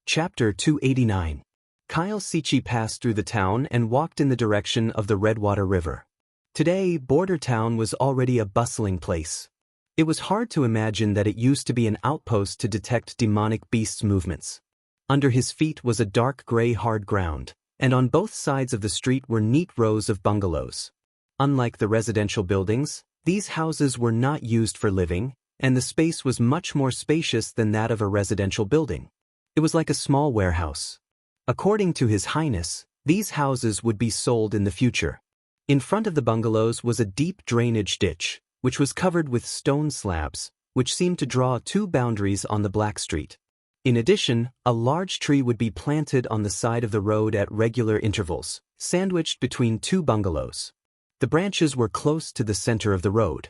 Chapter 289. Kyle Sichi passed through the town and walked in the direction of the Redwater River. Today, Border Town was already a bustling place. It was hard to imagine that it used to be an outpost to detect demonic beasts' movements. Under his feet was a dark gray hard ground, and on both sides of the street were neat rows of bungalows. Unlike the residential buildings, these houses were not used for living, and the space was much more spacious than that of a residential building. It was like a small warehouse. According to His Highness, these houses would be sold in the future. In front of the bungalows was a deep drainage ditch, which was covered with stone slabs, which seemed to draw two boundaries on the black street. In addition, a large tree would be planted on the side of the road at regular intervals, sandwiched between two bungalows. The branches were close to the center of the road.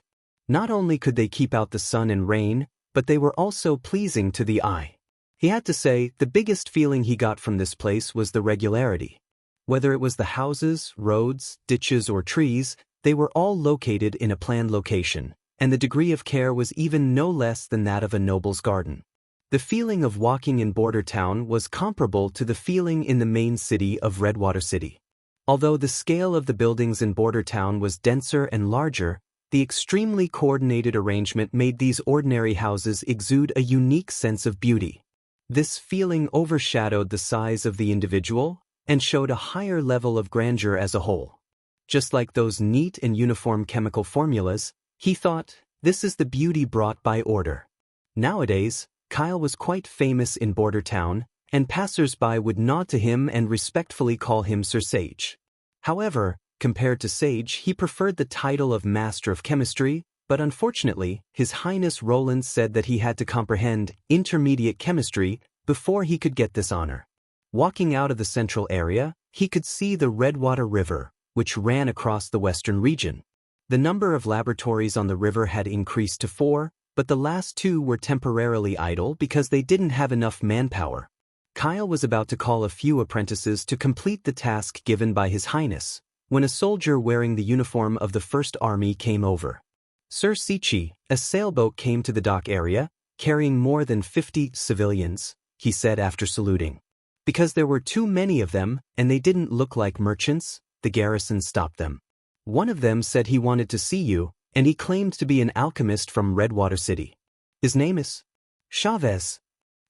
Not only could they keep out the sun and rain, but they were also pleasing to the eye. He had to say, the biggest feeling he got from this place was the regularity. Whether it was the houses, roads, ditches, or trees, they were all located in a planned location, and the degree of care was even no less than that of a noble's garden. The feeling of walking in Border Town was comparable to the feeling in the main city of Redwater City. Although the scale of the buildings in Border Town was denser and larger, the extremely coordinated arrangement made these ordinary houses exude a unique sense of beauty. This feeling overshadowed the size of the individual and showed a higher level of grandeur as a whole. Just like those neat and uniform chemical formulas, he thought, this is the beauty brought by order. Nowadays, Kyle was quite famous in Border Town, and passers-by would nod to him and respectfully call him Sir Sage. However, compared to Sage, he preferred the title of Master of Chemistry, but unfortunately, His Highness Roland said that he had to comprehend intermediate chemistry before he could get this honor. Walking out of the central area, he could see the Redwater River, which ran across the western region. The number of laboratories on the river had increased to 4, but the last 2 were temporarily idle because they didn't have enough manpower. Kyle was about to call a few apprentices to complete the task given by His Highness, when a soldier wearing the uniform of the First Army came over. Sir Sichi, a sailboat came to the dock area, carrying more than 50 civilians, he said after saluting. Because there were too many of them, and they didn't look like merchants, the garrison stopped them. One of them said he wanted to see you, and he claimed to be an alchemist from Redwater City. His name is Chavez.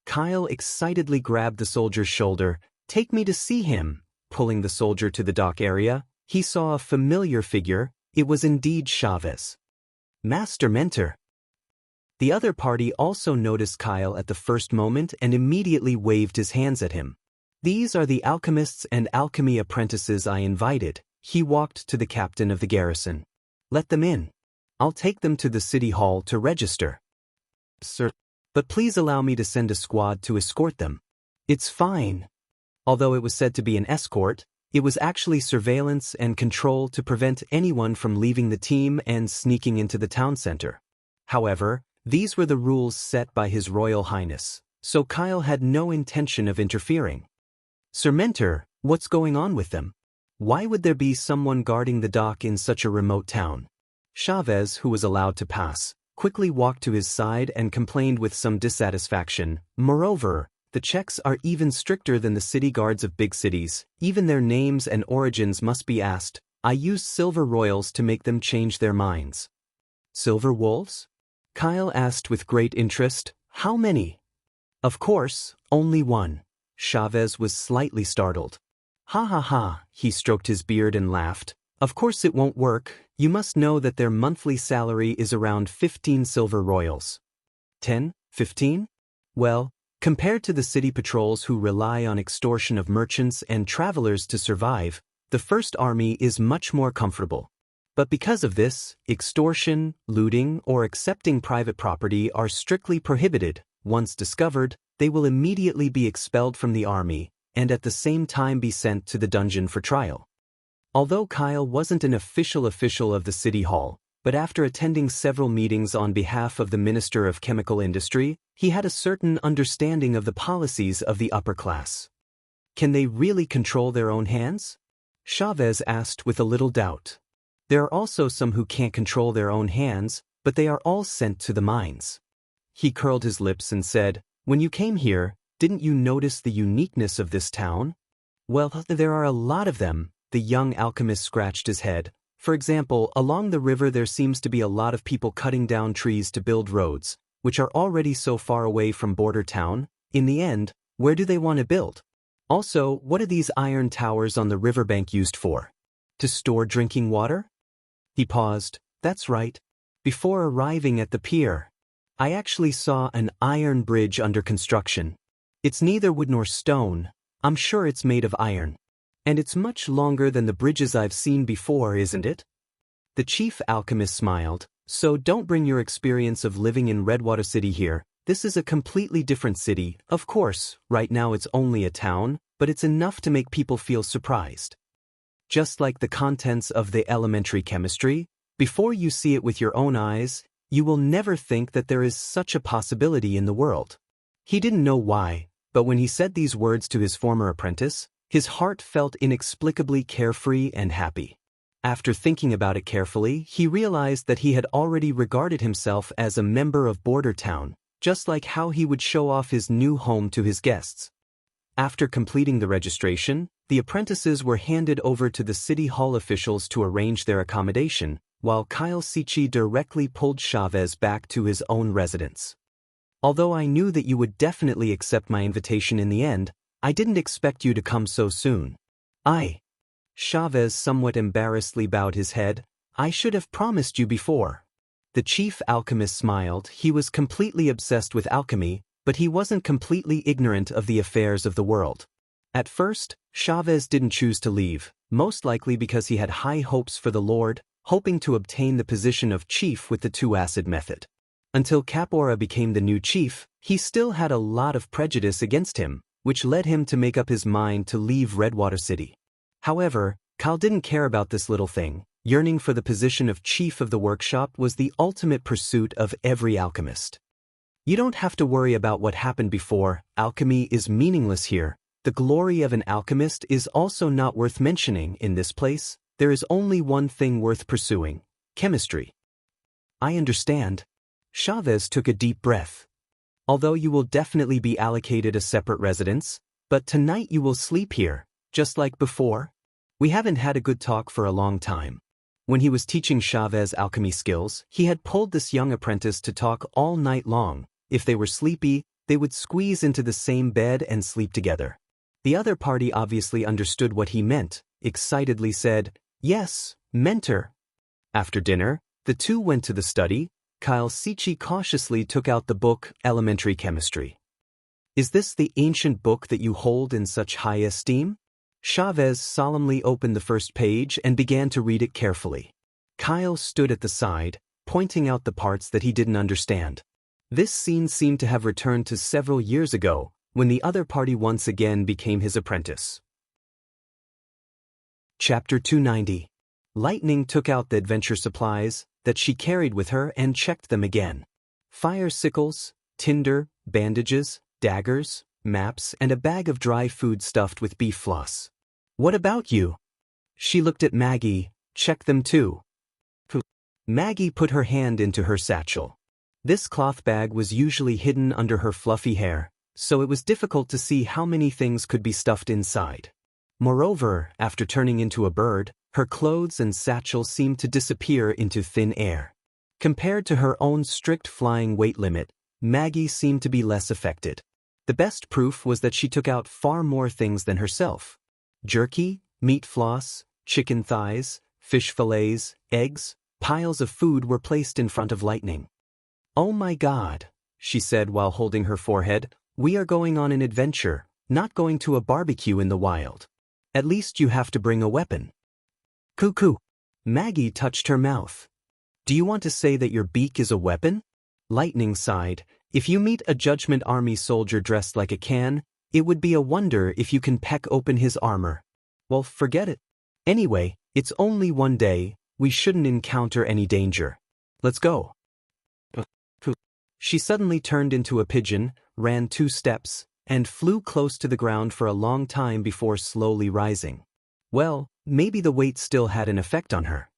Kyle excitedly grabbed the soldier's shoulder. Take me to see him. Pulling the soldier to the dock area, he saw a familiar figure. It was indeed Chavez. Master Mentor. The other party also noticed Kyle at the first moment and immediately waved his hands at him. These are the alchemists and alchemy apprentices I invited. He walked to the captain of the garrison. Let them in. I'll take them to the city hall to register. Sir, but please allow me to send a squad to escort them. It's fine. Although it was said to be an escort, it was actually surveillance and control to prevent anyone from leaving the team and sneaking into the town center. However, these were the rules set by His Royal Highness, so Kyle had no intention of interfering. Sir Mentor, what's going on with them? Why would there be someone guarding the dock in such a remote town? Chavez, who was allowed to pass, quickly walked to his side and complained with some dissatisfaction. Moreover, the checks are even stricter than the city guards of big cities. Even their names and origins must be asked. I used silver royals to make them change their minds. Silver wolves? Kyle asked with great interest. How many? Of course, only one. Chavez was slightly startled. Ha ha ha, he stroked his beard and laughed. Of course it won't work. You must know that their monthly salary is around 15 silver royals. 10? 15? Well, compared to the city patrols who rely on extortion of merchants and travelers to survive, the First Army is much more comfortable. But because of this, extortion, looting, or accepting private property are strictly prohibited. Once discovered, they will immediately be expelled from the army, and at the same time be sent to the dungeon for trial. Although Kyle wasn't an official of the city hall, but after attending several meetings on behalf of the Minister of Chemical Industry, he had a certain understanding of the policies of the upper class. Can they really control their own hands? Chavez asked with a little doubt. There are also some who can't control their own hands, but they are all sent to the mines. He curled his lips and said, when you came here, didn't you notice the uniqueness of this town? Well, there are a lot of them, the young alchemist scratched his head. For example, along the river there seems to be a lot of people cutting down trees to build roads, which are already so far away from border town. In the end, where do they want to build? Also, what are these iron towers on the riverbank used for? To store drinking water? He paused. That's right. Before arriving at the pier, I actually saw an iron bridge under construction. It's neither wood nor stone. I'm sure it's made of iron. And it's much longer than the bridges I've seen before, isn't it? The chief alchemist smiled. So don't bring your experience of living in Redwater City here. This is a completely different city. Of course, right now it's only a town, but it's enough to make people feel surprised. Just like the contents of the elementary chemistry, before you see it with your own eyes, you will never think that there is such a possibility in the world. He didn't know why, but when he said these words to his former apprentice, his heart felt inexplicably carefree and happy. After thinking about it carefully, he realized that he had already regarded himself as a member of Border Town, just like how he would show off his new home to his guests. After completing the registration, the apprentices were handed over to the city hall officials to arrange their accommodation, while Kyle Sichi directly pulled Chavez back to his own residence. Although I knew that you would definitely accept my invitation in the end, I didn't expect you to come so soon. Chavez somewhat embarrassedly bowed his head. I should have promised you before. The chief alchemist smiled. He was completely obsessed with alchemy, but he wasn't completely ignorant of the affairs of the world. At first, Chavez didn't choose to leave, most likely because he had high hopes for the Lord, hoping to obtain the position of chief with the two-acid method. Until Capora became the new chief, he still had a lot of prejudice against him, which led him to make up his mind to leave Redwater City. However, Kyle didn't care about this little thing. Yearning for the position of chief of the workshop was the ultimate pursuit of every alchemist. You don't have to worry about what happened before. Alchemy is meaningless here. The glory of an alchemist is also not worth mentioning in this place. There is only one thing worth pursuing: chemistry. I understand. Chavez took a deep breath. Although you will definitely be allocated a separate residence, but tonight you will sleep here, just like before. We haven't had a good talk for a long time. When he was teaching Chavez alchemy skills, he had pulled this young apprentice to talk all night long. If they were sleepy, they would squeeze into the same bed and sleep together. The other party obviously understood what he meant, excitedly said, "Yes, mentor." After dinner, the two went to the study. Kyle Sichi cautiously took out the book, Elementary Chemistry. Is this the ancient book that you hold in such high esteem? Chavez solemnly opened the first page and began to read it carefully. Kyle stood at the side, pointing out the parts that he didn't understand. This scene seemed to have returned to several years ago, when the other party once again became his apprentice. Chapter 290. Lightning took out the adventure supplies that she carried with her and checked them again. Fire sickles, tinder, bandages, daggers, maps, and a bag of dry food stuffed with beef floss. What about you? She looked at Maggie. Check them too. Maggie put her hand into her satchel. This cloth bag was usually hidden under her fluffy hair, so it was difficult to see how many things could be stuffed inside. Moreover, after turning into a bird, her clothes and satchel seemed to disappear into thin air. Compared to her own strict flying weight limit, Maggie seemed to be less affected. The best proof was that she took out far more things than herself. Jerky, meat floss, chicken thighs, fish fillets, eggs, piles of food were placed in front of Lightning. "Oh my God," she said while holding her forehead, "we are going on an adventure, not going to a barbecue in the wild. At least you have to bring a weapon." Cuckoo. Maggie touched her mouth. "Do you want to say that your beak is a weapon?" Lightning sighed. "If you meet a Judgment Army soldier dressed like a can, it would be a wonder if you can peck open his armor. Well, forget it. Anyway, it's only one day, we shouldn't encounter any danger. Let's go." She suddenly turned into a pigeon, ran 2 steps, and flew close to the ground for a long time before slowly rising. Well, maybe the weight still had an effect on her.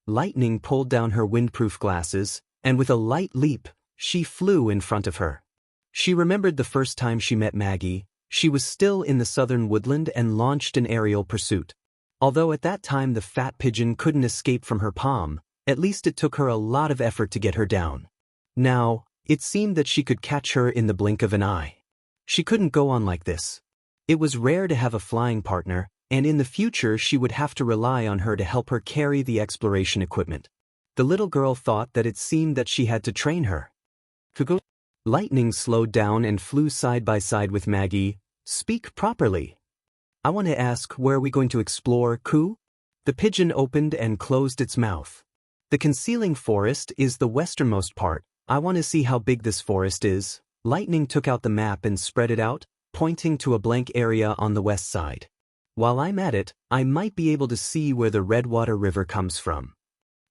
Lightning pulled down her windproof glasses, and with a light leap, she flew in front of her. She remembered the first time she met Maggie. She was still in the southern woodland and launched an aerial pursuit. Although at that time the fat pigeon couldn't escape from her palm, at least it took her a lot of effort to get her down. Now, it seemed that she could catch her in the blink of an eye. She couldn't go on like this. It was rare to have a flying partner, and in the future she would have to rely on her to help her carry the exploration equipment. The little girl thought that it seemed that she had to train her. Lightning slowed down and flew side by side with Maggie. Speak properly. I want to ask, where are we going to explore, Coo? The pigeon opened and closed its mouth. The concealing forest is the westernmost part. I want to see how big this forest is. Lightning took out the map and spread it out, pointing to a blank area on the west side. While I'm at it, I might be able to see where the Redwater River comes from.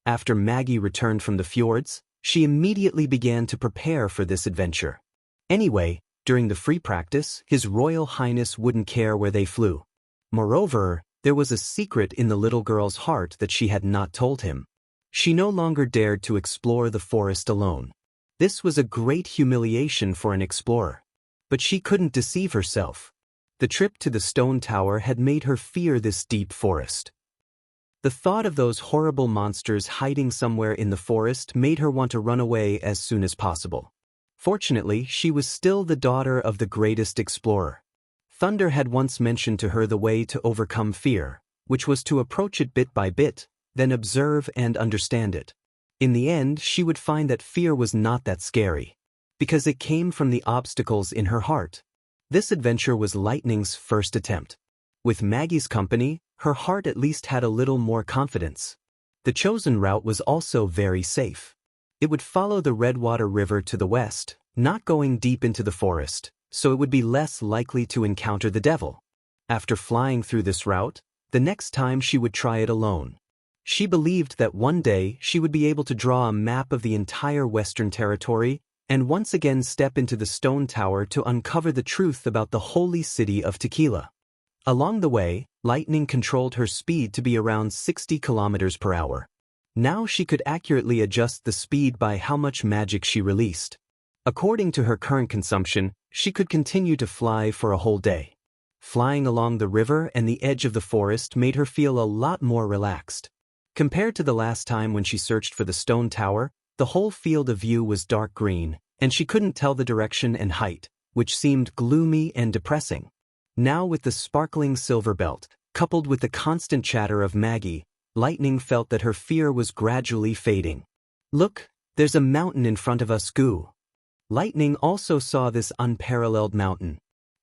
After Maggie returned from the fjords, she immediately began to prepare for this adventure. Anyway, during the free practice, His Royal Highness wouldn't care where they flew. Moreover, there was a secret in the little girl's heart that she had not told him. She no longer dared to explore the forest alone. This was a great humiliation for an explorer. But she couldn't deceive herself. The trip to the stone tower had made her fear this deep forest. The thought of those horrible monsters hiding somewhere in the forest made her want to run away as soon as possible. Fortunately, she was still the daughter of the greatest explorer. Thunder had once mentioned to her the way to overcome fear, which was to approach it bit by bit, then observe and understand it. In the end, she would find that fear was not that scary, because it came from the obstacles in her heart. This adventure was Lightning's first attempt. With Maggie's company, her heart at least had a little more confidence. The chosen route was also very safe. It would follow the Redwater River to the west, not going deep into the forest, so it would be less likely to encounter the devil. After flying through this route, the next time she would try it alone. She believed that one day she would be able to draw a map of the entire Western Territory and once again step into the stone tower to uncover the truth about the holy city of Tequila. Along the way, Lightning controlled her speed to be around 60 kilometers per hour. Now she could accurately adjust the speed by how much magic she released. According to her current consumption, she could continue to fly for a whole day. Flying along the river and the edge of the forest made her feel a lot more relaxed. Compared to the last time when she searched for the stone tower, the whole field of view was dark green, and she couldn't tell the direction and height, which seemed gloomy and depressing. Now with the sparkling silver belt, coupled with the constant chatter of Maggie, Lightning felt that her fear was gradually fading. Look, there's a mountain in front of us, Goo. Lightning also saw this unparalleled mountain.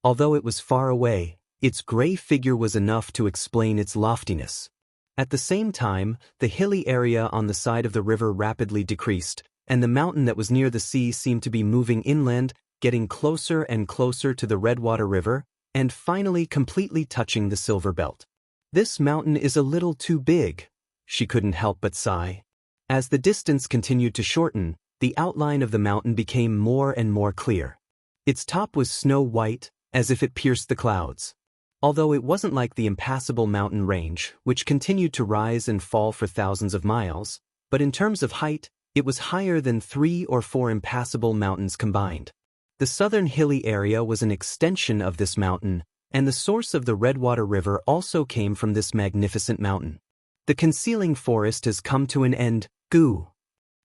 Although it was far away, its gray figure was enough to explain its loftiness. At the same time, the hilly area on the side of the river rapidly decreased, and the mountain that was near the sea seemed to be moving inland, getting closer and closer to the Redwater River, and finally completely touching the silver belt. This mountain is a little too big, she couldn't help but sigh. As the distance continued to shorten, the outline of the mountain became more and more clear. Its top was snow-white, as if it pierced the clouds. Although it wasn't like the impassable mountain range, which continued to rise and fall for thousands of miles, but in terms of height, it was higher than 3 or 4 impassable mountains combined. The southern hilly area was an extension of this mountain, and the source of the Redwater River also came from this magnificent mountain. The concealing forest has come to an end, Goo.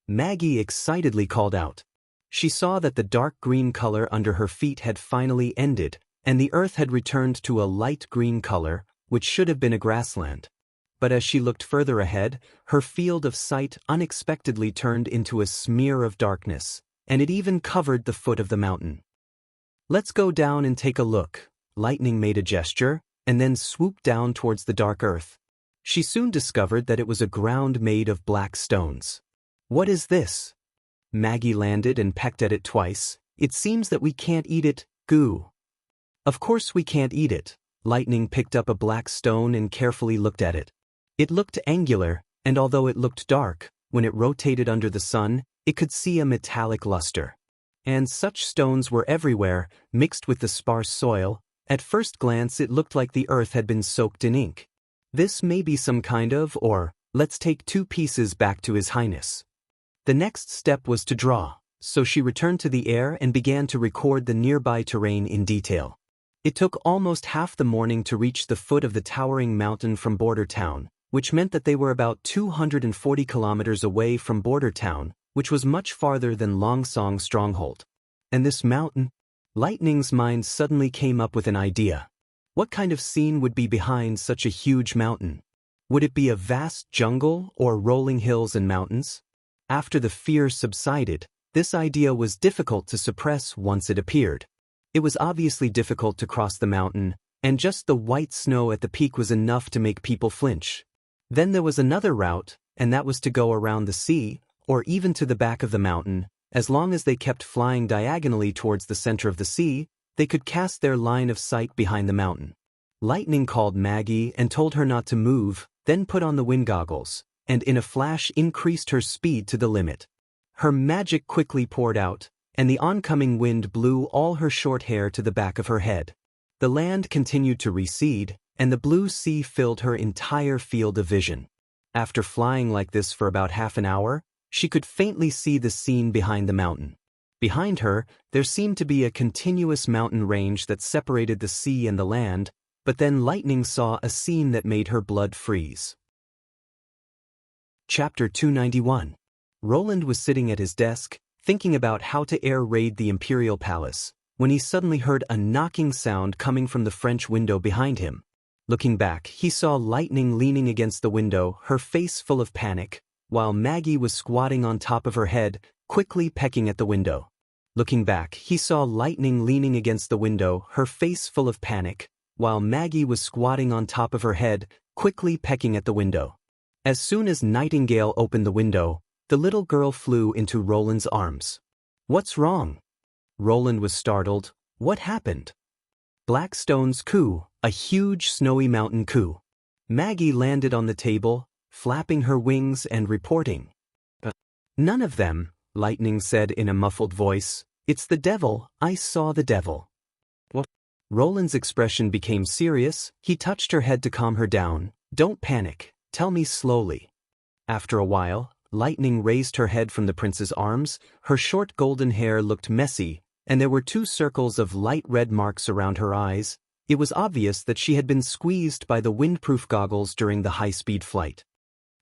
Maggie excitedly called out. She saw that the dark green color under her feet had finally ended, and the earth had returned to a light green color, which should have been a grassland. But as she looked further ahead, her field of sight unexpectedly turned into a smear of darkness, and it even covered the foot of the mountain. Let's go down and take a look. Lightning made a gesture, and then swooped down towards the dark earth. She soon discovered that it was a ground made of black stones. What is this? Maggie landed and pecked at it twice. It seems that we can't eat it, Goo. Of course we can't eat it. Lightning picked up a black stone and carefully looked at it. It looked angular, and although it looked dark, when it rotated under the sun, it could see a metallic luster. And such stones were everywhere, mixed with the sparse soil. At first glance it looked like the earth had been soaked in ink. This may be some kind of, or, let's take 2 pieces back to His Highness. The next step was to draw. so she returned to the air and began to record the nearby terrain in detail. It took almost half the morning to reach the foot of the towering mountain from Border Town, which meant that they were about 240 kilometers away from Border Town, which was much farther than Longsong's stronghold. And this mountain? Lightning's mind suddenly came up with an idea. What kind of scene would be behind such a huge mountain? Would it be a vast jungle or rolling hills and mountains? After the fear subsided, this idea was difficult to suppress once it appeared. It was obviously difficult to cross the mountain, and just the white snow at the peak was enough to make people flinch. Then there was another route, and that was to go around the sea, or even to the back of the mountain. As long as they kept flying diagonally towards the center of the sea, they could cast their line of sight behind the mountain. Lightning called Maggie and told her not to move, then put on the wind goggles, and in a flash increased her speed to the limit. Her magic quickly poured out, and the oncoming wind blew all her short hair to the back of her head. The land continued to recede, and the blue sea filled her entire field of vision. After flying like this for about half an hour, she could faintly see the scene behind the mountain. Behind her, there seemed to be a continuous mountain range that separated the sea and the land, but then Lightning saw a scene that made her blood freeze. Chapter 291. Roland was sitting at his desk, thinking about how to air raid the Imperial Palace, when he suddenly heard a knocking sound coming from the French window behind him. Looking back, he saw Lightning leaning against the window, her face full of panic, while Maggie was squatting on top of her head, quickly pecking at the window. Looking back, he saw Lightning leaning against the window, her face full of panic, while Maggie was squatting on top of her head, quickly pecking at the window. As soon as Nightingale opened the window, the little girl flew into Roland's arms. "What's wrong?" Roland was startled. What happened? Blackstone's coup, a huge snowy mountain coup. Maggie landed on the table, flapping her wings and reporting. "None of them," Lightning said in a muffled voice. "It's the devil, I saw the devil." What? Roland's expression became serious. He touched her head to calm her down. "Don't panic, tell me slowly." After a while, Lightning raised her head from the prince's arms. Her short golden hair looked messy, and there were 2 circles of light red marks around her eyes. It was obvious that she had been squeezed by the windproof goggles during the high-speed flight.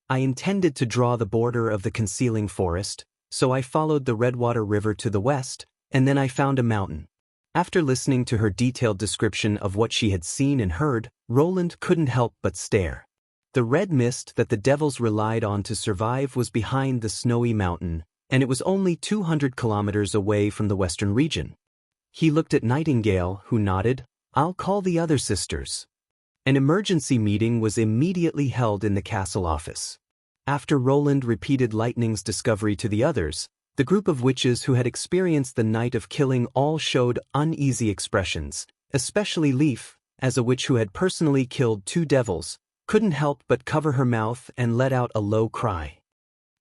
"I intended to draw the border of the concealing forest, so I followed the Redwater River to the west, and then I found a mountain." After listening to her detailed description of what she had seen and heard, Roland couldn't help but stare. The red mist that the devils relied on to survive was behind the snowy mountain, and it was only 200 kilometers away from the western region. He looked at Nightingale, who nodded. "I'll call the other sisters." An emergency meeting was immediately held in the castle office. After Roland repeated Lightning's discovery to the others, the group of witches who had experienced the night of killing all showed uneasy expressions, especially Leaf, as a witch who had personally killed 2 devils, couldn't help but cover her mouth and let out a low cry.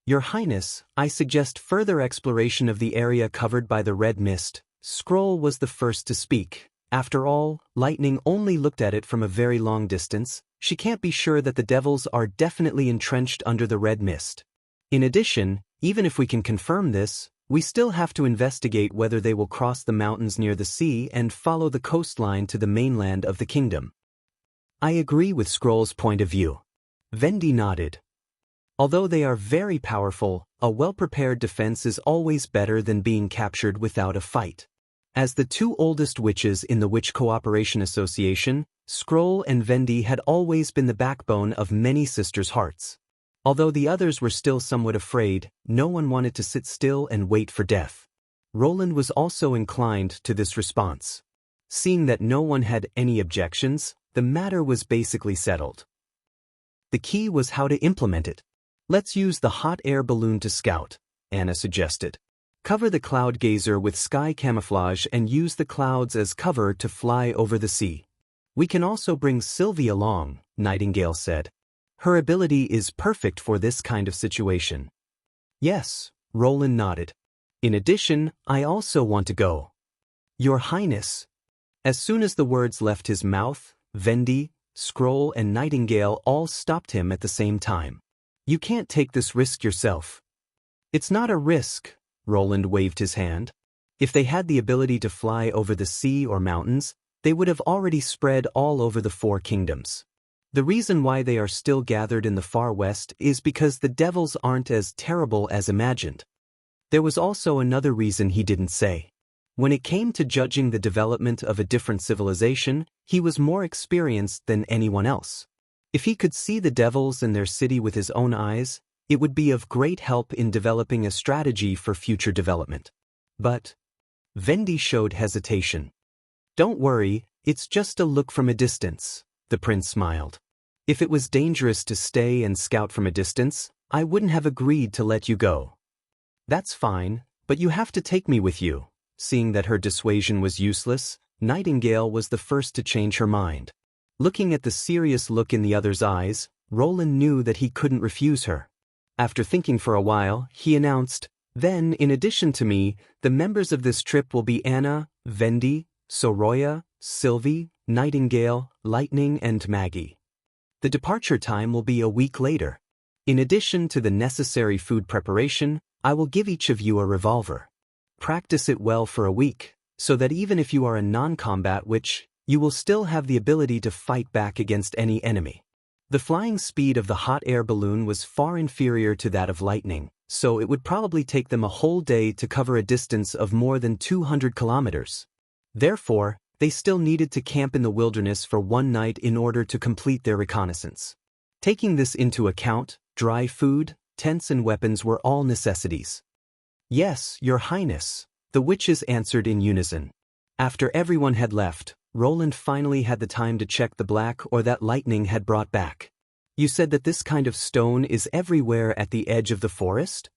"Your Highness, I suggest further exploration of the area covered by the red mist." Scroll was the first to speak. After all, Lightning only looked at it from a very long distance. She can't be sure that the devils are definitely entrenched under the red mist. In addition, even if we can confirm this, we still have to investigate whether they will cross the mountains near the sea and follow the coastline to the mainland of the kingdom. "I agree with Scroll's point of view." Vendi nodded. "Although they are very powerful, a well-prepared defense is always better than being captured without a fight." As the 2 oldest witches in the Witch Cooperation Association, Scroll and Vendi had always been the backbone of many sisters' hearts. Although the others were still somewhat afraid, no one wanted to sit still and wait for death. Roland was also inclined to this response. Seeing that no one had any objections, the matter was basically settled. The key was how to implement it. "Let's use the hot air balloon to scout," Anna suggested. "Cover the cloud gazer with sky camouflage and use the clouds as cover to fly over the sea." "We can also bring Sylvie along," Nightingale said. "Her ability is perfect for this kind of situation." "Yes," Roland nodded. "In addition, I also want to go." "Your Highness." As soon as the words left his mouth, Vendi, Scroll, and Nightingale all stopped him at the same time. "You can't take this risk yourself." "It's not a risk," Roland waved his hand. If they had the ability to fly over the sea or mountains, they would have already spread all over the 4 kingdoms. The reason why they are still gathered in the far west is because the devils aren't as terrible as imagined. There was also another reason he didn't say. When it came to judging the development of a different civilization, he was more experienced than anyone else. If he could see the devils in their city with his own eyes, it would be of great help in developing a strategy for future development. But Vendi showed hesitation. "Don't worry, it's just a look from a distance," the prince smiled. "If it was dangerous to stay and scout from a distance, I wouldn't have agreed to let you go." "That's fine, but you have to take me with you." Seeing that her dissuasion was useless, Nightingale was the first to change her mind. Looking at the serious look in the other's eyes, Roland knew that he couldn't refuse her. After thinking for a while, he announced, "Then, in addition to me, the members of this trip will be Anna, Vendi, Soroya, Sylvie, Nightingale, Lightning, and Maggie. The departure time will be a week later. In addition to the necessary food preparation, I will give each of you a revolver. Practice it well for a week, so that even if you are a non-combat witch, you will still have the ability to fight back against any enemy." The flying speed of the hot air balloon was far inferior to that of Lightning, so it would probably take them a whole day to cover a distance of more than 200 kilometers. Therefore, they still needed to camp in the wilderness for 1 night in order to complete their reconnaissance. Taking this into account, dry food, tents and weapons were all necessities. "Yes, Your Highness," the witches answered in unison. After everyone had left, Roland finally had the time to check the black ore that Lightning had brought back. "You said that this kind of stone is everywhere at the edge of the forest?"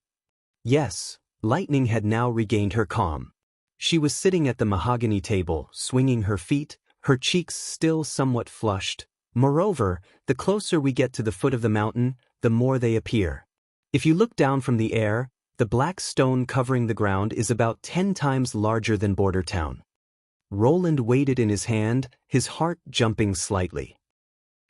Yes, Lightning had now regained her calm. She was sitting at the mahogany table, swinging her feet, her cheeks still somewhat flushed. "Moreover, the closer we get to the foot of the mountain, the more they appear. If you look down from the air, the black stone covering the ground is about 10 times larger than Border Town." Roland weighed it in his hand, his heart jumping slightly.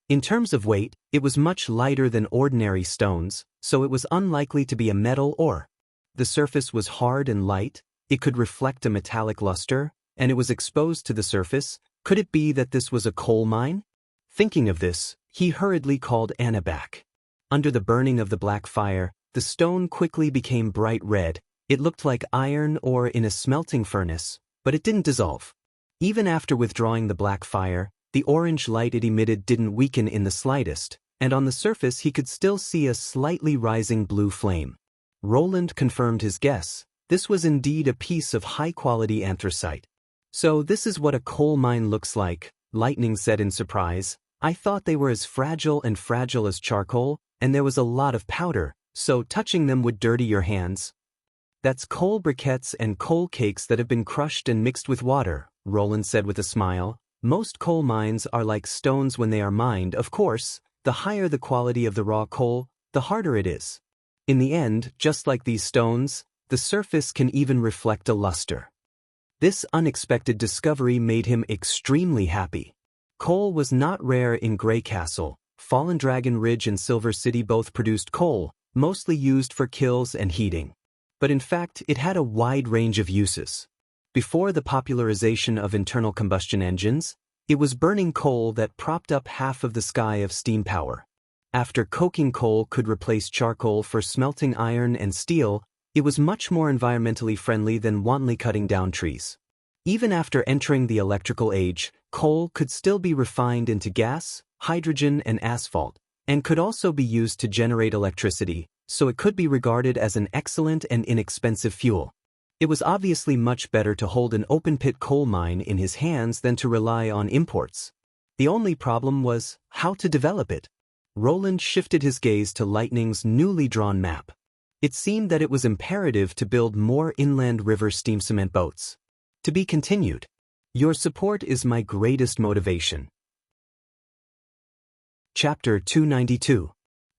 In terms of weight, it was much lighter than ordinary stones, so it was unlikely to be a metal ore. The surface was hard and light, it could reflect a metallic luster, and it was exposed to the surface. Could it be that this was a coal mine? Thinking of this, he hurriedly called Anna back. Under the burning of the black fire, the stone quickly became bright red. It looked like iron ore in a smelting furnace, but it didn't dissolve. Even after withdrawing the black fire, the orange light it emitted didn't weaken in the slightest, and on the surface he could still see a slightly rising blue flame. Roland confirmed his guess. This was indeed a piece of high-quality anthracite. "So this is what a coal mine looks like," Lightning said in surprise. "I thought they were as fragile as charcoal, and there was a lot of powder, so touching them would dirty your hands." "That's coal briquettes and coal cakes that have been crushed and mixed with water," Roland said with a smile. "Most coal mines are like stones when they are mined. Of course, the higher the quality of the raw coal, the harder it is. In the end, just like these stones, the surface can even reflect a luster." This unexpected discovery made him extremely happy. Coal was not rare in Grey Castle. Fallen Dragon Ridge and Silver City both produced coal, mostly used for kilns and heating. But in fact, it had a wide range of uses. Before the popularization of internal combustion engines, it was burning coal that propped up half of the sky of steam power. After coking coal could replace charcoal for smelting iron and steel, it was much more environmentally friendly than wantonly cutting down trees. Even after entering the electrical age, coal could still be refined into gas, hydrogen, and asphalt, and could also be used to generate electricity, so it could be regarded as an excellent and inexpensive fuel. It was obviously much better to hold an open-pit coal mine in his hands than to rely on imports. The only problem was how to develop it. Roland shifted his gaze to Lightning's newly drawn map. It seemed that it was imperative to build more inland river steam cement boats. To be continued. Your support is my greatest motivation. Chapter 292.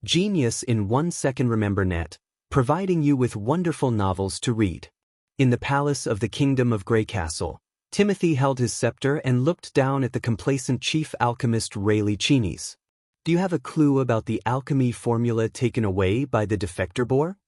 Genius in 1 second. Remember Net, providing you with wonderful novels to read. In the palace of the Kingdom of Grey Castle, Timothy held his scepter and looked down at the complacent chief alchemist Rayleigh Cheney's. "Do you have a clue about the alchemy formula taken away by the defector boar?"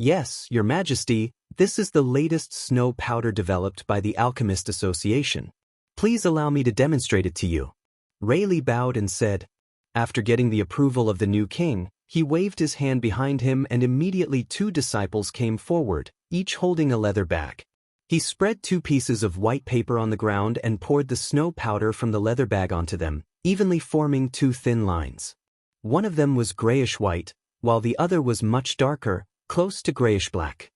Yes, Your Majesty, this is the latest snow powder developed by the Alchemist Association. Please allow me to demonstrate it to you. Rayleigh bowed and said. After getting the approval of the new king, he waved his hand behind him and immediately 2 disciples came forward, each holding a leather bag. He spread 2 pieces of white paper on the ground and poured the snow powder from the leather bag onto them, evenly forming 2 thin lines. One of them was grayish-white, while the other was much darker, close to grayish-black.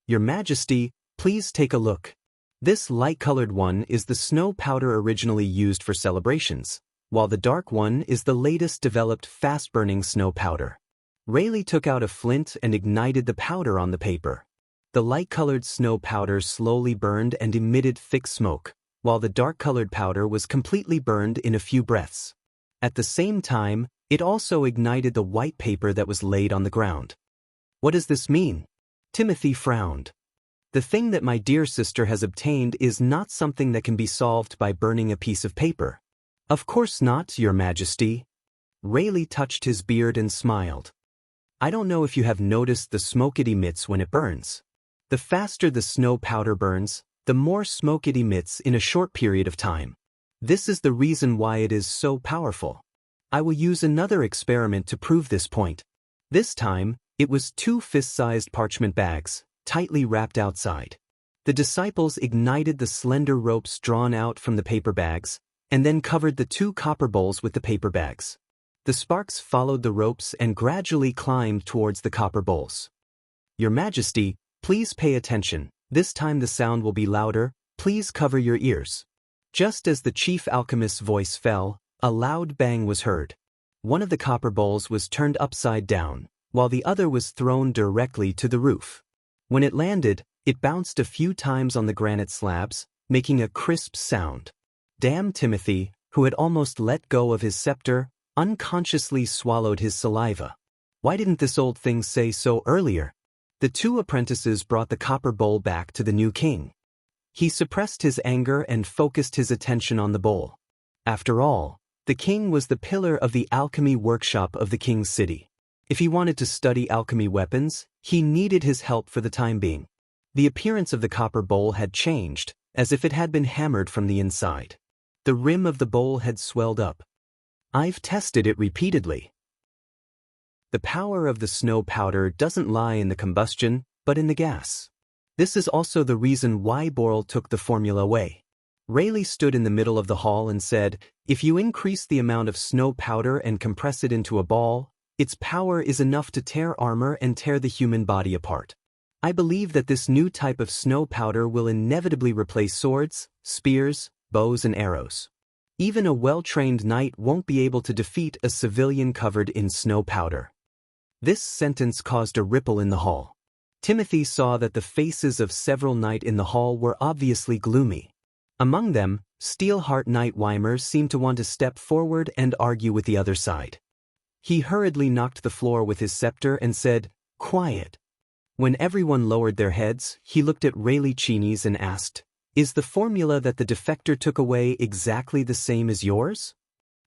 Your Majesty, please take a look. This light-colored one is the snow powder originally used for celebrations, while the dark one is the latest developed fast-burning snow powder. Rayleigh took out a flint and ignited the powder on the paper. The light-colored snow powder slowly burned and emitted thick smoke, while the dark-colored powder was completely burned in a few breaths. At the same time, it also ignited the white paper that was laid on the ground. What does this mean? Timothy frowned. The thing that my dear sister has obtained is not something that can be solved by burning a piece of paper. Of course not, Your Majesty. Rayleigh touched his beard and smiled. I don't know if you have noticed the smoke it emits when it burns. The faster the snow powder burns, the more smoke it emits in a short period of time. This is the reason why it is so powerful. I will use another experiment to prove this point. This time, it was 2 fist-sized parchment bags, tightly wrapped outside. The disciples ignited the slender ropes drawn out from the paper bags, and then covered the 2 copper bowls with the paper bags. The sparks followed the ropes and gradually climbed towards the copper bowls. Your Majesty, please pay attention. This time the sound will be louder. Please cover your ears. Just as the chief alchemist's voice fell, a loud bang was heard. One of the copper bowls was turned upside down, while the other was thrown directly to the roof. When it landed, it bounced a few times on the granite slabs, making a crisp sound. Damn Timothy, who had almost let go of his scepter, unconsciously swallowed his saliva. Why didn't this old thing say so earlier? The 2 apprentices brought the copper bowl back to the new king. He suppressed his anger and focused his attention on the bowl. After all, the king was the pillar of the alchemy workshop of the king's city. If he wanted to study alchemy weapons, he needed his help for the time being. The appearance of the copper bowl had changed, as if it had been hammered from the inside. The rim of the bowl had swelled up. I've tested it repeatedly. The power of the snow powder doesn't lie in the combustion, but in the gas. This is also the reason why Borel took the formula away. Rayleigh stood in the middle of the hall and said, if you increase the amount of snow powder and compress it into a ball, its power is enough to tear armor and tear the human body apart. I believe that this new type of snow powder will inevitably replace swords, spears, bows and arrows. Even a well-trained knight won't be able to defeat a civilian covered in snow powder. This sentence caused a ripple in the hall. Timothy saw that the faces of several knights in the hall were obviously gloomy. Among them, Steelheart Knight Weimer seemed to want to step forward and argue with the other side. He hurriedly knocked the floor with his scepter and said, "Quiet." When everyone lowered their heads, he looked at Rayleigh Cheney's and asked, "Is the formula that the defector took away exactly the same as yours?"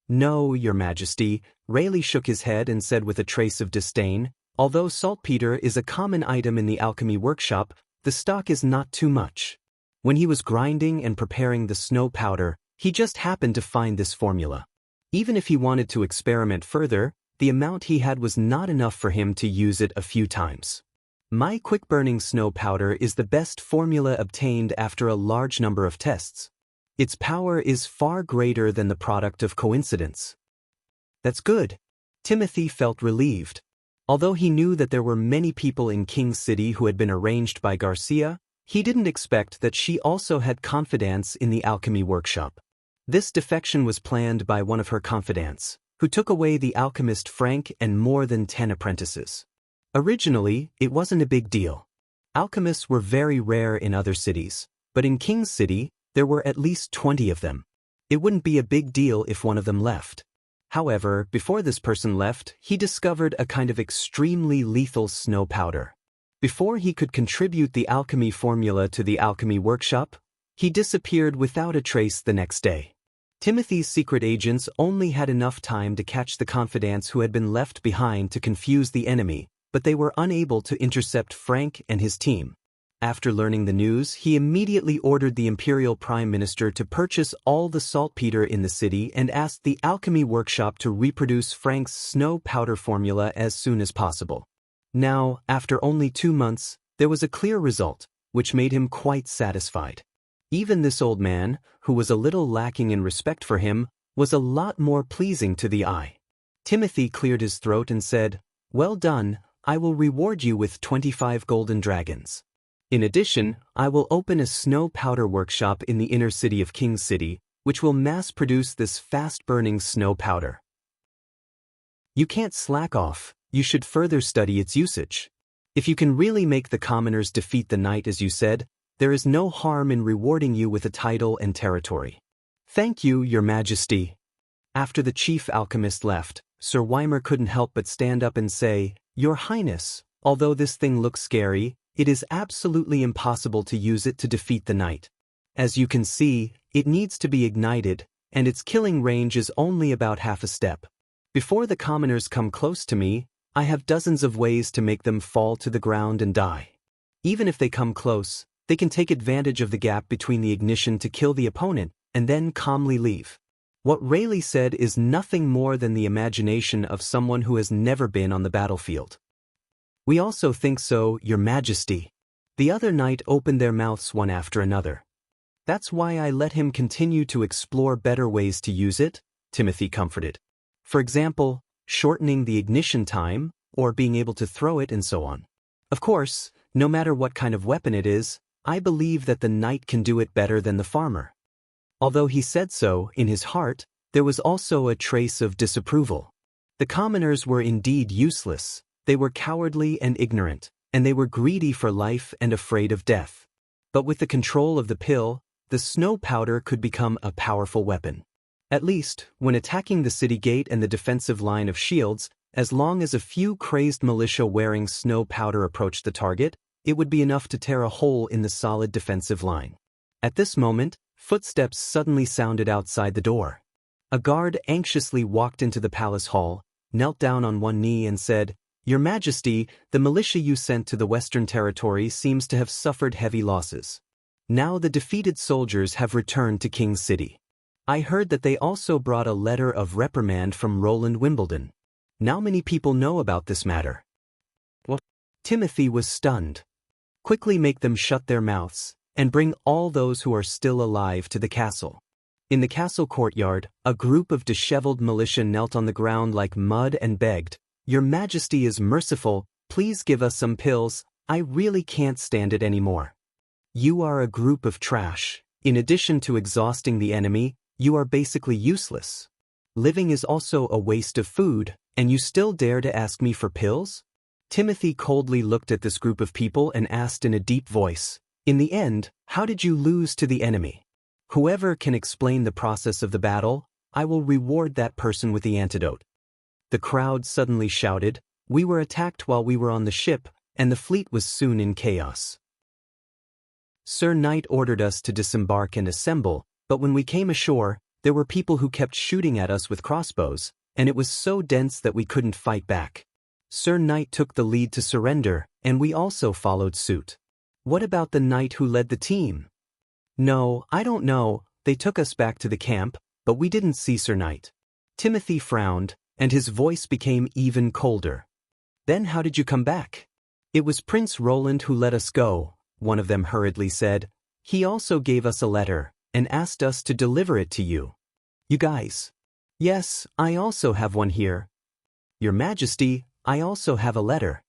"No, Your Majesty," Rayleigh shook his head and said with a trace of disdain, "although saltpeter is a common item in the alchemy workshop, the stock is not too much. When he was grinding and preparing the snow powder, he just happened to find this formula. Even if he wanted to experiment further, the amount he had was not enough for him to use it a few times. My quick-burning snow powder is the best formula obtained after a large number of tests. Its power is far greater than the product of coincidence." "That's good." Timothy felt relieved. Although he knew that there were many people in King's City who had been arranged by Garcia, he didn't expect that she also had confidants in the alchemy workshop. This defection was planned by one of her confidants, who took away the alchemist Frank and more than 10 apprentices. Originally, it wasn't a big deal. Alchemists were very rare in other cities, but in King's City, there were at least 20 of them. It wouldn't be a big deal if one of them left. However, before this person left, he discovered a kind of extremely lethal snow powder. Before he could contribute the alchemy formula to the alchemy workshop, he disappeared without a trace the next day. Timothy's secret agents only had enough time to catch the confidants who had been left behind to confuse the enemy, but they were unable to intercept Frank and his team. After learning the news, he immediately ordered the Imperial Prime Minister to purchase all the saltpeter in the city and asked the alchemy workshop to reproduce Frank's snow powder formula as soon as possible. Now, after only 2 months, there was a clear result, which made him quite satisfied. Even this old man, who was a little lacking in respect for him, was a lot more pleasing to the eye. Timothy cleared his throat and said, "Well done, I will reward you with 25 golden dragons. In addition, I will open a snow powder workshop in the inner city of King City, which will mass-produce this fast-burning snow powder. You can't slack off, you should further study its usage. If you can really make the commoners defeat the knight as you said, there is no harm in rewarding you with a title and territory." "Thank you, Your Majesty." After the chief alchemist left, Sir Weimer couldn't help but stand up and say, "Your Highness, although this thing looks scary, it is absolutely impossible to use it to defeat the knight. As you can see, it needs to be ignited, and its killing range is only about half a step. Before the commoners come close to me, I have dozens of ways to make them fall to the ground and die. Even if they come close, they can take advantage of the gap between the ignition to kill the opponent, and then calmly leave." What Rayleigh said is nothing more than the imagination of someone who has never been on the battlefield. "We also think so, Your Majesty." The other knight opened their mouths one after another. "That's why I let him continue to explore better ways to use it," Timothy comforted. "For example, shortening the ignition time, or being able to throw it and so on. Of course, no matter what kind of weapon it is, I believe that the knight can do it better than the farmer." Although he said so, in his heart, there was also a trace of disapproval. The commoners were indeed useless. They were cowardly and ignorant, and they were greedy for life and afraid of death. But with the control of the pill, the snow powder could become a powerful weapon. At least, when attacking the city gate and the defensive line of shields, as long as a few crazed militia wearing snow powder approached the target, it would be enough to tear a hole in the solid defensive line. At this moment, footsteps suddenly sounded outside the door. A guard anxiously walked into the palace hall, knelt down on one knee and said, "Your Majesty, the militia you sent to the Western Territory seems to have suffered heavy losses. Now the defeated soldiers have returned to King City. I heard that they also brought a letter of reprimand from Roland Wimbledon. Now many people know about this matter." What? Timothy was stunned. "Quickly make them shut their mouths, and bring all those who are still alive to the castle." In the castle courtyard, a group of disheveled militia knelt on the ground like mud and begged, "Your Majesty is merciful, please give us some pills, I really can't stand it anymore." "You are a group of trash. In addition to exhausting the enemy, you are basically useless. Living is also a waste of food, and you still dare to ask me for pills?" Timothy coldly looked at this group of people and asked in a deep voice, "In the end, how did you lose to the enemy? Whoever can explain the process of the battle, I will reward that person with the antidote." The crowd suddenly shouted, "We were attacked while we were on the ship, and the fleet was soon in chaos. Sir Knight ordered us to disembark and assemble, but when we came ashore, there were people who kept shooting at us with crossbows, and it was so dense that we couldn't fight back. Sir Knight took the lead to surrender, and we also followed suit." "What about the knight who led the team?" "No, I don't know, they took us back to the camp, but we didn't see Sir Knight." Timothy frowned, and his voice became even colder. "Then how did you come back?" "It was Prince Roland who let us go," one of them hurriedly said. "He also gave us a letter, and asked us to deliver it to you." "You guys?" "Yes, I also have one here." "Your Majesty, I also have a letter."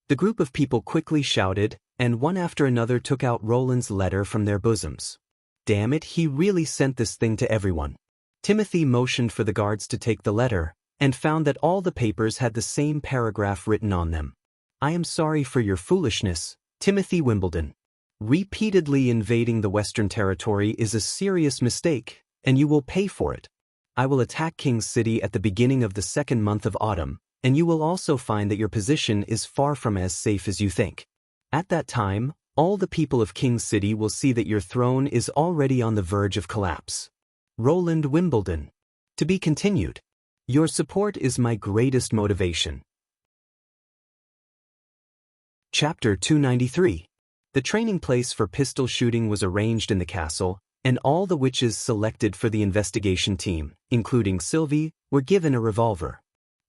The group of people quickly shouted, and one after another took out Roland's letter from their bosoms. Damn it, he really sent this thing to everyone. Timothy motioned for the guards to take the letter, and found that all the papers had the same paragraph written on them. "I am sorry for your foolishness, Timothy Wimbledon. Repeatedly invading the Western Territory is a serious mistake, and you will pay for it. I will attack King's City at the beginning of the 2nd month of autumn, and you will also find that your position is far from as safe as you think. At that time, all the people of King's City will see that your throne is already on the verge of collapse. Roland Wimbledon." To be continued. Your support is my greatest motivation. Chapter 293. The training place for pistol shooting was arranged in the castle, and all the witches selected for the investigation team, including Sylvie, were given a revolver.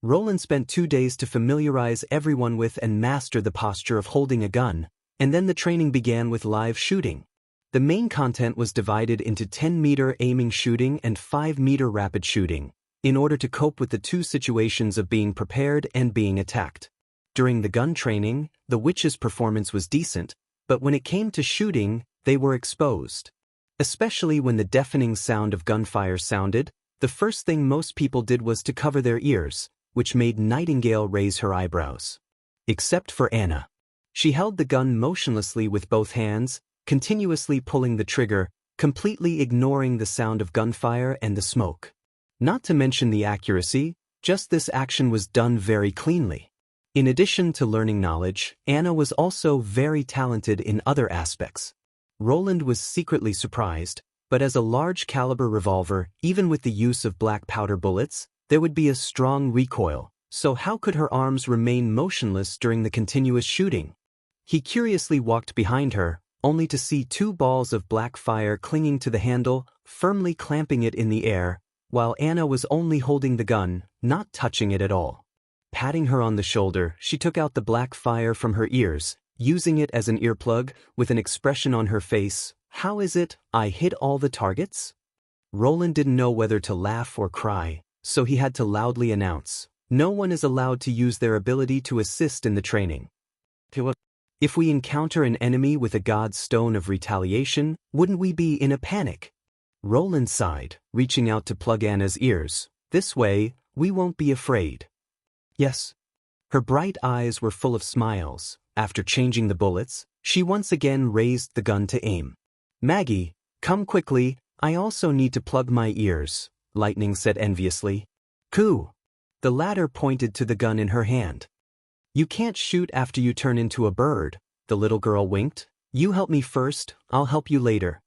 Roland spent 2 days to familiarize everyone with and master the posture of holding a gun, and then the training began with live shooting. The main content was divided into 10-meter aiming shooting and 5-meter rapid shooting, in order to cope with the two situations of being prepared and being attacked. During the gun training, the witches' performance was decent, but when it came to shooting, they were exposed. Especially when the deafening sound of gunfire sounded, the first thing most people did was to cover their ears, which made Nightingale raise her eyebrows. Except for Anna. She held the gun motionlessly with both hands, continuously pulling the trigger, completely ignoring the sound of gunfire and the smoke. Not to mention the accuracy, just this action was done very cleanly. In addition to learning knowledge, Anna was also very talented in other aspects. Roland was secretly surprised, but as a large-caliber revolver, even with the use of black powder bullets, there would be a strong recoil, so how could her arms remain motionless during the continuous shooting? He curiously walked behind her, only to see 2 balls of black fire clinging to the handle, firmly clamping it in the air, while Anna was only holding the gun, not touching it at all. Patting her on the shoulder, she took out the black fire from her ears, using it as an earplug, with an expression on her face. "How is it, I hit all the targets?" Roland didn't know whether to laugh or cry, so he had to loudly announce, "No one is allowed to use their ability to assist in the training. If we encounter an enemy with a god's stone of retaliation, wouldn't we be in a panic?" Roland sighed, reaching out to plug Anna's ears. "This way, we won't be afraid." "Yes." Her bright eyes were full of smiles. After changing the bullets, she once again raised the gun to aim. "Maggie, come quickly, I also need to plug my ears," Lightning said enviously. "Coo." The latter pointed to the gun in her hand. "You can't shoot after you turn into a bird," the little girl winked. "You help me first, I'll help you later."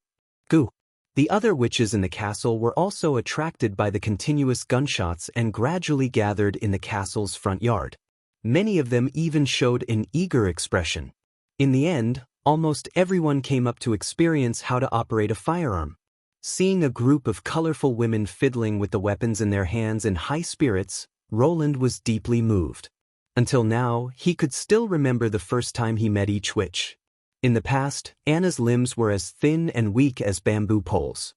"Coo." The other witches in the castle were also attracted by the continuous gunshots and gradually gathered in the castle's front yard. Many of them even showed an eager expression. In the end, almost everyone came up to experience how to operate a firearm. Seeing a group of colorful women fiddling with the weapons in their hands in high spirits, Roland was deeply moved. Until now, he could still remember the first time he met each witch. In the past, Anna's limbs were as thin and weak as bamboo poles.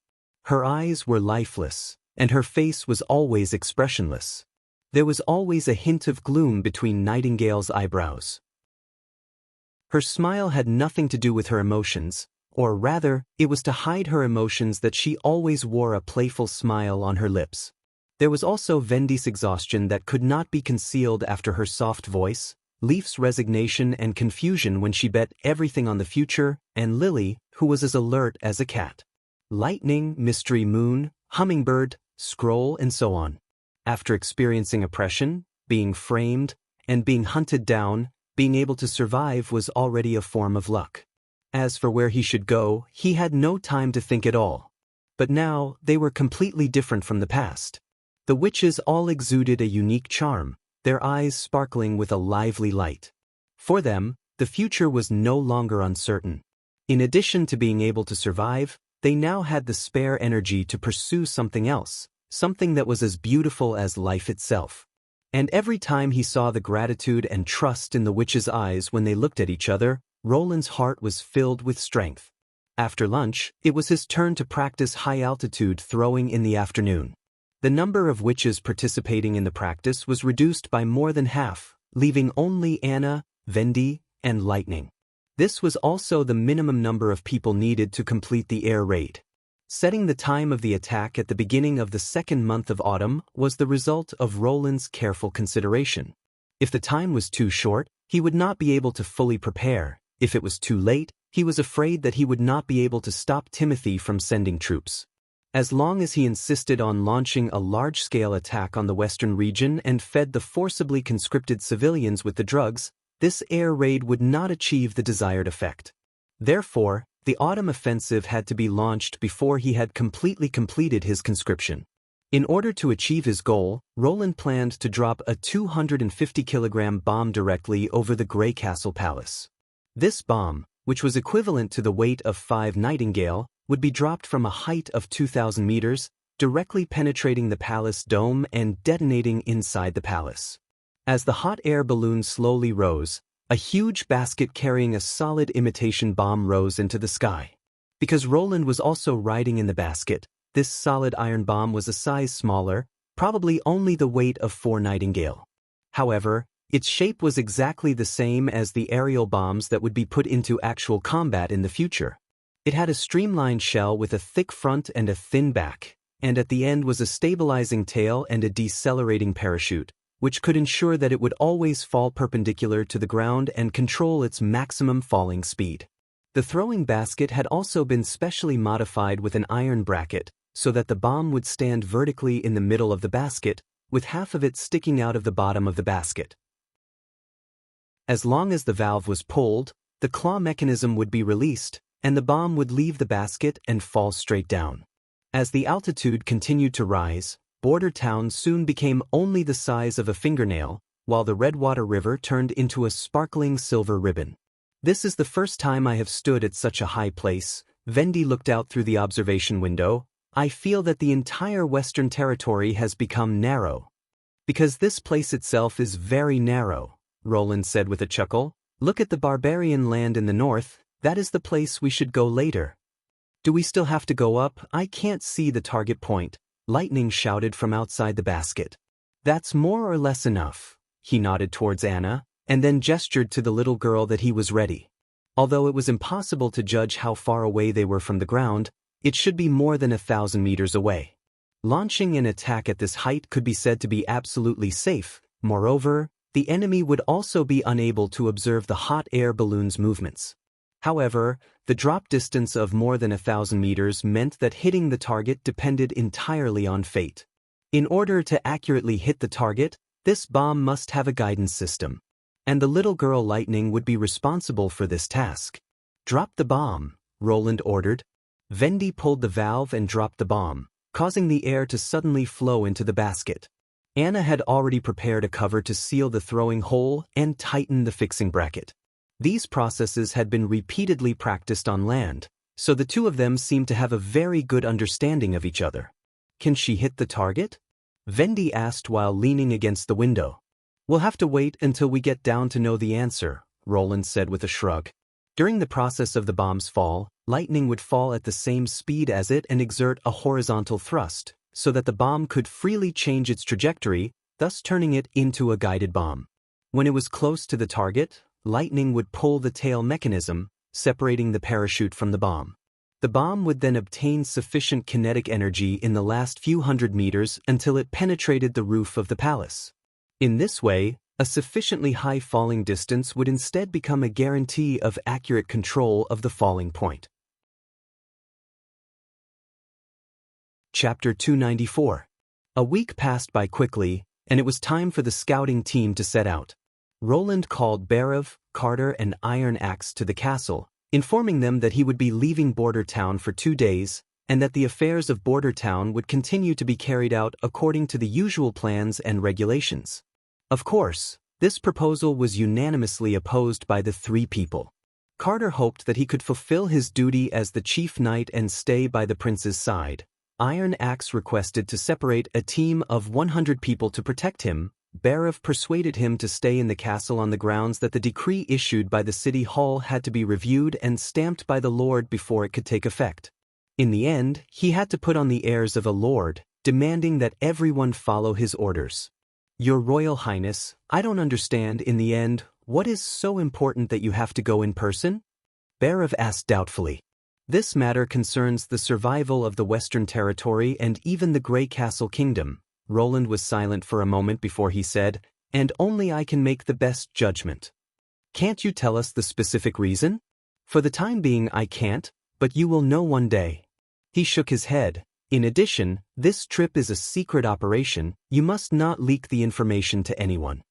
Her eyes were lifeless, and her face was always expressionless. There was always a hint of gloom between Nightingale's eyebrows. Her smile had nothing to do with her emotions, or rather, it was to hide her emotions that she always wore a playful smile on her lips. There was also Vendy's exhaustion that could not be concealed after her soft voice, Leaf's resignation and confusion when she bet everything on the future, and Lily, who was as alert as a cat. Lightning, Mystery Moon, Hummingbird, Scroll, and so on. After experiencing oppression, being framed, and being hunted down, being able to survive was already a form of luck. As for where he should go, he had no time to think at all. But now, they were completely different from the past. The witches all exuded a unique charm, their eyes sparkling with a lively light. For them, the future was no longer uncertain. In addition to being able to survive, they now had the spare energy to pursue something else, something that was as beautiful as life itself. And every time he saw the gratitude and trust in the witches' eyes when they looked at each other, Roland's heart was filled with strength. After lunch, it was his turn to practice high-altitude throwing in the afternoon. The number of witches participating in the practice was reduced by more than half, leaving only Anna, Vendy, and Lightning. This was also the minimum number of people needed to complete the air raid. Setting the time of the attack at the beginning of the second month of autumn was the result of Roland's careful consideration. If the time was too short, he would not be able to fully prepare. If it was too late, he was afraid that he would not be able to stop Timothy from sending troops. As long as he insisted on launching a large-scale attack on the western region and fed the forcibly conscripted civilians with the drugs, this air raid would not achieve the desired effect. Therefore, the autumn offensive had to be launched before he had completely completed his conscription. In order to achieve his goal, Roland planned to drop a 250-kilogram bomb directly over the Grey Castle Palace. This bomb, which was equivalent to the weight of 5 Nightingale, would be dropped from a height of 2,000 meters, directly penetrating the palace dome and detonating inside the palace. As the hot air balloon slowly rose, a huge basket carrying a solid imitation bomb rose into the sky. Because Roland was also riding in the basket, this solid iron bomb was a size smaller, probably only the weight of 4 Nightingale. However, its shape was exactly the same as the aerial bombs that would be put into actual combat in the future. It had a streamlined shell with a thick front and a thin back, and at the end was a stabilizing tail and a decelerating parachute, which could ensure that it would always fall perpendicular to the ground and control its maximum falling speed. The throwing basket had also been specially modified with an iron bracket, so that the bomb would stand vertically in the middle of the basket, with half of it sticking out of the bottom of the basket. As long as the valve was pulled, the claw mechanism would be released, and the bomb would leave the basket and fall straight down. As the altitude continued to rise, Border Town soon became only the size of a fingernail, while the Redwater River turned into a sparkling silver ribbon. "This is the first time I have stood at such a high place," Vendi looked out through the observation window. "I feel that the entire Western Territory has become narrow." "Because this place itself is very narrow," Roland said with a chuckle. "Look at the barbarian land in the north, that is the place we should go later." "Do we still have to go up? I can't see the target point," Lightning shouted from outside the basket. "That's more or less enough." He nodded towards Anna, and then gestured to the little girl that he was ready. Although it was impossible to judge how far away they were from the ground, it should be more than 1,000 meters away. Launching an attack at this height could be said to be absolutely safe. Moreover, the enemy would also be unable to observe the hot air balloon's movements. However, the drop distance of more than 1,000 meters meant that hitting the target depended entirely on fate. In order to accurately hit the target, this bomb must have a guidance system. And the little girl Lightning would be responsible for this task. "Drop the bomb," Roland ordered. Vendi pulled the valve and dropped the bomb, causing the air to suddenly flow into the basket. Anna had already prepared a cover to seal the throwing hole and tighten the fixing bracket. These processes had been repeatedly practiced on land, so the two of them seemed to have a very good understanding of each other. "Can she hit the target?" Vendi asked while leaning against the window. "We'll have to wait until we get down to know the answer," Roland said with a shrug. During the process of the bomb's fall, Lightning would fall at the same speed as it and exert a horizontal thrust, so that the bomb could freely change its trajectory, thus turning it into a guided bomb. When it was close to the target, Lightning would pull the tail mechanism, separating the parachute from the bomb. The bomb would then obtain sufficient kinetic energy in the last few hundred meters until it penetrated the roof of the palace. In this way, a sufficiently high falling distance would instead become a guarantee of accurate control of the falling point. Chapter 294. A week passed by quickly, and it was time for the scouting team to set out. Roland called Barav, Carter, and Iron Axe to the castle, informing them that he would be leaving Border Town for 2 days, and that the affairs of Border Town would continue to be carried out according to the usual plans and regulations. Of course, this proposal was unanimously opposed by the 3 people. Carter hoped that he could fulfill his duty as the chief knight and stay by the prince's side. Iron Axe requested to separate a team of 100 people to protect him. Barav persuaded him to stay in the castle on the grounds that the decree issued by the city hall had to be reviewed and stamped by the lord before it could take effect. In the end, he had to put on the airs of a lord, demanding that everyone follow his orders. "Your Royal Highness, I don't understand in the end, what is so important that you have to go in person?" Barav asked doubtfully. "This matter concerns the survival of the Western Territory and even the Grey Castle Kingdom." Roland was silent for a moment before he said, "And only I can make the best judgment." "Can't you tell us the specific reason?" "For the time being I can't, but you will know one day." He shook his head. "In addition, this trip is a secret operation. You must not leak the information to anyone."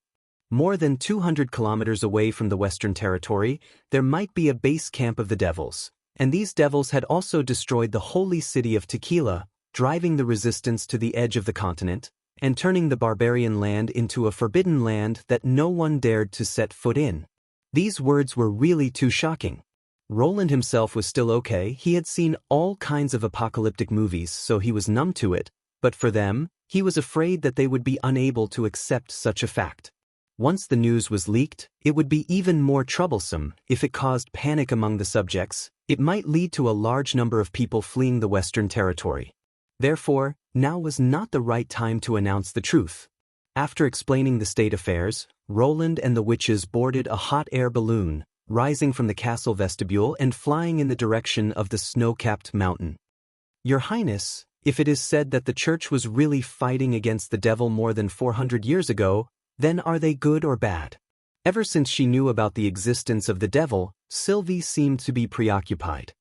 More than 200 kilometers away from the Western Territory, there might be a base camp of the devils, and these devils had also destroyed the holy city of Tequila, driving the resistance to the edge of the continent, and turning the barbarian land into a forbidden land that no one dared to set foot in. These words were really too shocking. Roland himself was still okay. He had seen all kinds of apocalyptic movies, so he was numb to it, but for them, he was afraid that they would be unable to accept such a fact. Once the news was leaked, it would be even more troublesome. If it caused panic among the subjects, it might lead to a large number of people fleeing the Western Territory. Therefore, now was not the right time to announce the truth. After explaining the state affairs, Roland and the witches boarded a hot air balloon, rising from the castle vestibule and flying in the direction of the snow-capped mountain. "Your Highness, if it is said that the church was really fighting against the devil more than 400 years ago, then are they good or bad?" Ever since she knew about the existence of the devil, Sylvie seemed to be preoccupied.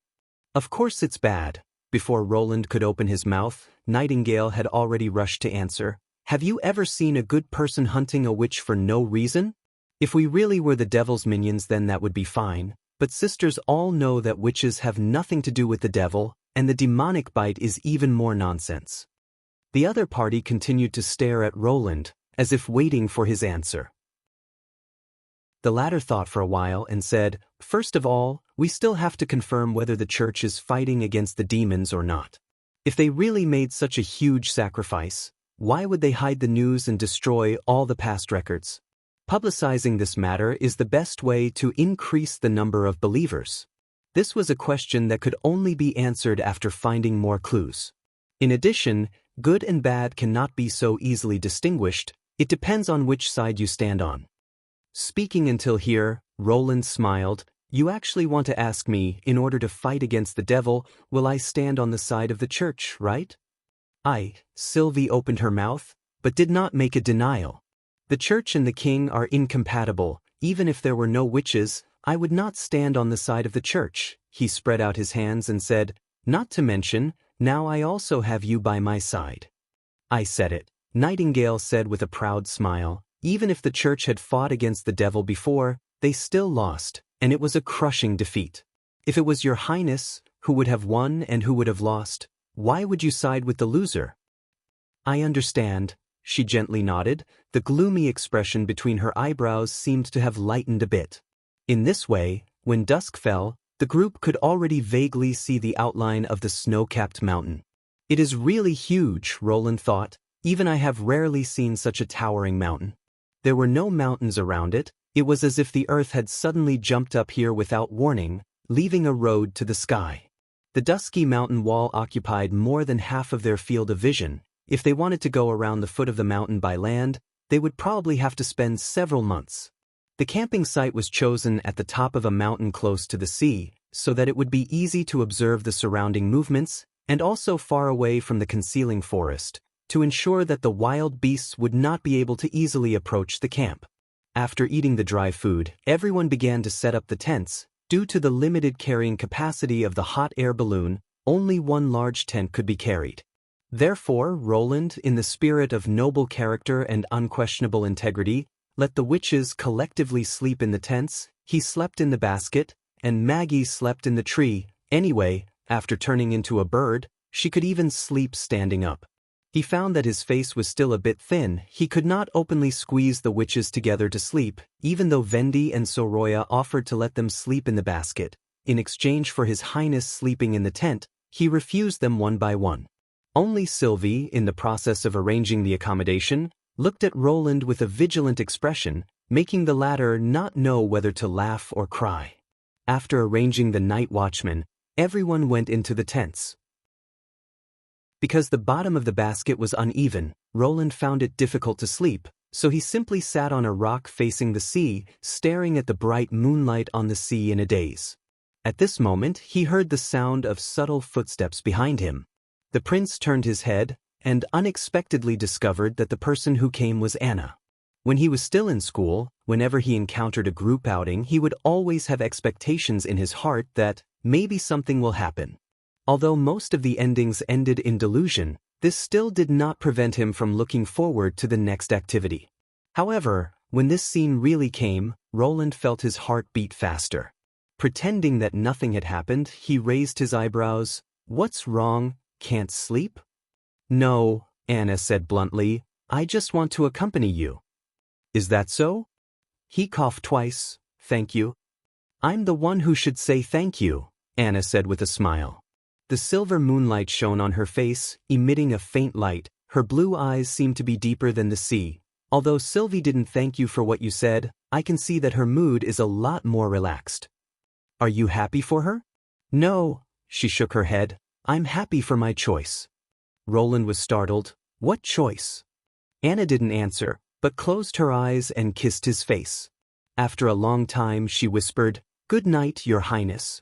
"Of course it's bad." Before Roland could open his mouth, Nightingale had already rushed to answer. "Have you ever seen a good person hunting a witch for no reason? If we really were the devil's minions, then that would be fine, but sisters all know that witches have nothing to do with the devil, and the demonic bite is even more nonsense." The other party continued to stare at Roland, as if waiting for his answer. The latter thought for a while and said, "First of all, we still have to confirm whether the church is fighting against the demons or not. If they really made such a huge sacrifice, why would they hide the news and destroy all the past records? Publicizing this matter is the best way to increase the number of believers." This was a question that could only be answered after finding more clues. In addition, good and bad cannot be so easily distinguished. It depends on which side you stand on. Speaking until here, Roland smiled. "You actually want to ask me, in order to fight against the devil, will I stand on the side of the church, right?" Sylvie opened her mouth, but did not make a denial. "The church and the king are incompatible. Even if there were no witches, I would not stand on the side of the church." He spread out his hands and said, "Not to mention, now I also have you by my side." "I said it," Nightingale said with a proud smile. "Even if the church had fought against the devil before, they still lost, and it was a crushing defeat. If it was your Highness, who would have won and who would have lost, why would you side with the loser?" "I understand," she gently nodded. The gloomy expression between her eyebrows seemed to have lightened a bit. In this way, when dusk fell, the group could already vaguely see the outline of the snow-capped mountain. "It is really huge," Roland thought. "Even I have rarely seen such a towering mountain." There were no mountains around it. It was as if the earth had suddenly jumped up here without warning, leaving a road to the sky. The dusky mountain wall occupied more than half of their field of vision. If they wanted to go around the foot of the mountain by land, they would probably have to spend several months. The camping site was chosen at the top of a mountain close to the sea, so that it would be easy to observe the surrounding movements, and also far away from the concealing forest, to ensure that the wild beasts would not be able to easily approach the camp. After eating the dry food, everyone began to set up the tents. Due to the limited carrying capacity of the hot air balloon, only one large tent could be carried. Therefore, Roland, in the spirit of noble character and unquestionable integrity, let the witches collectively sleep in the tents. He slept in the basket, and Maggie slept in the tree. Anyway, after turning into a bird, she could even sleep standing up. He found that his face was still a bit thin. He could not openly squeeze the witches together to sleep, even though Vendi and Soroya offered to let them sleep in the basket. In exchange for His Highness sleeping in the tent, he refused them one by one. Only Sylvie, in the process of arranging the accommodation, looked at Roland with a vigilant expression, making the latter not know whether to laugh or cry. After arranging the night watchman, everyone went into the tents. Because the bottom of the basket was uneven, Roland found it difficult to sleep, so he simply sat on a rock facing the sea, staring at the bright moonlight on the sea in a daze. At this moment, he heard the sound of subtle footsteps behind him. The prince turned his head, and unexpectedly discovered that the person who came was Anna. When he was still in school, whenever he encountered a group outing, he would always have expectations in his heart that maybe something will happen. Although most of the endings ended in delusion, this still did not prevent him from looking forward to the next activity. However, when this scene really came, Roland felt his heart beat faster. Pretending that nothing had happened, he raised his eyebrows. "What's wrong? Can't sleep?" No, Anna said bluntly, I just want to accompany you. Is that so? He coughed twice. Thank you. I'm the one who should say thank you, Anna said with a smile. The silver moonlight shone on her face, emitting a faint light. Her blue eyes seemed to be deeper than the sea. Although Sylvie didn't thank you for what you said, I can see that her mood is a lot more relaxed. Are you happy for her? No, she shook her head. I'm happy for my choice. Roland was startled. What choice? Anna didn't answer, but closed her eyes and kissed his face. After a long time, she whispered, Good night, Your Highness.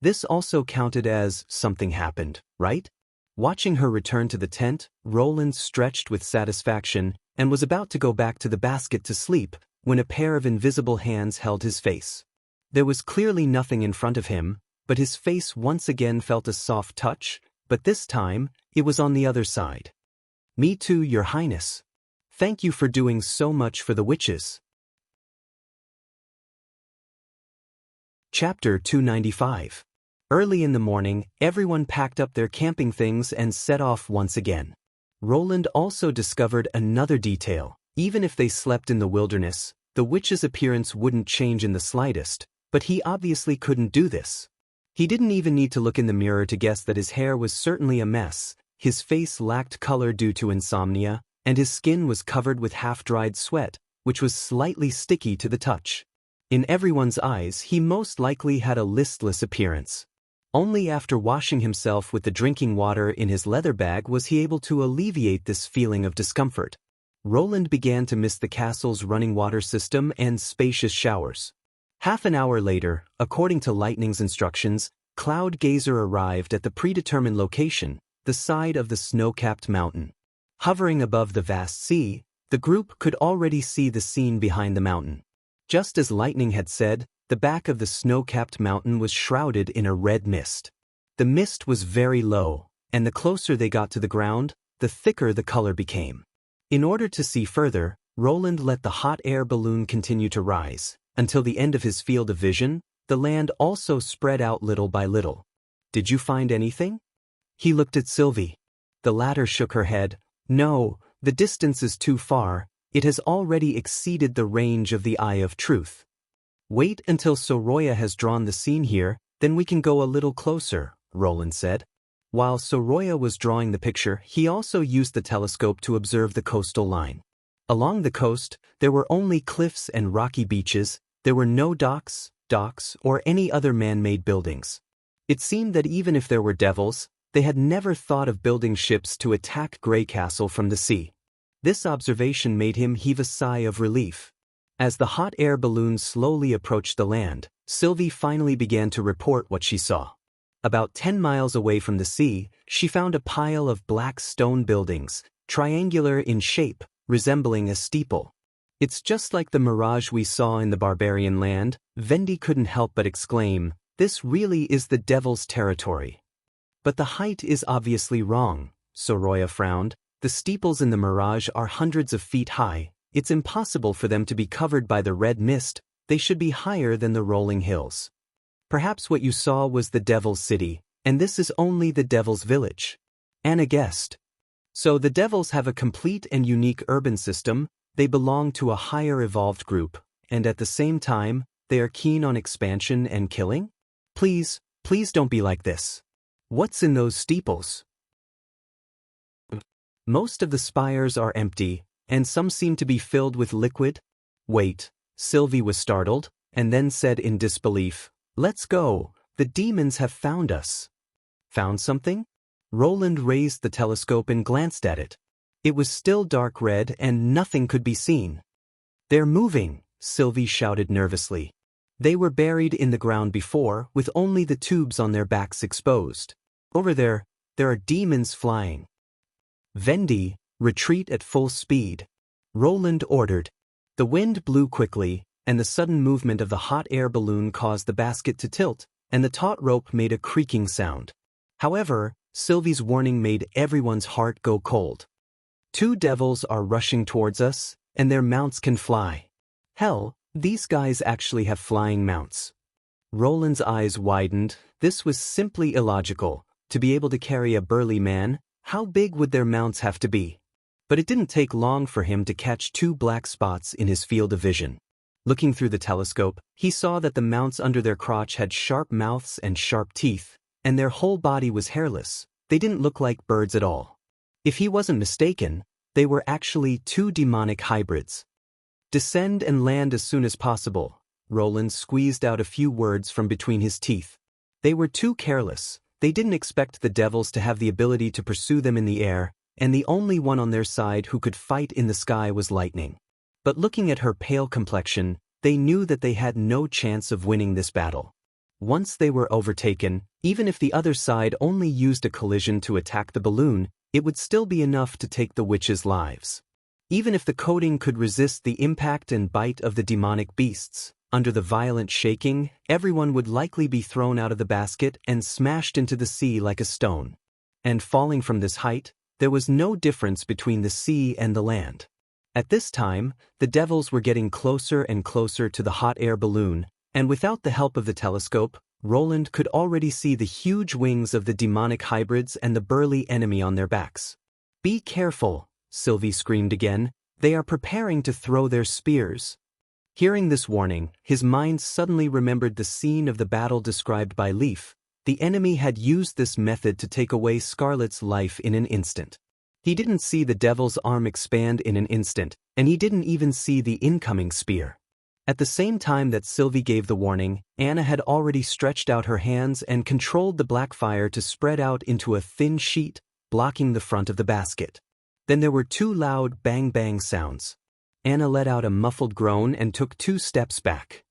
This also counted as something happened, right? Watching her return to the tent, Roland stretched with satisfaction and was about to go back to the basket to sleep when a pair of invisible hands held his face. There was clearly nothing in front of him, but his face once again felt a soft touch, but this time, it was on the other side. Me too, Your Highness. Thank you for doing so much for the witches. Chapter 295. Early in the morning, everyone packed up their camping things and set off once again. Roland also discovered another detail. Even if they slept in the wilderness, the witch's appearance wouldn't change in the slightest, but he obviously couldn't do this. He didn't even need to look in the mirror to guess that his hair was certainly a mess, his face lacked color due to insomnia, and his skin was covered with half-dried sweat, which was slightly sticky to the touch. In everyone's eyes, he most likely had a listless appearance. Only after washing himself with the drinking water in his leather bag was he able to alleviate this feeling of discomfort. Roland began to miss the castle's running water system and spacious showers. Half an hour later, according to Lightning's instructions, Cloud Gazer arrived at the predetermined location, the side of the snow-capped mountain. Hovering above the vast sea, the group could already see the scene behind the mountain. Just as Lightning had said, the back of the snow-capped mountain was shrouded in a red mist. The mist was very low, and the closer they got to the ground, the thicker the color became. In order to see further, Roland let the hot air balloon continue to rise. Until the end of his field of vision, the land also spread out little by little. Did you find anything? He looked at Sylvie. The latter shook her head. No, the distance is too far. It has already exceeded the range of the Eye of Truth. Wait until Soraya has drawn the scene here, then we can go a little closer, Roland said. While Soraya was drawing the picture, he also used the telescope to observe the coastal line. Along the coast, there were only cliffs and rocky beaches. There were no docks, or any other man-made buildings. It seemed that even if there were devils, they had never thought of building ships to attack Grey Castle from the sea. This observation made him heave a sigh of relief. As the hot air balloon slowly approached the land, Sylvie finally began to report what she saw. About 10 miles away from the sea, she found a pile of black stone buildings, triangular in shape, resembling a steeple. It's just like the mirage we saw in the barbarian land, Vendi couldn't help but exclaim, this really is the devil's territory. But the height is obviously wrong, Soraya frowned. The steeples in the mirage are hundreds of feet high. It's impossible for them to be covered by the red mist. They should be higher than the rolling hills. Perhaps what you saw was the Devil's City, and this is only the Devil's Village. Anna guessed. So the Devils have a complete and unique urban system. They belong to a higher evolved group, and at the same time, they are keen on expansion and killing? Please don't be like this. What's in those steeples? Most of the spires are empty, and some seem to be filled with liquid. Wait, Sylvie was startled, and then said in disbelief, Let's go, the demons have found us. Found something? Roland raised the telescope and glanced at it. It was still dark red and nothing could be seen. They're moving, Sylvie shouted nervously. They were buried in the ground before, with only the tubes on their backs exposed. Over there are demons flying. Vendi, retreat at full speed. Roland ordered. The wind blew quickly, and the sudden movement of the hot air balloon caused the basket to tilt, and the taut rope made a creaking sound. However, Sylvie's warning made everyone's heart go cold. 2 devils are rushing towards us, and their mounts can fly. Hell, these guys actually have flying mounts. Roland's eyes widened. This was simply illogical. To be able to carry a burly man, How big would their mounts have to be? But it didn't take long for him to catch two black spots in his field of vision. Looking through the telescope, he saw that the mounts under their crotch had sharp mouths and sharp teeth, and their whole body was hairless. They didn't look like birds at all. If he wasn't mistaken, they were actually two demonic hybrids. Descend and land as soon as possible. Roland squeezed out a few words from between his teeth. They were too careless. They didn't expect the devils to have the ability to pursue them in the air, and the only one on their side who could fight in the sky was lightning. But looking at her pale complexion, they knew that they had no chance of winning this battle. Once they were overtaken, even if the other side only used a collision to attack the balloon, it would still be enough to take the witches' lives. Even if the coating could resist the impact and bite of the demonic beasts, under the violent shaking, everyone would likely be thrown out of the basket and smashed into the sea like a stone. And falling from this height, there was no difference between the sea and the land. At this time, the devils were getting closer and closer to the hot air balloon, and without the help of the telescope, Roland could already see the huge wings of the demonic hybrids and the burly enemy on their backs. "Be careful," Sylvie screamed again. "They are preparing to throw their spears." Hearing this warning, his mind suddenly remembered the scene of the battle described by Leaf. The enemy had used this method to take away Scarlet's life in an instant. He didn't see the devil's arm expand in an instant, and he didn't even see the incoming spear. At the same time that Sylvie gave the warning, Anna had already stretched out her hands and controlled the black fire to spread out into a thin sheet, blocking the front of the basket. Then there were two loud bang-bang sounds. Anna let out a muffled groan and took 2 steps back.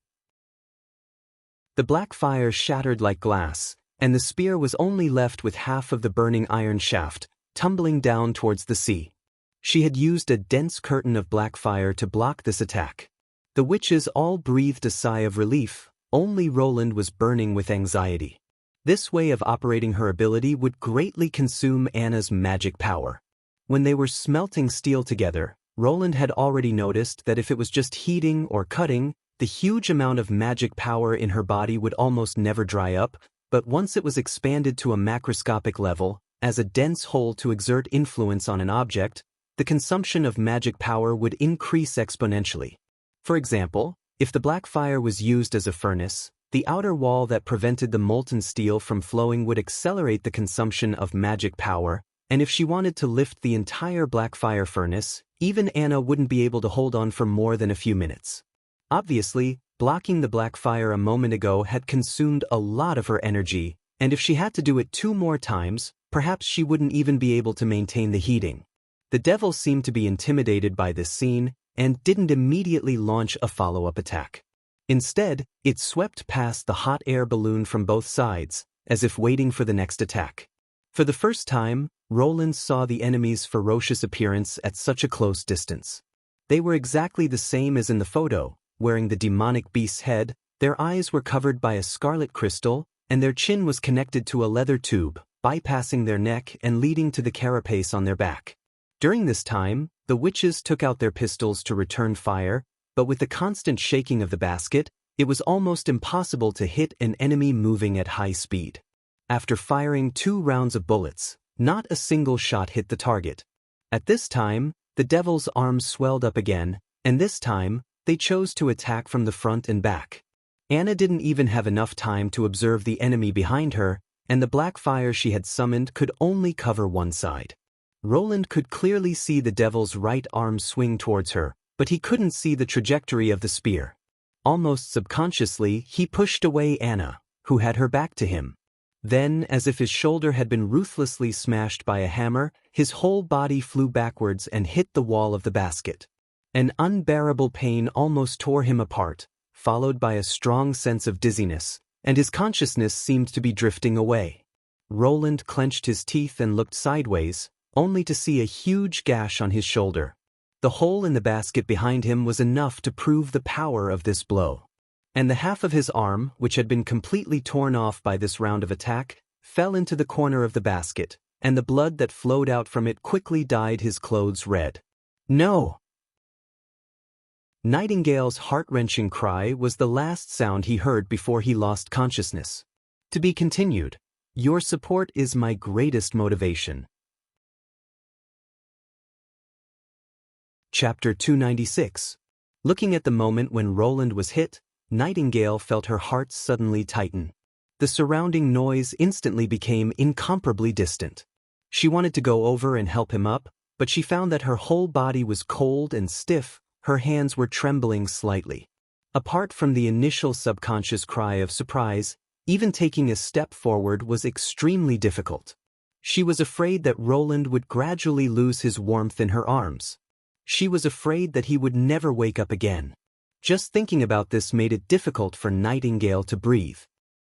The black fire shattered like glass, and the spear was only left with half of the burning iron shaft, tumbling down towards the sea. She had used a dense curtain of black fire to block this attack. The witches all breathed a sigh of relief. Only Roland was burning with anxiety. This way of operating her ability would greatly consume Anna's magic power. When they were smelting steel together, Roland had already noticed that if it was just heating or cutting, the huge amount of magic power in her body would almost never dry up, but once it was expanded to a macroscopic level, as a dense whole to exert influence on an object, the consumption of magic power would increase exponentially. For example, if the black fire was used as a furnace, the outer wall that prevented the molten steel from flowing would accelerate the consumption of magic power, and if she wanted to lift the entire black fire furnace, even Anna wouldn't be able to hold on for more than a few minutes. Obviously, blocking the black fire a moment ago had consumed a lot of her energy, and if she had to do it 2 more times, perhaps she wouldn't even be able to maintain the heating. The devil seemed to be intimidated by this scene, and didn't immediately launch a follow-up attack. Instead, it swept past the hot air balloon from both sides, as if waiting for the next attack. For the first time, Roland saw the enemy's ferocious appearance at such a close distance. They were exactly the same as in the photo, wearing the demonic beast's head, their eyes were covered by a scarlet crystal, and their chin was connected to a leather tube, bypassing their neck and leading to the carapace on their back. During this time, the witches took out their pistols to return fire, but with the constant shaking of the basket, it was almost impossible to hit an enemy moving at high speed. After firing 2 rounds of bullets, not a single shot hit the target. At this time, the devil's arms swelled up again, and this time, they chose to attack from the front and back. Anna didn't even have enough time to observe the enemy behind her, and the black fire she had summoned could only cover one side. Roland could clearly see the devil's right arm swing towards her, but he couldn't see the trajectory of the spear. Almost subconsciously, he pushed away Anna, who had her back to him. Then, as if his shoulder had been ruthlessly smashed by a hammer, his whole body flew backwards and hit the wall of the basket. An unbearable pain almost tore him apart, followed by a strong sense of dizziness, and his consciousness seemed to be drifting away. Roland clenched his teeth and looked sideways, only to see a huge gash on his shoulder. The hole in the basket behind him was enough to prove the power of this blow. And the half of his arm, which had been completely torn off by this round of attack, fell into the corner of the basket, and the blood that flowed out from it quickly dyed his clothes red. "No!" Nightingale's heart-wrenching cry was the last sound he heard before he lost consciousness. To be continued. Your support is my greatest motivation. Chapter 296. Looking at the moment when Roland was hit, Nightingale felt her heart suddenly tighten. The surrounding noise instantly became incomparably distant. She wanted to go over and help him up, but she found that her whole body was cold and stiff, her hands were trembling slightly. Apart from the initial subconscious cry of surprise, even taking a step forward was extremely difficult. She was afraid that Roland would gradually lose his warmth in her arms. She was afraid that he would never wake up again. Just thinking about this made it difficult for Nightingale to breathe.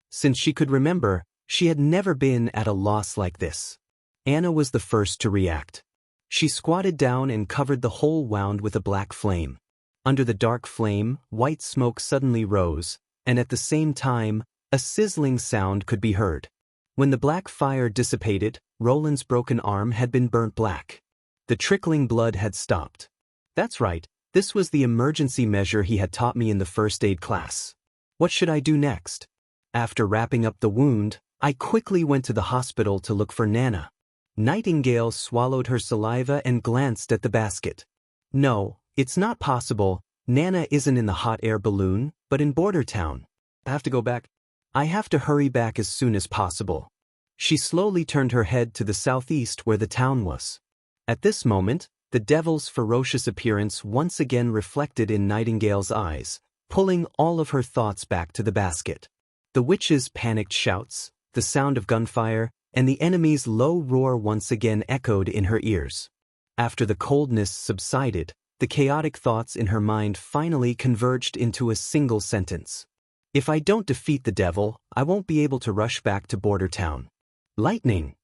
Since she could remember, she had never been at a loss like this. Anna was the first to react. She squatted down and covered the whole wound with a black flame. Under the dark flame, white smoke suddenly rose, and at the same time, a sizzling sound could be heard. When the black fire dissipated, Roland's broken arm had been burnt black. The trickling blood had stopped. That's right, this was the emergency measure he had taught me in the first aid class. What should I do next? After wrapping up the wound, I quickly went to the hospital to look for Nana. Nightingale swallowed her saliva and glanced at the basket. No, it's not possible. Nana isn't in the hot air balloon, but in Border Town. I have to go back. I have to hurry back as soon as possible. She slowly turned her head to the southeast where the town was. At this moment, the devil's ferocious appearance once again reflected in Nightingale's eyes, pulling all of her thoughts back to the basket. The witch's panicked shouts, the sound of gunfire, and the enemy's low roar once again echoed in her ears. After the coldness subsided, the chaotic thoughts in her mind finally converged into a single sentence. If I don't defeat the devil, I won't be able to rush back to Border Town. Lightning!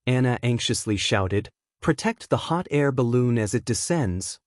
Anna anxiously shouted, protect the hot air balloon as it descends.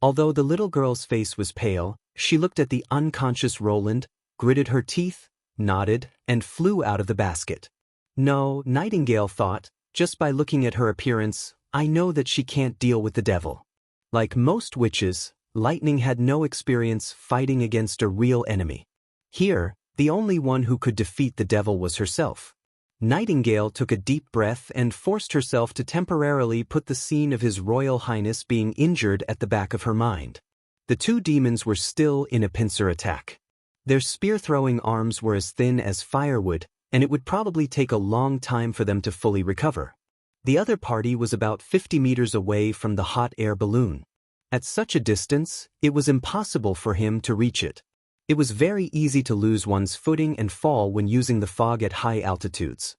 Although the little girl's face was pale, she looked at the unconscious Roland, gritted her teeth, nodded, and flew out of the basket. No, Nightingale thought, just by looking at her appearance, I know that she can't deal with the devil. Like most witches, Lightning had no experience fighting against a real enemy. Here, the only one who could defeat the devil was herself. Nightingale took a deep breath and forced herself to temporarily put the scene of His Royal Highness being injured at the back of her mind. The two demons were still in a pincer attack. Their spear-throwing arms were as thin as firewood, and it would probably take a long time for them to fully recover. The other party was about 50 meters away from the hot air balloon. At such a distance, it was impossible for him to reach it. It was very easy to lose one's footing and fall when using the fog at high altitudes.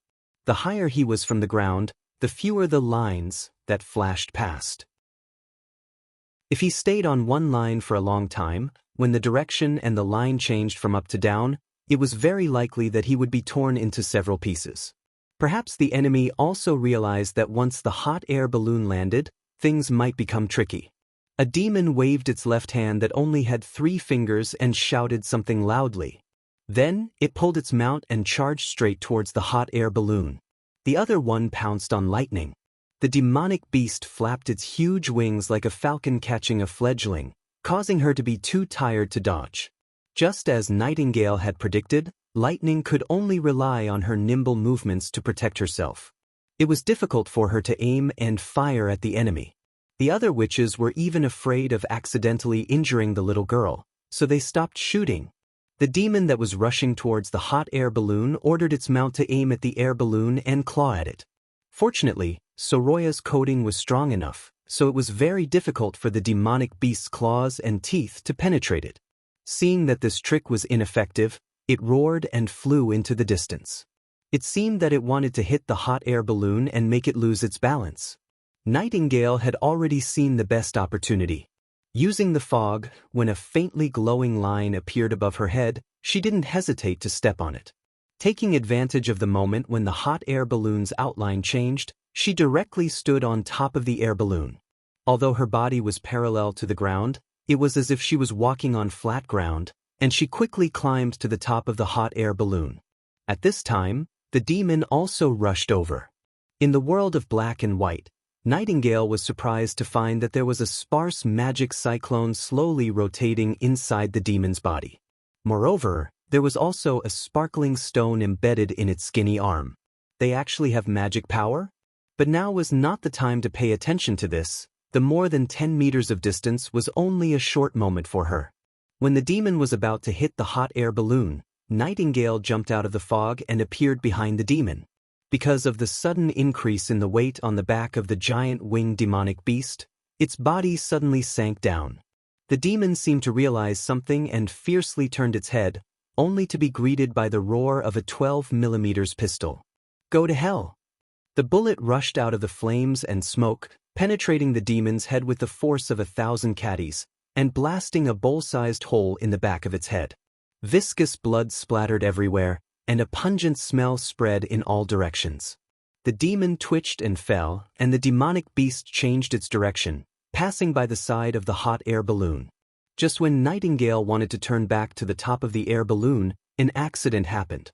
The higher he was from the ground, the fewer the lines that flashed past. If he stayed on one line for a long time, when the direction and the line changed from up to down, it was very likely that he would be torn into several pieces. Perhaps the enemy also realized that once the hot air balloon landed, things might become tricky. A demon waved its left hand that only had 3 fingers and shouted something loudly. Then, it pulled its mount and charged straight towards the hot air balloon. The other one pounced on Lightning. The demonic beast flapped its huge wings like a falcon catching a fledgling, causing her to be too tired to dodge. Just as Nightingale had predicted, Lightning could only rely on her nimble movements to protect herself. It was difficult for her to aim and fire at the enemy. The other witches were even afraid of accidentally injuring the little girl, so they stopped shooting. The demon that was rushing towards the hot air balloon ordered its mount to aim at the air balloon and claw at it. Fortunately, Soroya's coating was strong enough, so it was very difficult for the demonic beast's claws and teeth to penetrate it. Seeing that this trick was ineffective, it roared and flew into the distance. It seemed that it wanted to hit the hot air balloon and make it lose its balance. Nightingale had already seen the best opportunity. Using the fog, when a faintly glowing line appeared above her head, she didn't hesitate to step on it. Taking advantage of the moment when the hot air balloon's outline changed, she directly stood on top of the air balloon. Although her body was parallel to the ground, it was as if she was walking on flat ground, and she quickly climbed to the top of the hot air balloon. At this time, the demon also rushed over. In the world of black and white, Nightingale was surprised to find that there was a sparse magic cyclone slowly rotating inside the demon's body. Moreover, there was also a sparkling stone embedded in its skinny arm. They actually have magic power? But now was not the time to pay attention to this. The more than 10 meters of distance was only a short moment for her. When the demon was about to hit the hot air balloon, Nightingale jumped out of the fog and appeared behind the demon. Because of the sudden increase in the weight on the back of the giant winged demonic beast, its body suddenly sank down. The demon seemed to realize something and fiercely turned its head, only to be greeted by the roar of a 12mm pistol. "Go to hell!" The bullet rushed out of the flames and smoke, penetrating the demon's head with the force of 1,000 caddies, and blasting a bowl-sized hole in the back of its head. Viscous blood splattered everywhere, and a pungent smell spread in all directions. The demon twitched and fell, and the demonic beast changed its direction, passing by the side of the hot air balloon. Just when Nightingale wanted to turn back to the top of the air balloon, an accident happened.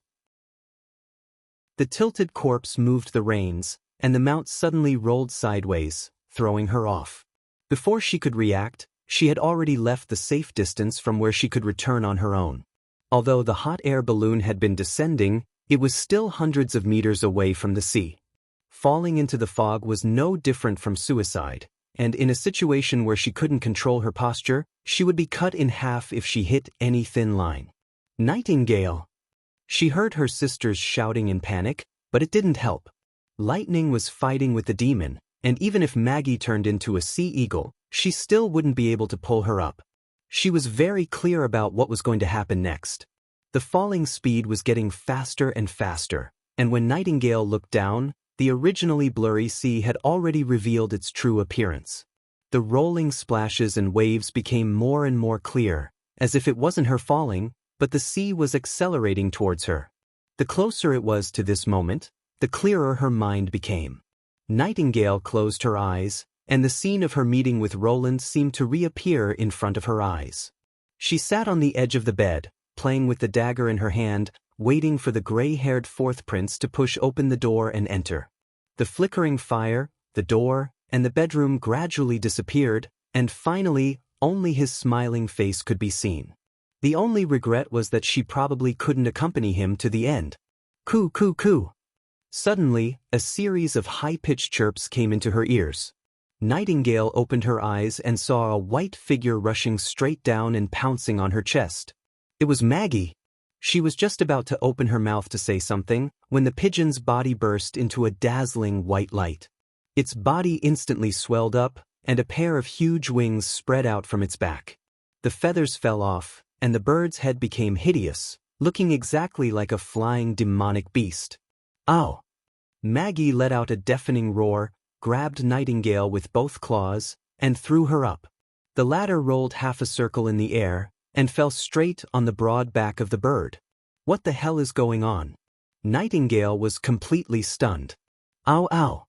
The tilted corpse moved the reins, and the mount suddenly rolled sideways, throwing her off. Before she could react, she had already left the safe distance from where she could return on her own. Although the hot air balloon had been descending, it was still hundreds of meters away from the sea. Falling into the fog was no different from suicide, and in a situation where she couldn't control her posture, she would be cut in half if she hit any thin line. "Nightingale!" She heard her sisters shouting in panic, but it didn't help. Lightning was fighting with the demon, and even if Maggie turned into a sea eagle, she still wouldn't be able to pull her up. She was very clear about what was going to happen next. The falling speed was getting faster and faster, and when Nightingale looked down, the originally blurry sea had already revealed its true appearance. The rolling splashes and waves became more and more clear, as if it wasn't her falling, but the sea was accelerating towards her. The closer it was to this moment, the clearer her mind became. Nightingale closed her eyes, and the scene of her meeting with Roland seemed to reappear in front of her eyes. She sat on the edge of the bed, playing with the dagger in her hand, waiting for the gray-haired fourth prince to push open the door and enter. The flickering fire, the door, and the bedroom gradually disappeared, and finally, only his smiling face could be seen. The only regret was that she probably couldn't accompany him to the end. "Coo, coo, coo." Suddenly, a series of high-pitched chirps came into her ears. Nightingale opened her eyes and saw a white figure rushing straight down and pouncing on her chest. It was Maggie. She was just about to open her mouth to say something, when the pigeon's body burst into a dazzling white light. Its body instantly swelled up, and a pair of huge wings spread out from its back. The feathers fell off, and the bird's head became hideous, looking exactly like a flying demonic beast. "Ow!" Maggie let out a deafening roar, grabbed Nightingale with both claws, and threw her up. The latter rolled half a circle in the air, and fell straight on the broad back of the bird. "What the hell is going on?" Nightingale was completely stunned. "Ow, ow!"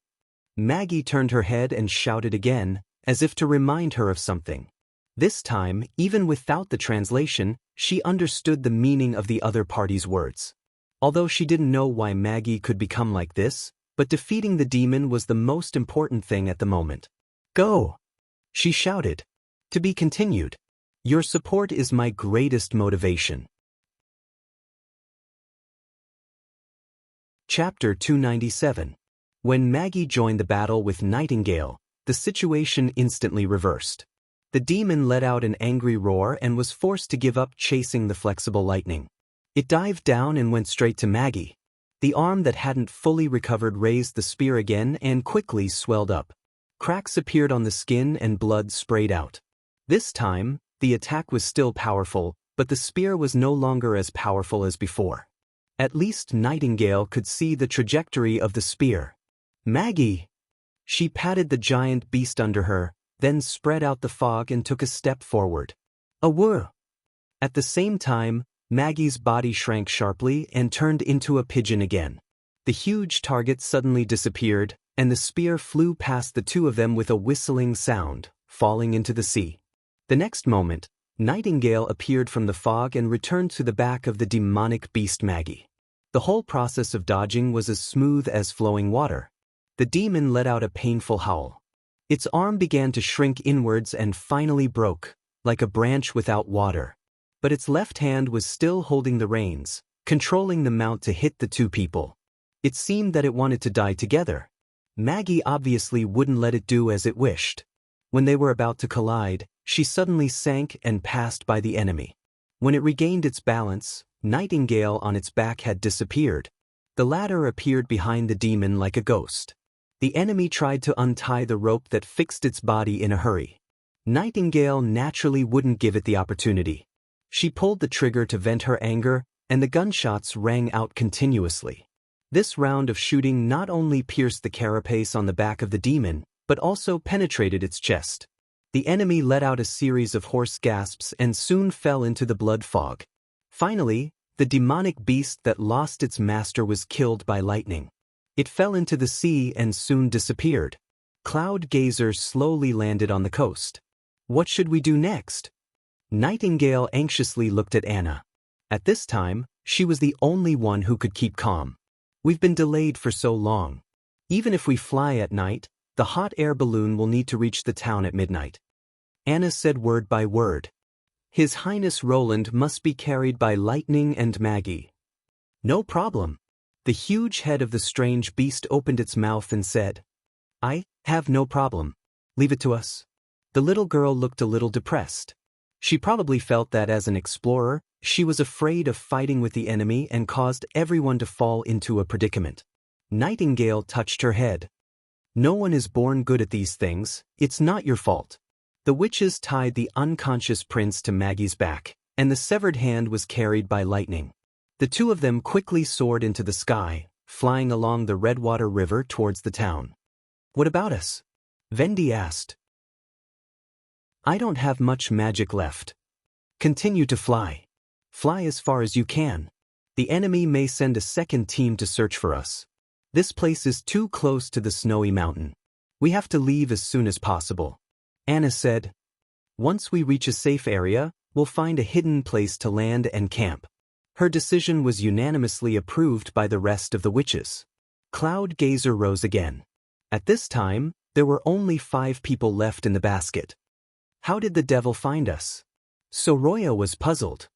Maggie turned her head and shouted again, as if to remind her of something. This time, even without the translation, she understood the meaning of the other party's words. Although she didn't know why Maggie could become like this, but defeating the demon was the most important thing at the moment. "Go!" she shouted. To be continued. Your support is my greatest motivation. Chapter 297. When Maggie joined the battle with Nightingale, the situation instantly reversed. The demon let out an angry roar and was forced to give up chasing the flexible lightning. It dived down and went straight to Maggie. The arm that hadn't fully recovered raised the spear again and quickly swelled up. Cracks appeared on the skin and blood sprayed out. This time, the attack was still powerful, but the spear was no longer as powerful as before. At least Nightingale could see the trajectory of the spear. "Maggie!" She patted the giant beast under her, then spread out the fog and took a step forward. "A whir!" At the same time, Maggie's body shrank sharply and turned into a pigeon again. The huge target suddenly disappeared, and the spear flew past the two of them with a whistling sound, falling into the sea. The next moment, Nightingale appeared from the fog and returned to the back of the demonic beast Maggie. The whole process of dodging was as smooth as flowing water. The demon let out a painful howl. Its arm began to shrink inwards and finally broke, like a branch without water. But its left hand was still holding the reins, controlling the mount to hit the two people. It seemed that it wanted to die together. Maggie obviously wouldn't let it do as it wished. When they were about to collide, she suddenly sank and passed by the enemy. When it regained its balance, Nightingale on its back had disappeared. The latter appeared behind the demon like a ghost. The enemy tried to untie the rope that fixed its body in a hurry. Nightingale naturally wouldn't give it the opportunity. She pulled the trigger to vent her anger, and the gunshots rang out continuously. This round of shooting not only pierced the carapace on the back of the demon, but also penetrated its chest. The enemy let out a series of hoarse gasps and soon fell into the blood fog. Finally, the demonic beast that lost its master was killed by lightning. It fell into the sea and soon disappeared. Cloud Gazer slowly landed on the coast. What should we do next? Nightingale anxiously looked at Anna. At this time, she was the only one who could keep calm. We've been delayed for so long. Even if we fly at night, the hot air balloon will need to reach the town at midnight. Anna said word by word. His Highness Roland must be carried by lightning and Maggie. No problem. The huge head of the strange beast opened its mouth and said, I have no problem. Leave it to us. The little girl looked a little depressed. She probably felt that as an explorer, she was afraid of fighting with the enemy and caused everyone to fall into a predicament. Nightingale touched her head. No one is born good at these things, it's not your fault. The witches tied the unconscious prince to Maggie's back, and the severed hand was carried by lightning. The two of them quickly soared into the sky, flying along the Redwater River towards the town. What about us? Vendi asked. I don't have much magic left. Continue to fly. Fly as far as you can. The enemy may send a second team to search for us. This place is too close to the snowy mountain. We have to leave as soon as possible. Anna said, once we reach a safe area, we'll find a hidden place to land and camp. Her decision was unanimously approved by the rest of the witches. Cloud Gazer rose again. At this time, there were only 5 people left in the basket. How did the devil find us? Soroya was puzzled.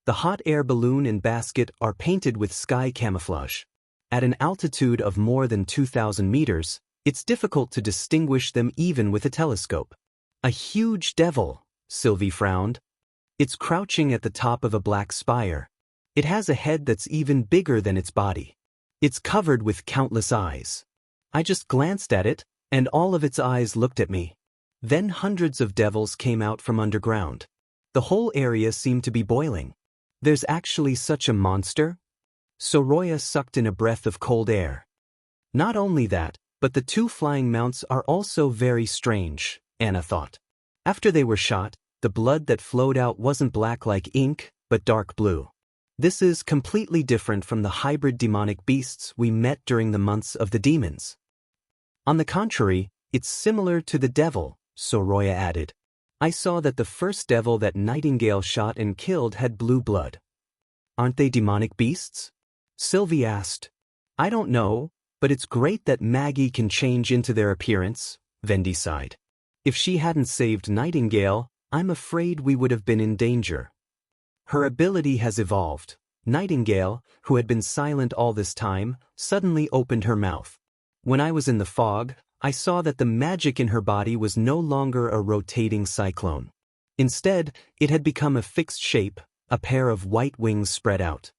The hot air balloon and basket are painted with sky camouflage. At an altitude of more than 2,000 meters, it's difficult to distinguish them even with a telescope. A huge devil, Sylvie frowned. It's crouching at the top of a black spire. It has a head that's even bigger than its body. It's covered with countless eyes. I just glanced at it, and all of its eyes looked at me. Then hundreds of devils came out from underground. The whole area seemed to be boiling. There's actually such a monster? Soroya sucked in a breath of cold air. Not only that, but the 2 flying mounts are also very strange, Anna thought. After they were shot, the blood that flowed out wasn't black like ink, but dark blue. This is completely different from the hybrid demonic beasts we met during the months of the demons. On the contrary, it's similar to the devil, Soroya added. I saw that the first devil that Nightingale shot and killed had blue blood. Aren't they demonic beasts? Sylvie asked. I don't know, but it's great that Maggie can change into their appearance, Vendi sighed. If she hadn't saved Nightingale, I'm afraid we would have been in danger. Her ability has evolved. Nightingale, who had been silent all this time, suddenly opened her mouth. When I was in the fog, I saw that the magic in her body was no longer a rotating cyclone. Instead, it had become a fixed shape, a pair of white wings spread out.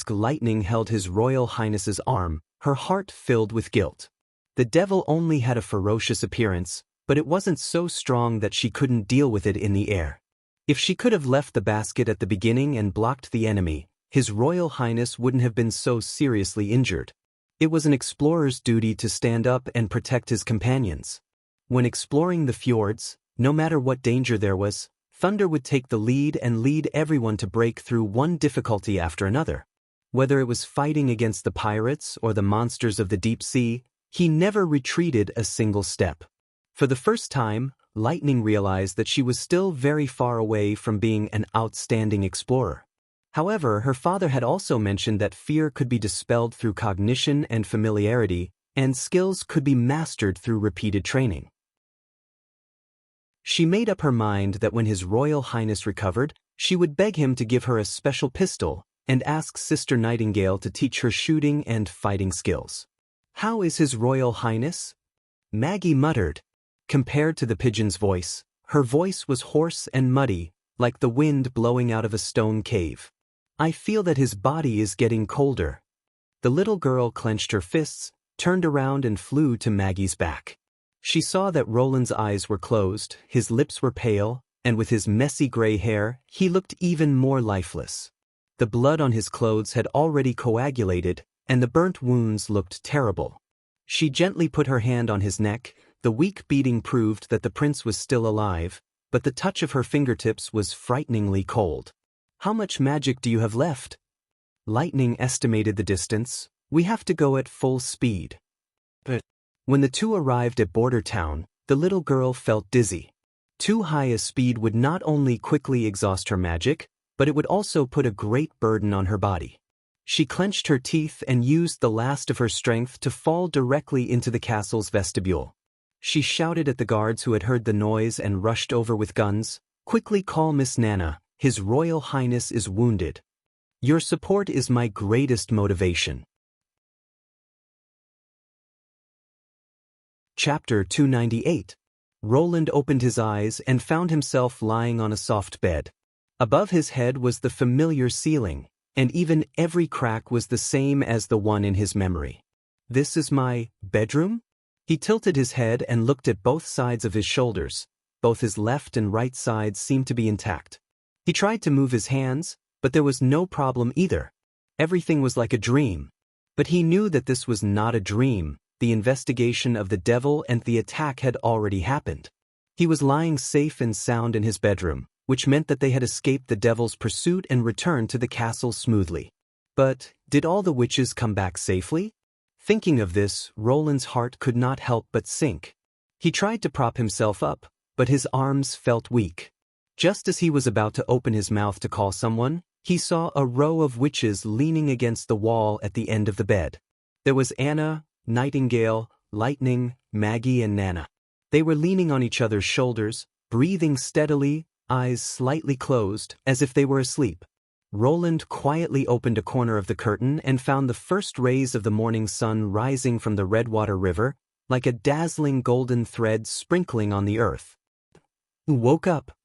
Lightning held His Royal Highness's arm, her heart filled with guilt. The devil only had a ferocious appearance, but it wasn't so strong that she couldn't deal with it in the air. If she could have left the basket at the beginning and blocked the enemy, His Royal Highness wouldn't have been so seriously injured. It was an explorer's duty to stand up and protect his companions. When exploring the fjords, no matter what danger there was, Thunder would take the lead and lead everyone to break through one difficulty after another. Whether it was fighting against the pirates or the monsters of the deep sea, he never retreated a single step. For the first time, Lightning realized that she was still very far away from being an outstanding explorer. However, her father had also mentioned that fear could be dispelled through cognition and familiarity, and skills could be mastered through repeated training. She made up her mind that when His Royal Highness recovered, she would beg him to give her a special pistol and ask Sister Nightingale to teach her shooting and fighting skills. How is His Royal Highness? Maggie muttered. Compared to the pigeon's voice, her voice was hoarse and muddy, like the wind blowing out of a stone cave. I feel that his body is getting colder. The little girl clenched her fists, turned around and flew to Maggie's back. She saw that Roland's eyes were closed, his lips were pale, and with his messy gray hair, he looked even more lifeless. The blood on his clothes had already coagulated, and the burnt wounds looked terrible. She gently put her hand on his neck. The weak beating proved that the prince was still alive, but the touch of her fingertips was frighteningly cold. "How much magic do you have left?" Lightning estimated the distance. "We have to go at full speed." But when the two arrived at Border Town, the little girl felt dizzy. Too high a speed would not only quickly exhaust her magic, but it would also put a great burden on her body. She clenched her teeth and used the last of her strength to fall directly into the castle's vestibule. She shouted at the guards who had heard the noise and rushed over with guns. "Quickly call Miss Nana. His Royal Highness is wounded. Your support is my greatest motivation." Chapter 298. Roland opened his eyes and found himself lying on a soft bed. Above his head was the familiar ceiling, and even every crack was the same as the one in his memory. "This is my bedroom?" He tilted his head and looked at both sides of his shoulders. Both his left and right sides seemed to be intact. He tried to move his hands, but there was no problem either. Everything was like a dream. But he knew that this was not a dream. The investigation of the devil and the attack had already happened. He was lying safe and sound in his bedroom, which meant that they had escaped the devil's pursuit and returned to the castle smoothly. But did all the witches come back safely? Thinking of this, Roland's heart could not help but sink. He tried to prop himself up, but his arms felt weak. Just as he was about to open his mouth to call someone, he saw a row of witches leaning against the wall at the end of the bed. There was Anna, Nightingale, Lightning, Maggie and Nana. They were leaning on each other's shoulders, breathing steadily, eyes slightly closed, as if they were asleep. Roland quietly opened a corner of the curtain and found the first rays of the morning sun rising from the Redwater River, like a dazzling golden thread sprinkling on the earth. He woke up.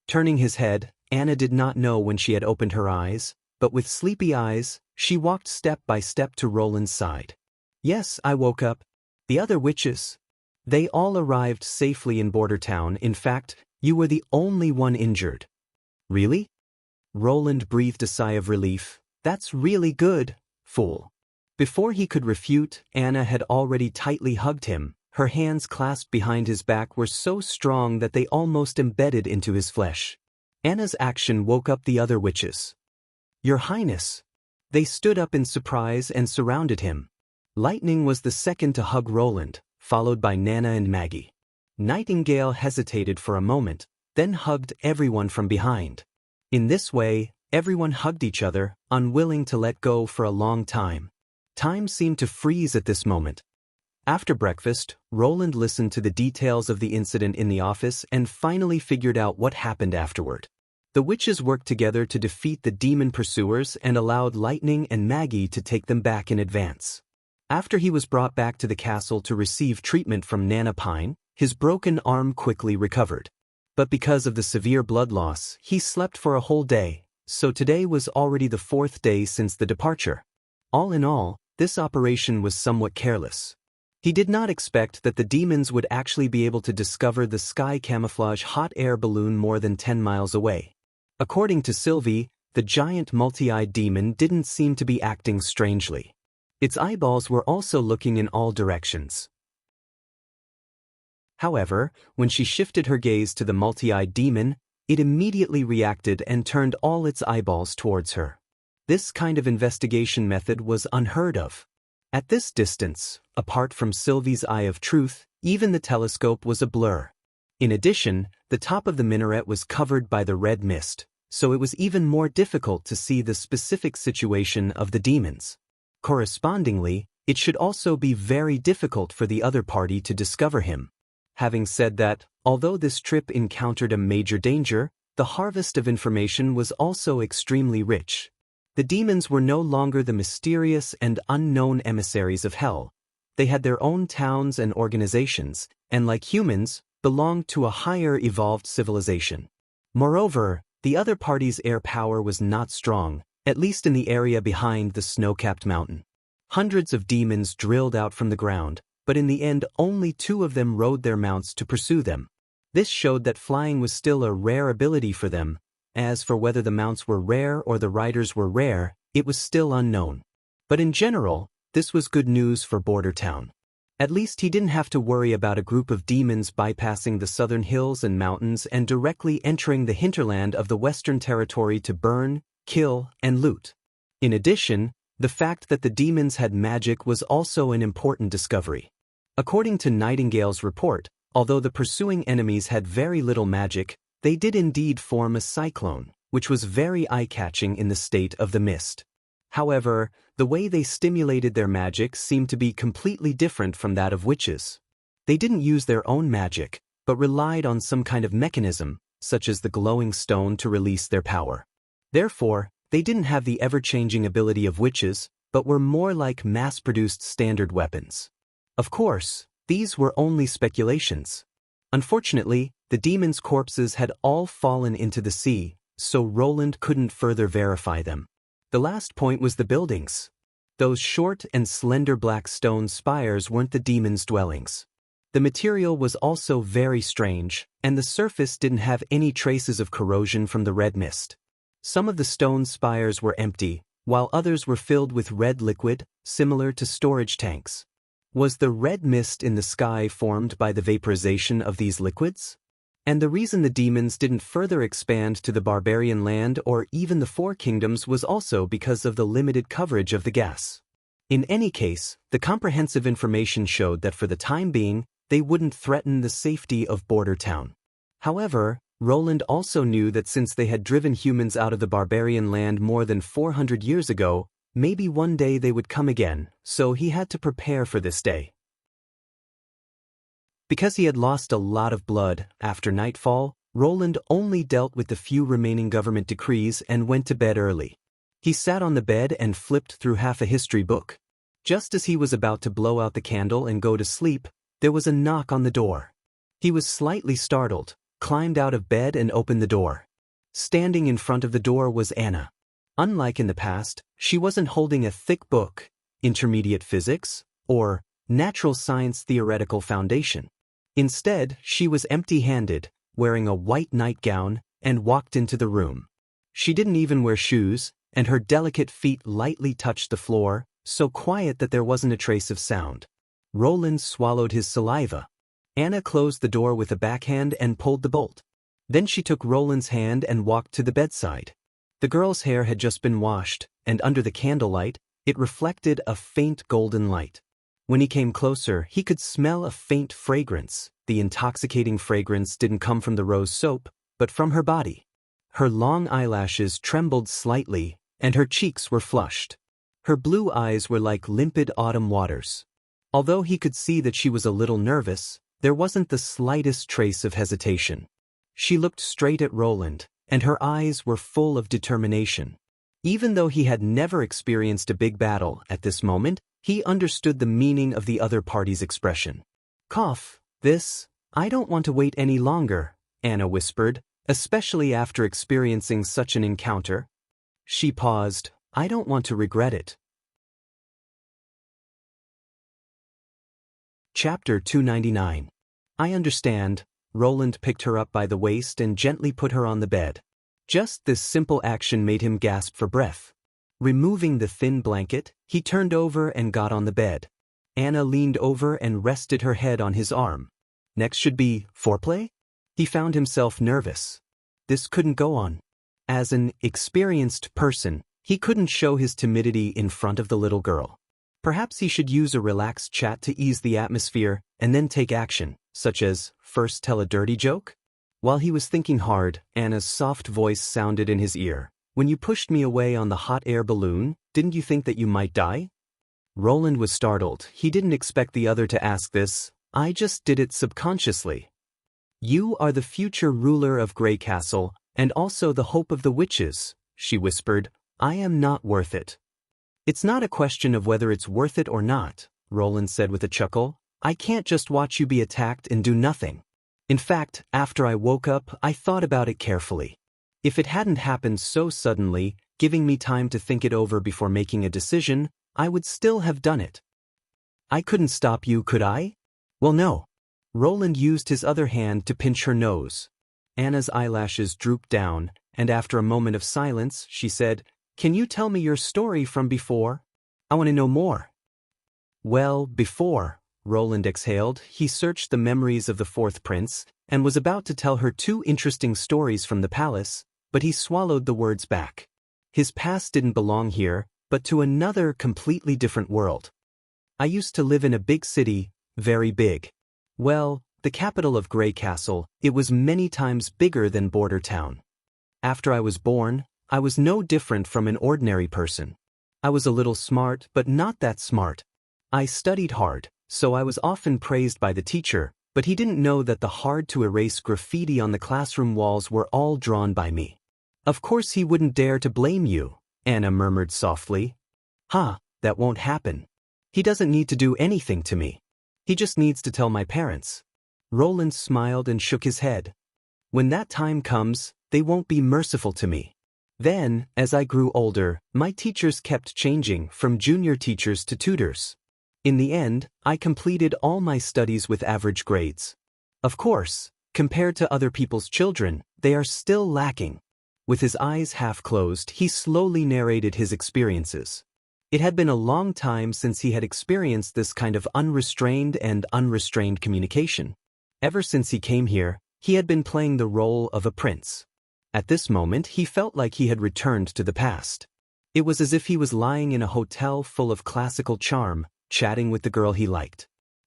Turning his head, Anna did not know when she had opened her eyes, but with sleepy eyes, she walked step by step to Roland's side. "Yes, I woke up. The other witches. They all arrived safely in Border Town. In fact, you were the only one injured." "Really?" Roland breathed a sigh of relief. "That's really good, fool." Before he could refute, Anna had already tightly hugged him. Her hands clasped behind his back were so strong that they almost embedded into his flesh. Anna's action woke up the other witches. "Your Highness." They stood up in surprise and surrounded him. Lightning was the second to hug Roland, followed by Nana and Maggie. Nightingale hesitated for a moment, then hugged everyone from behind. In this way, everyone hugged each other, unwilling to let go for a long time. Time seemed to freeze at this moment. After breakfast, Roland listened to the details of the incident in the office and finally figured out what happened afterward. The witches worked together to defeat the demon pursuers and allowed Lightning and Maggie to take them back in advance. After he was brought back to the castle to receive treatment from Nana Pine, his broken arm quickly recovered. But because of the severe blood loss, he slept for a whole day, so today was already the 4th day since the departure. All in all, this operation was somewhat careless. He did not expect that the demons would actually be able to discover the sky camouflage hot air balloon more than 10 miles away. According to Sylvie, the giant multi-eyed demon didn't seem to be acting strangely. Its eyeballs were also looking in all directions. However, when she shifted her gaze to the multi-eyed demon, it immediately reacted and turned all its eyeballs towards her. This kind of investigation method was unheard of. At this distance, apart from Sylvie's eye of truth, even the telescope was a blur. In addition, the top of the minaret was covered by the red mist, so it was even more difficult to see the specific situation of the demons. Correspondingly, it should also be very difficult for the other party to discover him. Having said that, although this trip encountered a major danger, the harvest of information was also extremely rich. The demons were no longer the mysterious and unknown emissaries of hell. They had their own towns and organizations, and like humans, belonged to a higher evolved civilization. Moreover, the other party's air power was not strong, at least in the area behind the snow-capped mountain. Hundreds of demons drilled out from the ground, but in the end only 2 of them rode their mounts to pursue them. This showed that flying was still a rare ability for them. As for whether the mounts were rare or the riders were rare, it was still unknown. But in general, this was good news for Border Town. At least he didn't have to worry about a group of demons bypassing the southern hills and mountains and directly entering the hinterland of the Western Territory to burn, kill, and loot. In addition, the fact that the demons had magic was also an important discovery. According to Nightingale's report, although the pursuing enemies had very little magic, they did indeed form a cyclone, which was very eye-catching in the state of the mist. However, the way they stimulated their magic seemed to be completely different from that of witches. They didn't use their own magic, but relied on some kind of mechanism, such as the glowing stone, to release their power. Therefore, they didn't have the ever-changing ability of witches, but were more like mass-produced standard weapons. Of course, these were only speculations. Unfortunately, the demons' corpses had all fallen into the sea, so Roland couldn't further verify them. The last point was the buildings. Those short and slender black stone spires weren't the demons' dwellings. The material was also very strange, and the surface didn't have any traces of corrosion from the red mist. Some of the stone spires were empty, while others were filled with red liquid, similar to storage tanks. Was the red mist in the sky formed by the vaporization of these liquids? And the reason the demons didn't further expand to the barbarian land or even the 4 kingdoms was also because of the limited coverage of the gas. In any case, the comprehensive information showed that for the time being, they wouldn't threaten the safety of Border Town. However, Roland also knew that since they had driven humans out of the barbarian land more than 400 years ago, maybe one day they would come again, so he had to prepare for this day. Because he had lost a lot of blood after nightfall, Roland only dealt with the few remaining government decrees and went to bed early. He sat on the bed and flipped through half a history book. Just as he was about to blow out the candle and go to sleep, there was a knock on the door. He was slightly startled, climbed out of bed and opened the door. Standing in front of the door was Anna. Unlike in the past, she wasn't holding a thick book, Intermediate Physics, or Natural Science Theoretical Foundation. Instead, she was empty-handed, wearing a white nightgown, and walked into the room. She didn't even wear shoes, and her delicate feet lightly touched the floor, so quiet that there wasn't a trace of sound. Roland swallowed his saliva. Anna closed the door with a backhand and pulled the bolt. Then she took Roland's hand and walked to the bedside. The girl's hair had just been washed, and under the candlelight, it reflected a faint golden light. When he came closer, he could smell a faint fragrance. The intoxicating fragrance didn't come from the rose soap, but from her body. Her long eyelashes trembled slightly, and her cheeks were flushed. Her blue eyes were like limpid autumn waters. Although he could see that she was a little nervous, there wasn't the slightest trace of hesitation. She looked straight at Roland, and her eyes were full of determination. Even though he had never experienced a big battle at this moment, he understood the meaning of the other party's expression. I don't want to wait any longer, Anna whispered, especially after experiencing such an encounter. She paused. I don't want to regret it. Chapter 299. I understand. Roland picked her up by the waist and gently put her on the bed. Just this simple action made him gasp for breath. Removing the thin blanket, he turned over and got on the bed. Anna leaned over and rested her head on his arm. Next should be foreplay? He found himself nervous. This couldn't go on. As an experienced person, he couldn't show his timidity in front of the little girl. Perhaps he should use a relaxed chat to ease the atmosphere and then take action, such as first tell a dirty joke? While he was thinking hard, Anna's soft voice sounded in his ear. When you pushed me away on the hot air balloon, didn't you think that you might die? Roland was startled. He didn't expect the other to ask this. I just did it subconsciously. You are the future ruler of Grey Castle, and also the hope of the witches, she whispered. I am not worth it. It's not a question of whether it's worth it or not, Roland said with a chuckle. I can't just watch you be attacked and do nothing. In fact, after I woke up, I thought about it carefully. If it hadn't happened so suddenly, giving me time to think it over before making a decision, I would still have done it. I couldn't stop you, could I? Well, no. Roland used his other hand to pinch her nose. Anna's eyelashes drooped down, and after a moment of silence, she said, "Can you tell me your story from before? I want to know more." Well, before, Roland exhaled. He searched the memories of the fourth prince, and was about to tell her 2 interesting stories from the palace, but he swallowed the words back. His past didn't belong here, but to another completely different world. I used to live in a big city, very big. Well, the capital of Grey Castle, it was many times bigger than Border Town. After I was born, I was no different from an ordinary person. I was a little smart, but not that smart. I studied hard, so I was often praised by the teacher, but he didn't know that the hard-to-erase graffiti on the classroom walls were all drawn by me. Of course he wouldn't dare to blame you, Anna murmured softly. That won't happen. He doesn't need to do anything to me. He just needs to tell my parents. Roland smiled and shook his head. When that time comes, they won't be merciful to me. Then, as I grew older, my teachers kept changing from junior teachers to tutors. In the end, I completed all my studies with average grades. Of course, compared to other people's children, they are still lacking. With his eyes half closed, he slowly narrated his experiences. It had been a long time since he had experienced this kind of unrestrained communication. Ever since he came here, he had been playing the role of a prince. At this moment, he felt like he had returned to the past. It was as if he was lying in a hotel full of classical charm, chatting with the girl he liked.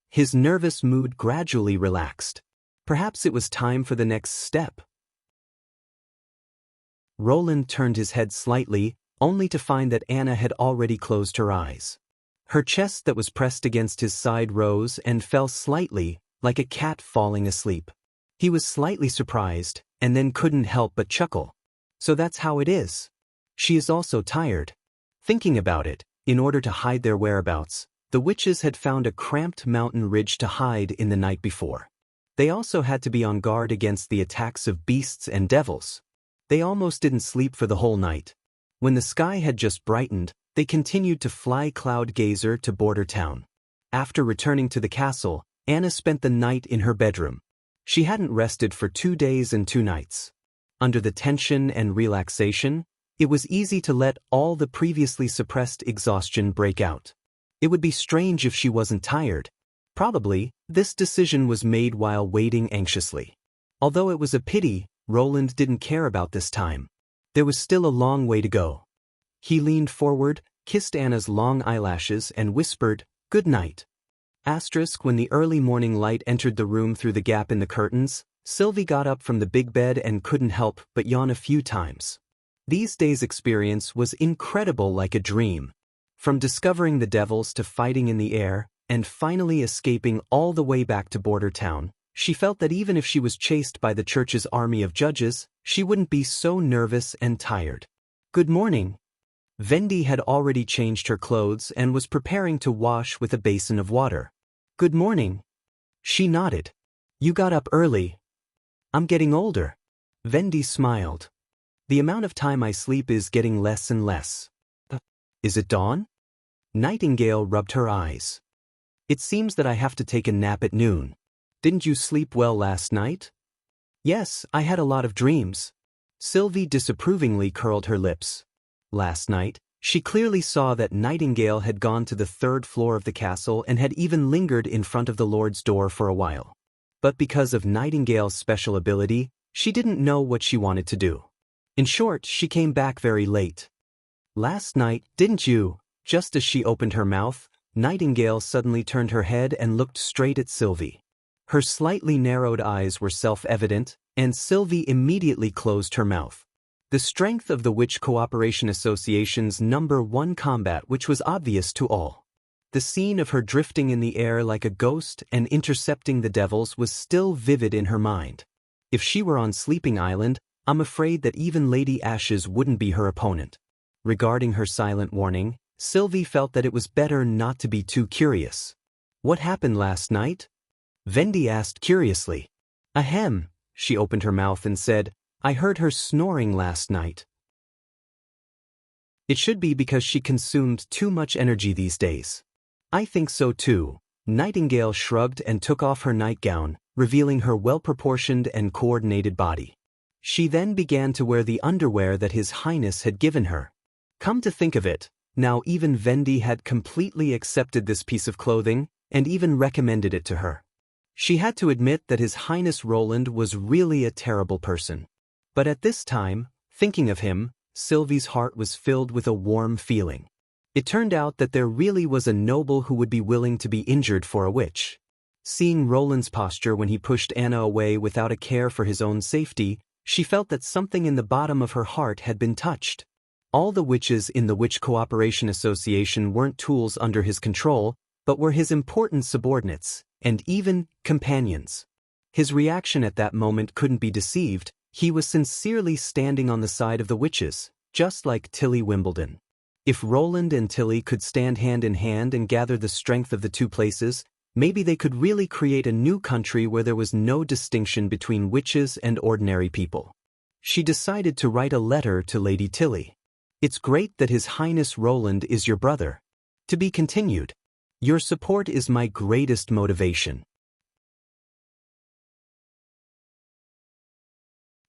His nervous mood gradually relaxed. Perhaps it was time for the next step. Roland turned his head slightly, only to find that Anna had already closed her eyes. Her chest that was pressed against his side rose and fell slightly, like a cat falling asleep. He was slightly surprised, and then couldn't help but chuckle. So that's how it is. She is also tired. Thinking about it, in order to hide their whereabouts, the witches had found a cramped mountain ridge to hide in the night before. They also had to be on guard against the attacks of beasts and devils. They almost didn't sleep for the whole night. When the sky had just brightened, they continued to fly cloud gazer to Border Town. After returning to the castle, Anna spent the night in her bedroom. She hadn't rested for 2 days and 2 nights. Under the tension and relaxation, it was easy to let all the previously suppressed exhaustion break out. It would be strange if she wasn't tired. Probably, this decision was made while waiting anxiously. Although it was a pity, Roland didn't care about this time. There was still a long way to go. He leaned forward, kissed Anna's long eyelashes, and whispered, "Good night." When the early morning light entered the room through the gap in the curtains, Sylvie got up from the big bed and couldn't help but yawn a few times. These days' experience was incredible, like a dream. From discovering the devils to fighting in the air, and finally escaping all the way back to Border Town, she felt that even if she was chased by the church's army of judges, she wouldn't be so nervous and tired. "Good morning." Vendi had already changed her clothes and was preparing to wash with a basin of water. "Good morning." She nodded. "You got up early." "I'm getting older." Vendi smiled. "The amount of time I sleep is getting less and less." "Is it dawn?" Nightingale rubbed her eyes. "It seems that I have to take a nap at noon. Didn't you sleep well last night?" "Yes, I had a lot of dreams." Sylvie disapprovingly curled her lips. Last night, she clearly saw that Nightingale had gone to the 3rd floor of the castle and had even lingered in front of the Lord's door for a while. But because of Nightingale's special ability, she didn't know what she wanted to do. In short, she came back very late. "Last night, didn't you?" Just as she opened her mouth, Nightingale suddenly turned her head and looked straight at Sylvie. Her slightly narrowed eyes were self-evident, and Sylvie immediately closed her mouth. The strength of the Witch Cooperation Association's #1 combat, which was obvious to all. The scene of her drifting in the air like a ghost and intercepting the devils was still vivid in her mind. If she were on Sleeping Island, I'm afraid that even Lady Ashes wouldn't be her opponent. Regarding her silent warning, Sylvie felt that it was better not to be too curious. "What happened last night?" Vendi asked curiously. Ahem, she opened her mouth and said, I heard her snoring last night. It should be because she consumed too much energy these days. I think so too. Nightingale shrugged and took off her nightgown, revealing her well-proportioned and coordinated body. She then began to wear the underwear that His Highness had given her. Come to think of it, now even Vendi had completely accepted this piece of clothing, and even recommended it to her. She had to admit that His Highness Roland was really a terrible person. But at this time, thinking of him, Sylvie's heart was filled with a warm feeling. It turned out that there really was a noble who would be willing to be injured for a witch. Seeing Roland's posture when he pushed Anna away without a care for his own safety, she felt that something in the bottom of her heart had been touched. All the witches in the Witch Cooperation Association weren't tools under his control, but were his important subordinates, and even companions. His reaction at that moment couldn't be deceived. He was sincerely standing on the side of the witches, just like Tilly Wimbledon. If Roland and Tilly could stand hand in hand and gather the strength of the two places, maybe they could really create a new country where there was no distinction between witches and ordinary people. She decided to write a letter to Lady Tilly. It's great that His Highness Roland is your brother. To be continued. Your support is my greatest motivation.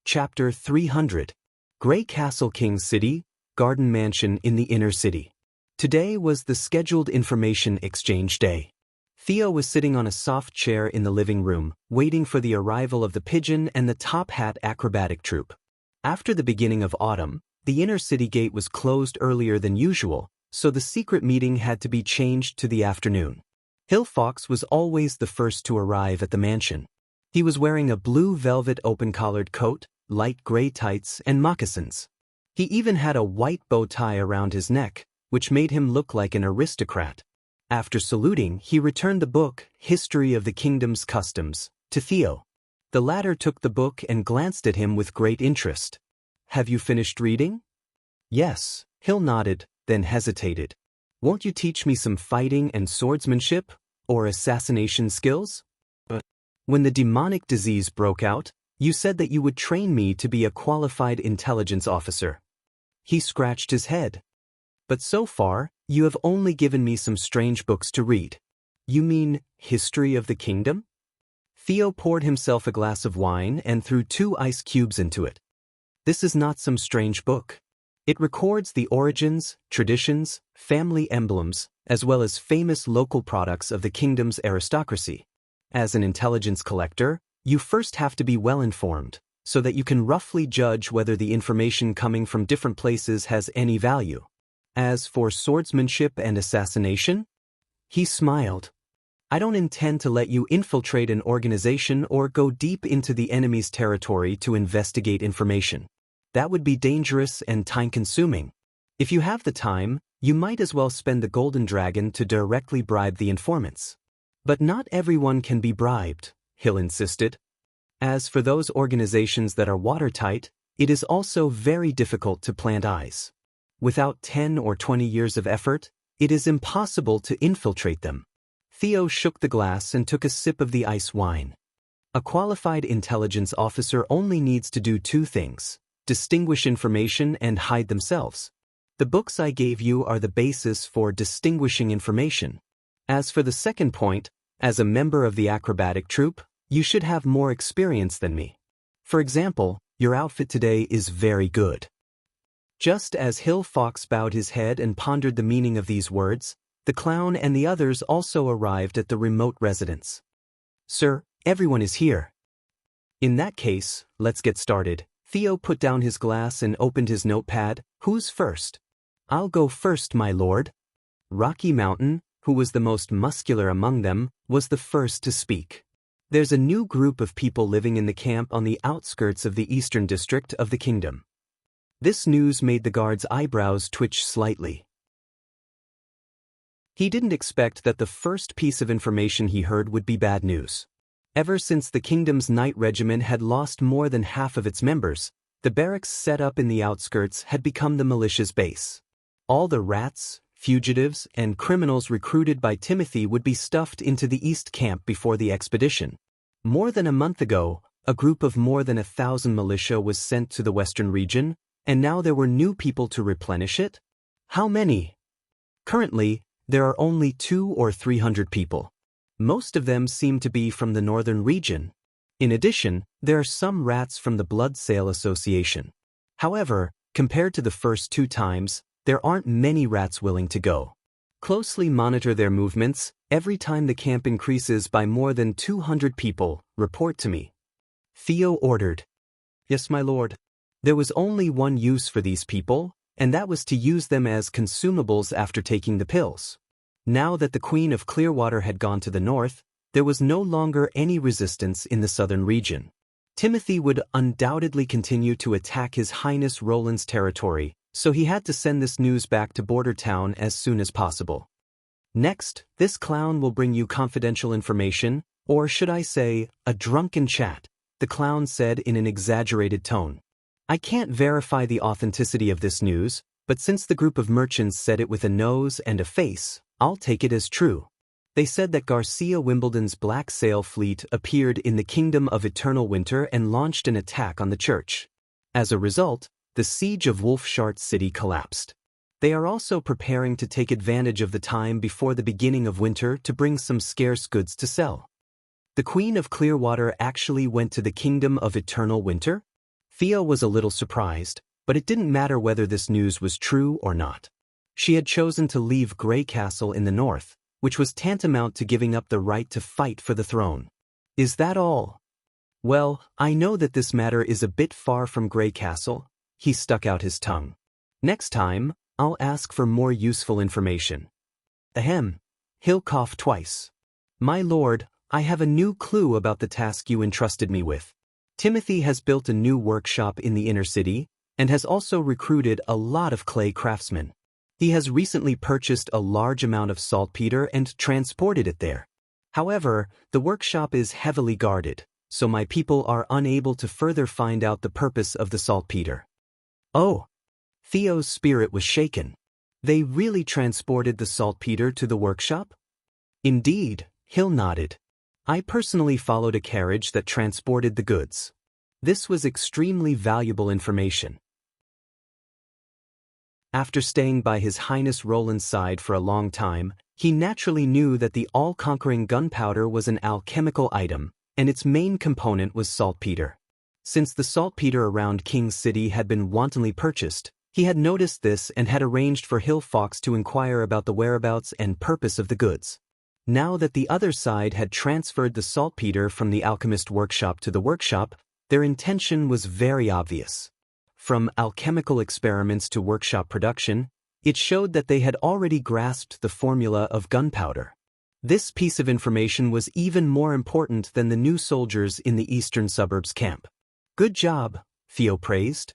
Chapter 300. Grey Castle King City, Garden Mansion in the Inner City. Today was the scheduled information exchange day. Theo was sitting on a soft chair in the living room, waiting for the arrival of the Pigeon and the Top Hat acrobatic troupe. After the beginning of autumn, the inner city gate was closed earlier than usual, so the secret meeting had to be changed to the afternoon. Hill Fox was always the first to arrive at the mansion. He was wearing a blue velvet open-collared coat, light gray tights, and moccasins. He even had a white bow tie around his neck, which made him look like an aristocrat. After saluting, he returned the book, History of the Kingdom's Customs, to Theo. The latter took the book and glanced at him with great interest. Have you finished reading? Yes, Hill nodded, then hesitated. Won't you teach me some fighting and swordsmanship, or assassination skills? But when the demonic disease broke out, you said that you would train me to be a qualified intelligence officer. He scratched his head. But so far, you have only given me some strange books to read. You mean History of the Kingdom? Theo poured himself a glass of wine and threw 2 ice cubes into it. This is not some strange book. It records the origins, traditions, family emblems, as well as famous local products of the kingdom's aristocracy. As an intelligence collector, you first have to be well informed, so that you can roughly judge whether the information coming from different places has any value. As for swordsmanship and assassination, he smiled. I don't intend to let you infiltrate an organization or go deep into the enemy's territory to investigate information. That would be dangerous and time-consuming. If you have the time, you might as well spend the Golden Dragon to directly bribe the informants. But not everyone can be bribed, Hill insisted. As for those organizations that are watertight, it is also very difficult to plant eyes. Without 10 or 20 years of effort, it is impossible to infiltrate them. Theo shook the glass and took a sip of the ice wine. A qualified intelligence officer only needs to do 2 things: distinguish information and hide themselves. The books I gave you are the basis for distinguishing information. As for the second point, as a member of the acrobatic troupe, you should have more experience than me. For example, your outfit today is very good. Just as Hill Fox bowed his head and pondered the meaning of these words, the clown and the others also arrived at the remote residence. Sir, everyone is here. In that case, let's get started. Theo put down his glass and opened his notepad. Who's first? I'll go first, my lord. Rocky Mountain, who was the most muscular among them, was the first to speak. There's a new group of people living in the camp on the outskirts of the eastern district of the kingdom. This news made the guard's eyebrows twitch slightly. He didn't expect that the first piece of information he heard would be bad news. Ever since the kingdom's night regiment had lost more than half of its members, the barracks set up in the outskirts had become the militia's base. All the rats, fugitives, and criminals recruited by Timothy would be stuffed into the East Camp before the expedition. More than a month ago, A group of more than 1,000 militia was sent to the western region, and now there were new people to replenish it? How many? Currently, there are only 200 or 300 people. Most of them seem to be from the northern region. In addition, there are some rats from the Blood Sale Association. However, compared to the first 2 times, there aren't many rats willing to go. Closely monitor their movements. Every time the camp increases by more than 200 people, report to me. Theo ordered. Yes, my lord. There was only one use for these people, and that was to use them as consumables after taking the pills. Now that the Queen of Clearwater had gone to the north, there was no longer any resistance in the southern region. Timothy would undoubtedly continue to attack His Highness Roland's territory, so he had to send this news back to Border Town as soon as possible. Next, this clown will bring you confidential information, or should I say, a drunken chat, the clown said in an exaggerated tone. I can't verify the authenticity of this news, but since the group of merchants said it with a nose and a face, I'll take it as true. They said that Garcia Wimbledon's Black Sail fleet appeared in the Kingdom of Eternal Winter and launched an attack on the church. As a result, the siege of Wolfshart City collapsed. They are also preparing to take advantage of the time before the beginning of winter to bring some scarce goods to sell. The Queen of Clearwater actually went to the Kingdom of Eternal Winter? Theo was a little surprised, but it didn't matter whether this news was true or not. She had chosen to leave Grey Castle in the north, which was tantamount to giving up the right to fight for the throne. Is that all? Well, I know that this matter is a bit far from Grey Castle. He stuck out his tongue. Next time, I'll ask for more useful information. Ahem. He'll cough twice. My lord, I have a new clue about the task you entrusted me with. Timothy has built a new workshop in the inner city, and has also recruited a lot of clay craftsmen. He has recently purchased a large amount of saltpeter and transported it there. However, the workshop is heavily guarded, so my people are unable to further find out the purpose of the saltpeter. Oh! Theo's spirit was shaken. They really transported the saltpeter to the workshop? Indeed, Hill nodded. I personally followed a carriage that transported the goods. This was extremely valuable information. After staying by His Highness Roland's side for a long time, he naturally knew that the all-conquering gunpowder was an alchemical item, and its main component was saltpeter. Since the saltpeter around King's City had been wantonly purchased, he had noticed this and had arranged for Hill Fox to inquire about the whereabouts and purpose of the goods. Now that the other side had transferred the saltpeter from the alchemist workshop to the workshop, their intention was very obvious. From alchemical experiments to workshop production, it showed that they had already grasped the formula of gunpowder. This piece of information was even more important than the new soldiers in the eastern suburbs camp. Good job, Theo praised.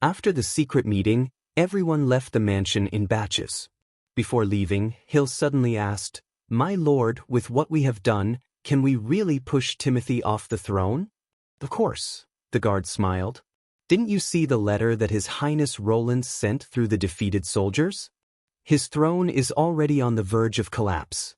After the secret meeting, everyone left the mansion in batches. Before leaving, Hill suddenly asked, My lord, with what we have done, can we really push Timothy off the throne? Of course, the guard smiled. Didn't you see the letter that His Highness Roland sent through the defeated soldiers? His throne is already on the verge of collapse.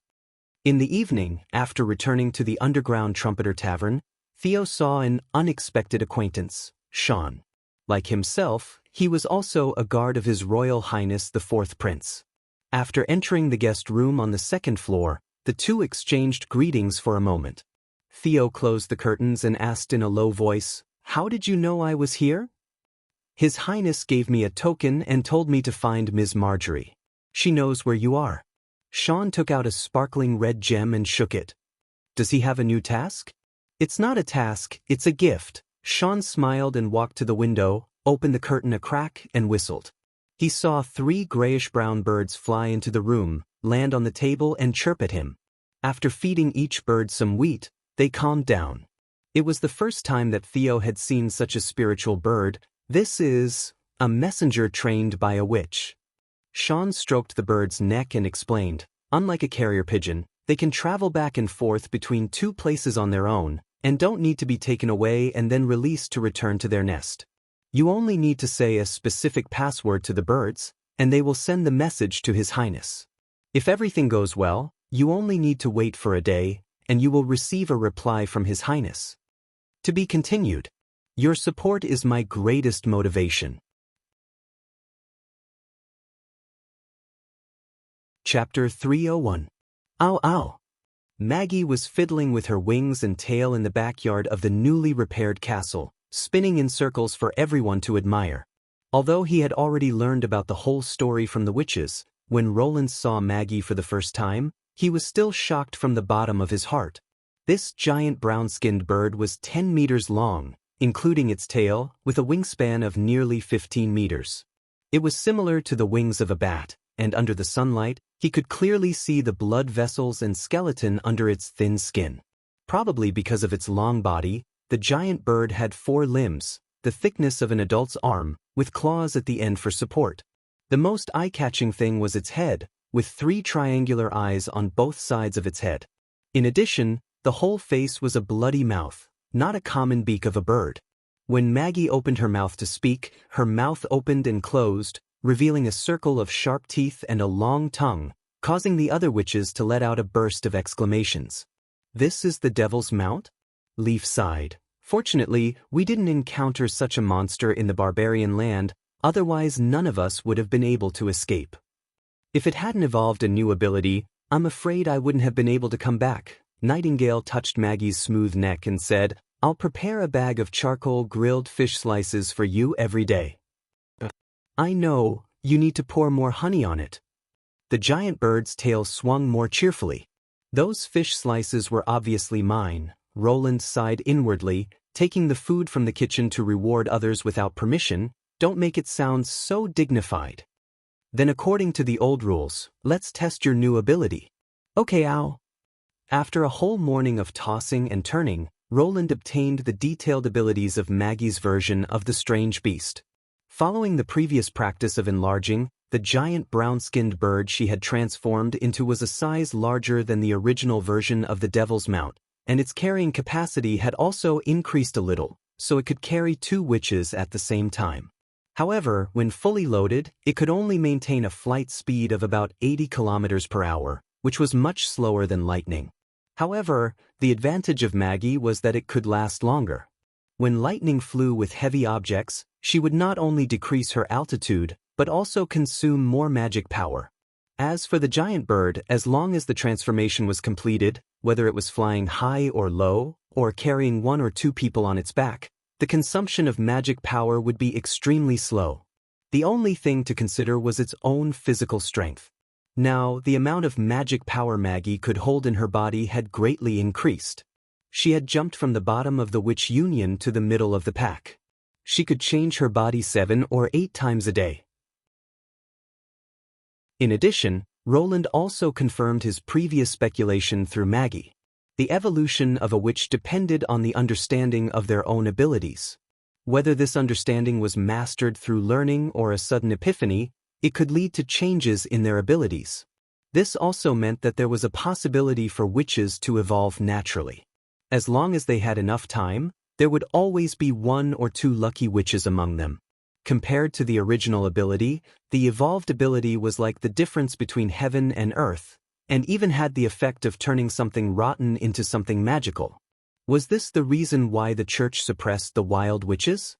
In the evening, after returning to the underground Trumpeter Tavern, Theo saw an unexpected acquaintance, Sean. Like himself, he was also a guard of His Royal Highness the Fourth Prince. After entering the guest room on the second floor, the two exchanged greetings for a moment. Theo closed the curtains and asked in a low voice, How did you know I was here? His Highness gave me a token and told me to find Ms. Marjorie. She knows where you are. Sean took out a sparkling red gem and shook it. Does he have a new task? It's not a task, it's a gift. Sean smiled and walked to the window, opened the curtain a crack, and whistled. He saw 3 grayish-brown birds fly into the room, land on the table, and chirp at him. After feeding each bird some wheat, they calmed down. It was the first time that Theo had seen such a spiritual bird. This is a messenger trained by a witch. Sean stroked the bird's neck and explained, unlike a carrier pigeon, they can travel back and forth between 2 places on their own, and don't need to be taken away and then released to return to their nest. You only need to say a specific password to the birds, and they will send the message to His Highness. If everything goes well, you only need to wait for a day, and you will receive a reply from His Highness. To be continued. Your support is my greatest motivation. Chapter 301. Ow ow. Maggie was fiddling with her wings and tail in the backyard of the newly repaired castle, spinning in circles for everyone to admire. Although he had already learned about the whole story from the witches, when Roland saw Maggie for the first time, he was still shocked from the bottom of his heart. This giant brown-skinned bird was 10 meters long, including its tail, with a wingspan of nearly 15 meters. It was similar to the wings of a bat, and under the sunlight, he could clearly see the blood vessels and skeleton under its thin skin. Probably because of its long body, the giant bird had 4 limbs, the thickness of an adult's arm, with claws at the end for support. The most eye-catching thing was its head, with 3 triangular eyes on both sides of its head. In addition, the whole face was a bloody mouth, not a common beak of a bird. When Maggie opened her mouth to speak, her mouth opened and closed, revealing a circle of sharp teeth and a long tongue, causing the other witches to let out a burst of exclamations. "This is the devil's mount?" Leaf sighed. "Fortunately, we didn't encounter such a monster in the barbarian land, otherwise none of us would have been able to escape. If it hadn't evolved a new ability, I'm afraid I wouldn't have been able to come back." Nightingale touched Maggie's smooth neck and said, "I'll prepare a bag of charcoal grilled fish slices for you every day." "I know, you need to pour more honey on it." The giant bird's tail swung more cheerfully. "Those fish slices were obviously mine." Roland sighed inwardly, taking the food from the kitchen to reward others without permission. Don't make it sound so dignified. "Then according to the old rules, let's test your new ability." "Okay, ow." After a whole morning of tossing and turning, Roland obtained the detailed abilities of Maggie's version of the strange beast. Following the previous practice of enlarging, the giant brown-skinned bird she had transformed into was a size larger than the original version of the devil's mount, and its carrying capacity had also increased a little, so it could carry 2 witches at the same time. However, when fully loaded, it could only maintain a flight speed of about 80 kilometers per hour, which was much slower than lightning. However, the advantage of Maggie was that it could last longer. When lightning flew with heavy objects, she would not only decrease her altitude, but also consume more magic power. As for the giant bird, as long as the transformation was completed, whether it was flying high or low, or carrying 1 or 2 people on its back, the consumption of magic power would be extremely slow. The only thing to consider was its own physical strength. Now, the amount of magic power Maggie could hold in her body had greatly increased. She had jumped from the bottom of the witch union to the middle of the pack. She could change her body 7 or 8 times a day. In addition, Roland also confirmed his previous speculation through Maggie. The evolution of a witch depended on the understanding of their own abilities. Whether this understanding was mastered through learning or a sudden epiphany, it could lead to changes in their abilities. This also meant that there was a possibility for witches to evolve naturally. As long as they had enough time, there would always be 1 or 2 lucky witches among them. Compared to the original ability, the evolved ability was like the difference between heaven and earth, and even had the effect of turning something rotten into something magical. Was this the reason why the church suppressed the wild witches?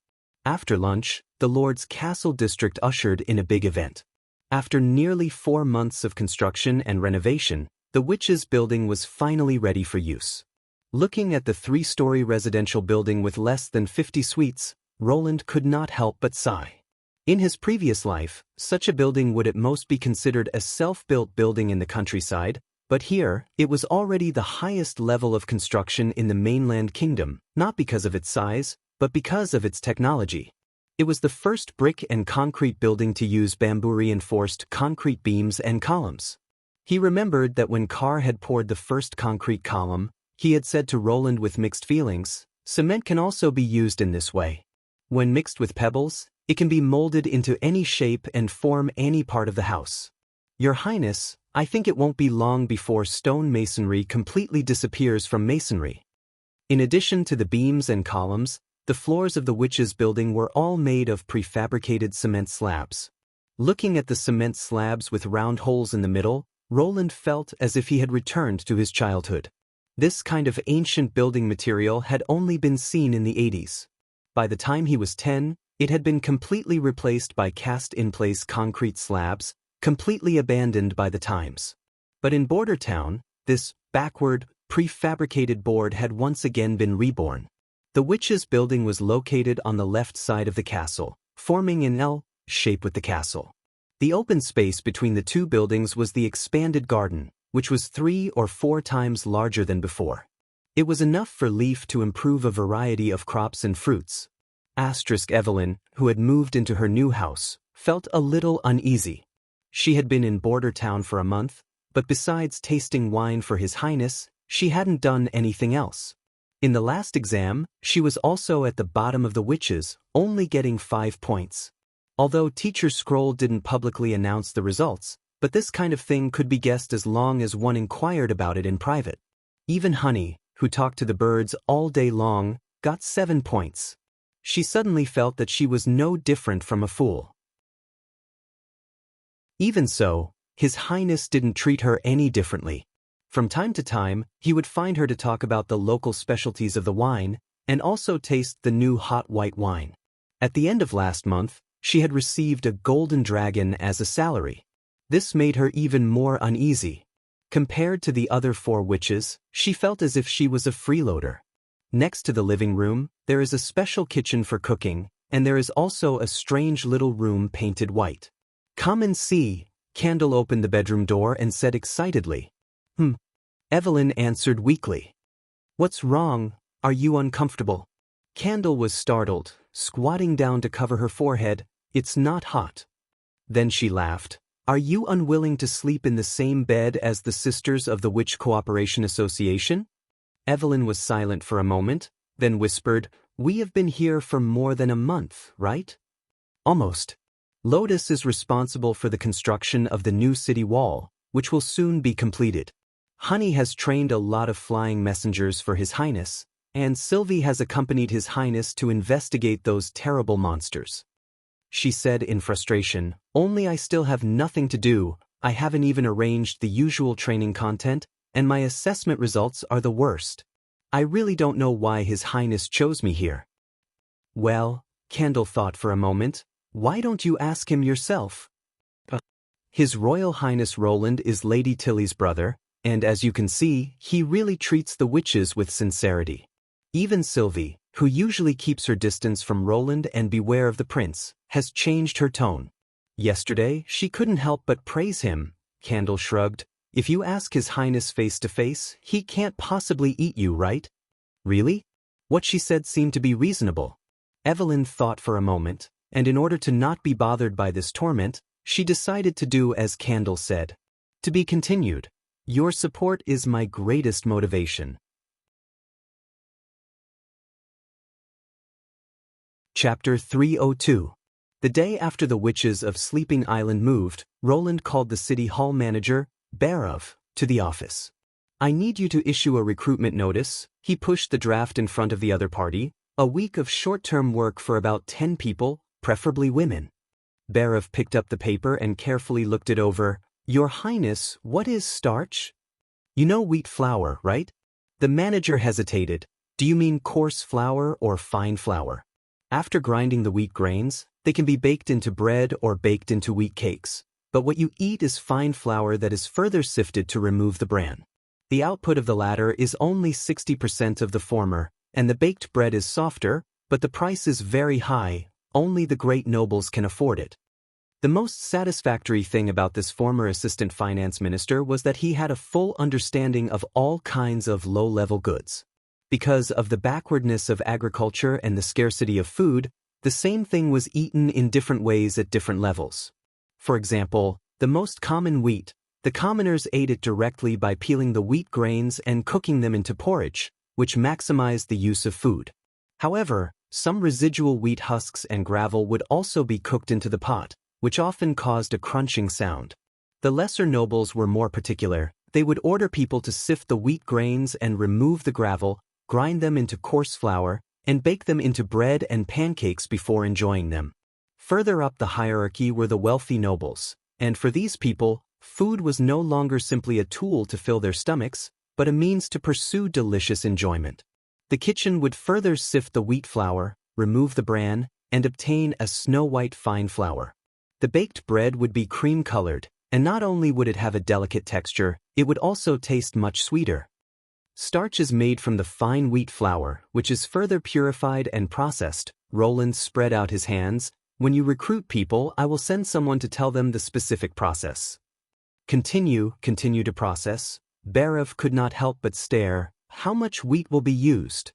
After lunch, the Lord's Castle district ushered in a big event. After nearly 4 months of construction and renovation, the witches' building was finally ready for use. Looking at the 3-story residential building with less than 50 suites, Roland could not help but sigh. In his previous life, such a building would at most be considered a self-built building in the countryside, but here, it was already the highest level of construction in the mainland kingdom, not because of its size, but because of its technology. It was the first brick and concrete building to use bamboo-reinforced concrete beams and columns. He remembered that when Carr had poured the first concrete column, he had said to Roland with mixed feelings, "Cement can also be used in this way. When mixed with pebbles, it can be molded into any shape and form any part of the house. Your Highness, I think it won't be long before stone masonry completely disappears from masonry." In addition to the beams and columns, the floors of the witches' building were all made of prefabricated cement slabs. Looking at the cement slabs with round holes in the middle, Roland felt as if he had returned to his childhood. This kind of ancient building material had only been seen in the 80s. By the time he was 10, it had been completely replaced by cast-in-place concrete slabs, completely abandoned by the times. But in Border Town, this backward, prefabricated board had once again been reborn. The witch's building was located on the left side of the castle, forming an L shape with the castle. The open space between the two buildings was the expanded garden, which was 3 or 4 times larger than before. It was enough for Leaf to improve a variety of crops and fruits. Evelyn, who had moved into her new house, felt a little uneasy. She had been in Border Town for a month, but besides tasting wine for His Highness, she hadn't done anything else. In the last exam, she was also at the bottom of the witches, only getting 5 points. Although Teacher Scroll didn't publicly announce the results, but this kind of thing could be guessed as long as one inquired about it in private. Even Honey, who talked to the birds all day long, got 7 points. She suddenly felt that she was no different from a fool. Even so, His Highness didn't treat her any differently. From time to time, he would find her to talk about the local specialties of the wine, and also taste the new hot white wine. At the end of last month, she had received a golden dragon as a salary. This made her even more uneasy. Compared to the other 4 witches, she felt as if she was a freeloader. Next to the living room, there is a special kitchen for cooking, and there is also a strange little room painted white. "Come and see." Candle opened the bedroom door and said excitedly. Evelyn answered weakly. "What's wrong? Are you uncomfortable?" Candle was startled, squatting down to cover her forehead. "It's not hot." Then she laughed. "Are you unwilling to sleep in the same bed as the Sisters of the Witch Cooperation Association?" Evelyn was silent for a moment, then whispered, "We have been here for more than a month, right?" "Almost. Lotus is responsible for the construction of the new city wall, which will soon be completed. Honey has trained a lot of flying messengers for His Highness, and Sylvie has accompanied His Highness to investigate those terrible monsters." She said in frustration, "Only I still have nothing to do. I haven't even arranged the usual training content, and my assessment results are the worst. I really don't know why His Highness chose me here." "Well," Candle thought for a moment, "why don't you ask him yourself?" His Royal Highness Roland is Lady Tilly's brother, and as you can see, he really treats the witches with sincerity. Even Sylvie, who usually keeps her distance from Roland and beware of the prince, has changed her tone. Yesterday, she couldn't help but praise him. Candle shrugged. "If you ask His Highness face to face, he can't possibly eat you, right?" "Really?" What she said seemed to be reasonable. Evelyn thought for a moment, and in order to not be bothered by this torment, she decided to do as Candle said. "To be continued. Your support is my greatest motivation." Chapter 302. The day after the witches of Sleeping Island moved, Roland called the city hall manager, Barov, to the office. "I need you to issue a recruitment notice." He pushed the draft in front of the other party. "A week of short-term work for about 10 people, preferably women." Barov picked up the paper and carefully looked it over. "Your Highness, what is starch?" "You know wheat flour, right?" The manager hesitated. "Do you mean coarse flour or fine flour?" After grinding the wheat grains, they can be baked into bread or baked into wheat cakes. But what you eat is fine flour that is further sifted to remove the bran. The output of the latter is only 60% of the former, and the baked bread is softer, but the price is very high. Only the great nobles can afford it. The most satisfactory thing about this former assistant finance minister was that he had a full understanding of all kinds of low-level goods. Because of the backwardness of agriculture and the scarcity of food, the same thing was eaten in different ways at different levels. For example, the most common wheat, the commoners ate it directly by peeling the wheat grains and cooking them into porridge, which maximized the use of food. However, some residual wheat husks and gravel would also be cooked into the pot, which often caused a crunching sound. The lesser nobles were more particular. They would order people to sift the wheat grains and remove the gravel, grind them into coarse flour, and bake them into bread and pancakes before enjoying them. Further up the hierarchy were the wealthy nobles, and for these people, food was no longer simply a tool to fill their stomachs, but a means to pursue delicious enjoyment. The kitchen would further sift the wheat flour, remove the bran, and obtain a snow-white fine flour. The baked bread would be cream-colored, and not only would it have a delicate texture, it would also taste much sweeter. Starch is made from the fine wheat flour, which is further purified and processed. Roland spread out his hands. When you recruit people, I will send someone to tell them the specific process. Continue to process. Barav could not help but stare. How much wheat will be used?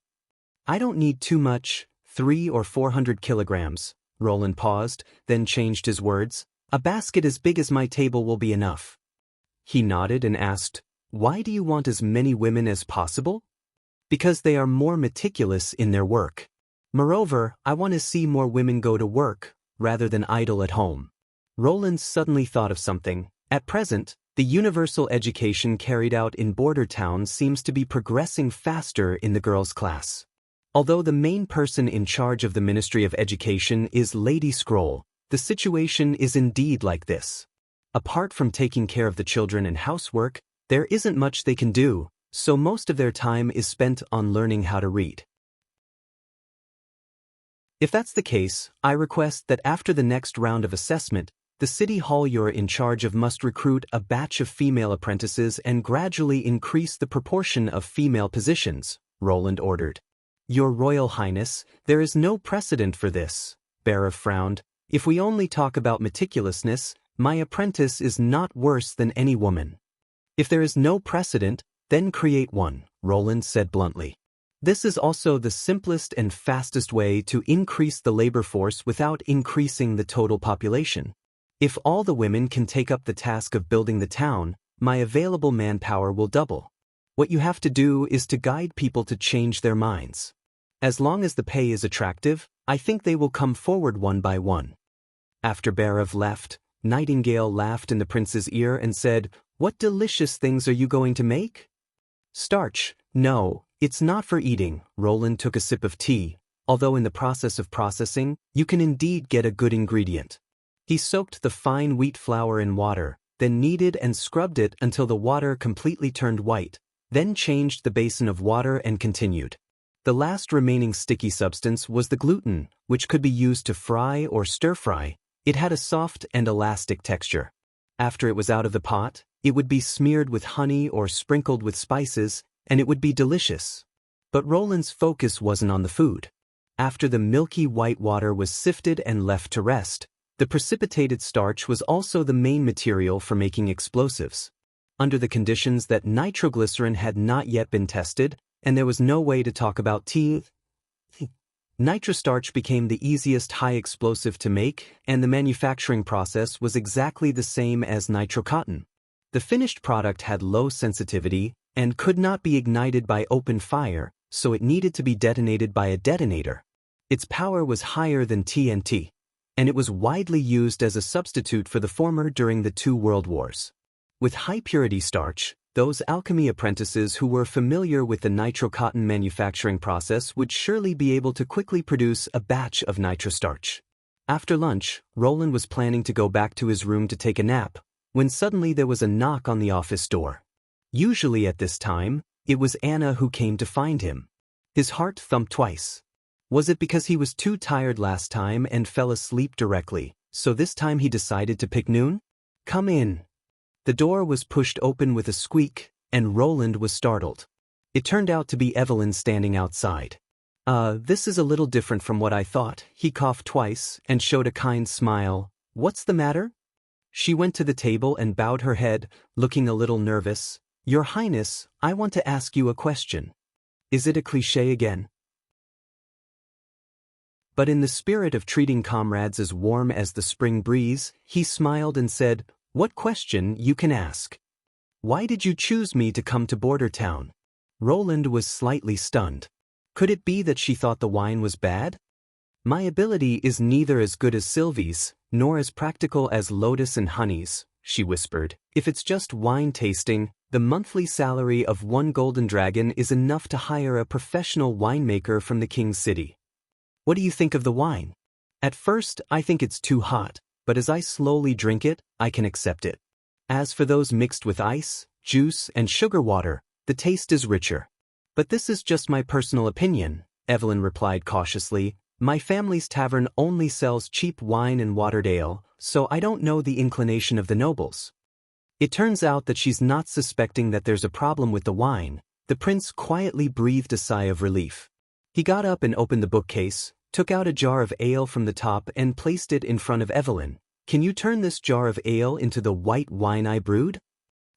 I don't need too much, 300 or 400 kilograms. Roland paused, then changed his words. A basket as big as my table will be enough. He nodded and asked, why do you want as many women as possible? Because they are more meticulous in their work. Moreover, I want to see more women go to work, rather than idle at home. Roland suddenly thought of something. At present, the universal education carried out in border towns seems to be progressing faster in the girls' class. Although the main person in charge of the Ministry of Education is Lady Scroll, the situation is indeed like this. Apart from taking care of the children and housework, there isn't much they can do, so most of their time is spent on learning how to read. If that's the case, I request that after the next round of assessment, the city hall you're in charge of must recruit a batch of female apprentices and gradually increase the proportion of female positions, Roland ordered. Your Royal Highness, there is no precedent for this, Barav frowned. If we only talk about meticulousness, my apprentice is not worse than any woman. If there is no precedent, then create one, Roland said bluntly. This is also the simplest and fastest way to increase the labor force without increasing the total population. If all the women can take up the task of building the town, my available manpower will double. What you have to do is to guide people to change their minds. As long as the pay is attractive, I think they will come forward one by one. After Barav left, Nightingale laughed in the prince's ear and said, what delicious things are you going to make? Starch. No, it's not for eating. Roland took a sip of tea. Although in the process of processing, you can indeed get a good ingredient. He soaked the fine wheat flour in water, then kneaded and scrubbed it until the water completely turned white, then changed the basin of water and continued. The last remaining sticky substance was the gluten, which could be used to fry or stir-fry. It had a soft and elastic texture. After it was out of the pot, it would be smeared with honey or sprinkled with spices, and it would be delicious. But Roland's focus wasn't on the food. After the milky white water was sifted and left to rest, the precipitated starch was also the main material for making explosives. Under the conditions that nitroglycerin had not yet been tested, and there was no way to talk about tea, nitrostarch became the easiest high explosive to make, and the manufacturing process was exactly the same as nitrocotton. The finished product had low sensitivity and could not be ignited by open fire, so it needed to be detonated by a detonator. Its power was higher than TNT, and it was widely used as a substitute for the former during the two world wars. With high-purity starch, those alchemy apprentices who were familiar with the nitrocotton manufacturing process would surely be able to quickly produce a batch of nitrostarch. After lunch, Roland was planning to go back to his room to take a nap, when suddenly there was a knock on the office door. Usually at this time, it was Anna who came to find him. His heart thumped twice. Was it because he was too tired last time and fell asleep directly, so this time he decided to pick noon? Come in. The door was pushed open with a squeak, and Roland was startled. It turned out to be Evelyn standing outside. This is a little different from what I thought. He coughed twice and showed a kind smile. What's the matter? She went to the table and bowed her head, looking a little nervous. Your Highness, I want to ask you a question. Is it a cliché again? But in the spirit of treating comrades as warm as the spring breeze, he smiled and said, What question you can ask? Why did you choose me to come to Border Town? Roland was slightly stunned. Could it be that she thought the wine was bad? My ability is neither as good as Sylvie's, nor as practical as Lotus and Honey's, she whispered. If it's just wine tasting, the monthly salary of one golden dragon is enough to hire a professional winemaker from the king's city. What do you think of the wine? At first, I think it's too hot, but as I slowly drink it, I can accept it. As for those mixed with ice, juice, and sugar water, the taste is richer. But this is just my personal opinion, Evelyn replied cautiously. My family's tavern only sells cheap wine and watered ale, so I don't know the inclination of the nobles. It turns out that she's not suspecting that there's a problem with the wine. The prince quietly breathed a sigh of relief. He got up and opened the bookcase, took out a jar of ale from the top and placed it in front of Evelyn. Can you turn this jar of ale into the white wine I brewed?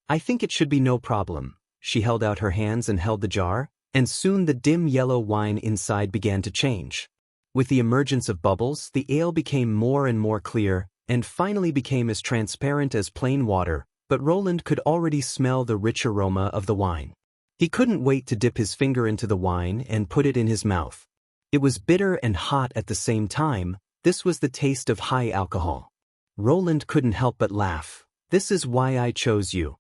I think it should be no problem. She held out her hands and held the jar, and soon the dim yellow wine inside began to change. With the emergence of bubbles, the ale became more and more clear, and finally became as transparent as plain water, but Roland could already smell the rich aroma of the wine. He couldn't wait to dip his finger into the wine and put it in his mouth. It was bitter and hot at the same time. This was the taste of high alcohol. Roland couldn't help but laugh. This is why I chose you.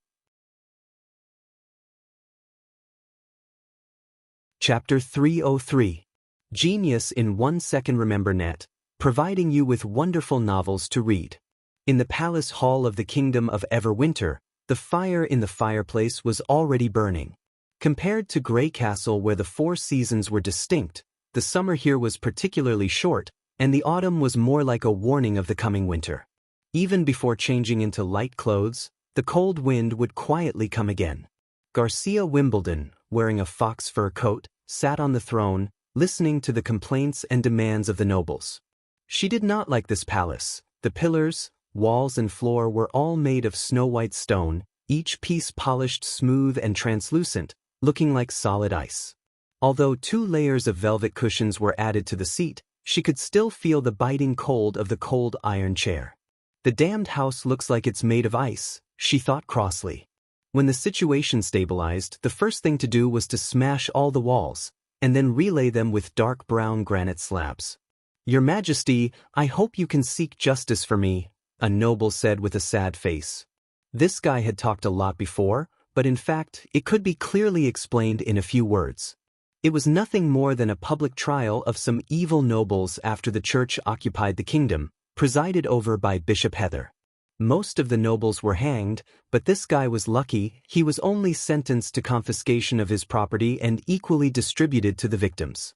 Chapter 303. Genius in 1 second. Remember Net, providing you with wonderful novels to read. In the palace hall of the Kingdom of Everwinter, the fire in the fireplace was already burning. Compared to Grey Castle, where the 4 seasons were distinct, the summer here was particularly short, and the autumn was more like a warning of the coming winter. Even before changing into light clothes, the cold wind would quietly come again. Garcia Wimbledon, wearing a fox fur coat, sat on the throne, listening to the complaints and demands of the nobles. She did not like this palace. The pillars, walls and floor were all made of snow-white stone, each piece polished smooth and translucent, looking like solid ice. Although 2 layers of velvet cushions were added to the seat, she could still feel the biting cold of the cold iron chair. The damned house looks like it's made of ice, she thought crossly. When the situation stabilized, the first thing to do was to smash all the walls, and then relay them with dark brown granite slabs. Your Majesty, I hope you can seek justice for me, a noble said with a sad face. This guy had talked a lot before, but in fact, it could be clearly explained in a few words. It was nothing more than a public trial of some evil nobles after the church occupied the kingdom, presided over by Bishop Heather. Most of the nobles were hanged, but this guy was lucky. He was only sentenced to confiscation of his property and equally distributed to the victims.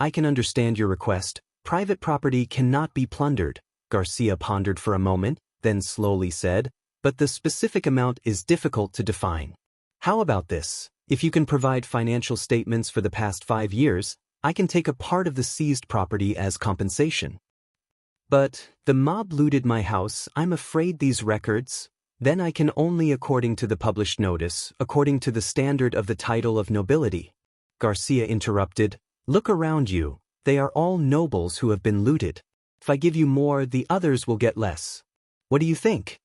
I can understand your request. Private property cannot be plundered, Garcia pondered for a moment, then slowly said, but the specific amount is difficult to define. How about this? If you can provide financial statements for the past 5 years, I can take a part of the seized property as compensation. But the mob looted my house. I'm afraid these records. Then I can only according to the published notice, according to the standard of the title of nobility. Garcia interrupted. Look around you. They are all nobles who have been looted. If I give you more, the others will get less. What do you think?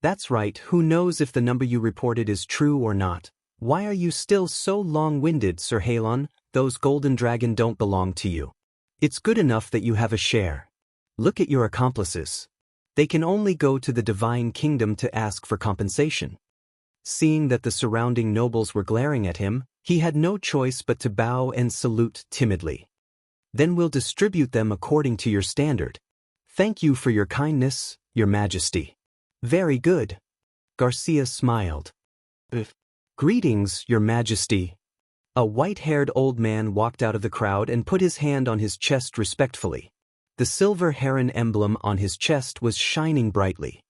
That's right. Who knows if the number you reported is true or not? Why are you still so long-winded, Sir Halon? Those golden dragon don't belong to you. It's good enough that you have a share. Look at your accomplices. They can only go to the divine kingdom to ask for compensation. Seeing that the surrounding nobles were glaring at him, he had no choice but to bow and salute timidly. Then we'll distribute them according to your standard. Thank you for your kindness, Your Majesty. Very good. Garcia smiled. Greetings, Your Majesty. A white-haired old man walked out of the crowd and put his hand on his chest respectfully. The silver heron emblem on his chest was shining brightly.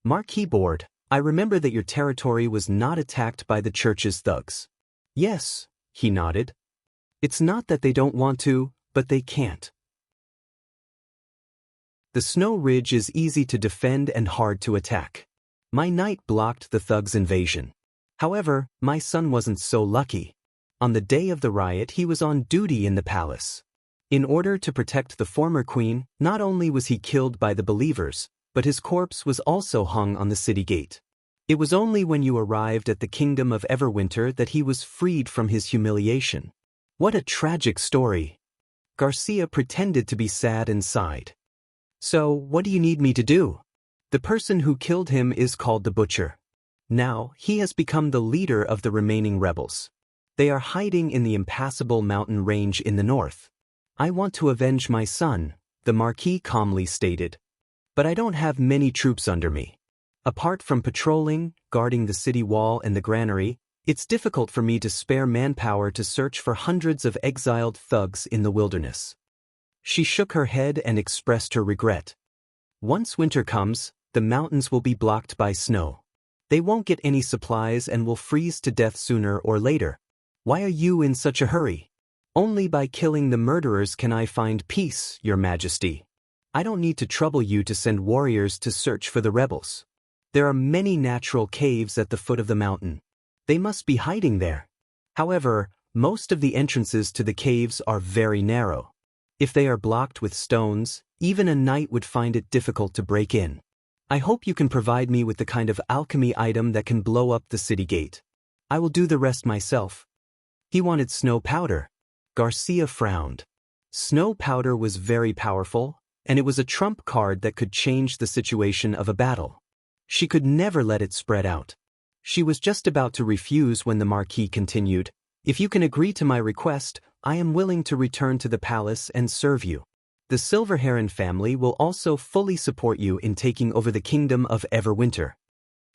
Marquis Board, I remember that your territory was not attacked by the church's thugs. Yes, he nodded. It's not that they don't want to, but they can't. The snow ridge is easy to defend and hard to attack. My knight blocked the thugs' invasion. However, my son wasn't so lucky. On the day of the riot, he was on duty in the palace. In order to protect the former queen, not only was he killed by the believers, but his corpse was also hung on the city gate. It was only when you arrived at the Kingdom of Everwinter that he was freed from his humiliation. What a tragic story. Garcia pretended to be sad and sighed. So, what do you need me to do? The person who killed him is called the Butcher. Now, he has become the leader of the remaining rebels. They are hiding in the impassable mountain range in the north. I want to avenge my son, the Marquis calmly stated. But I don't have many troops under me. Apart from patrolling, guarding the city wall and the granary, It's difficult for me to spare manpower to search for hundreds of exiled thugs in the wilderness. She shook her head and expressed her regret. Once winter comes, the mountains will be blocked by snow. They won't get any supplies and will freeze to death sooner or later. Why are you in such a hurry? Only by killing the murderers can I find peace, Your Majesty. I don't need to trouble you to send warriors to search for the rebels. There are many natural caves at the foot of the mountain. They must be hiding there. However, most of the entrances to the caves are very narrow. If they are blocked with stones, even a knight would find it difficult to break in. I hope you can provide me with the kind of alchemy item that can blow up the city gate. I will do the rest myself. He wanted snow powder. Garcia frowned. Snow powder was very powerful, and it was a trump card that could change the situation of a battle. She could never let it spread out. She was just about to refuse when the Marquis continued, "If you can agree to my request, I am willing to return to the palace and serve you. The Silver Heron family will also fully support you in taking over the kingdom of Everwinter."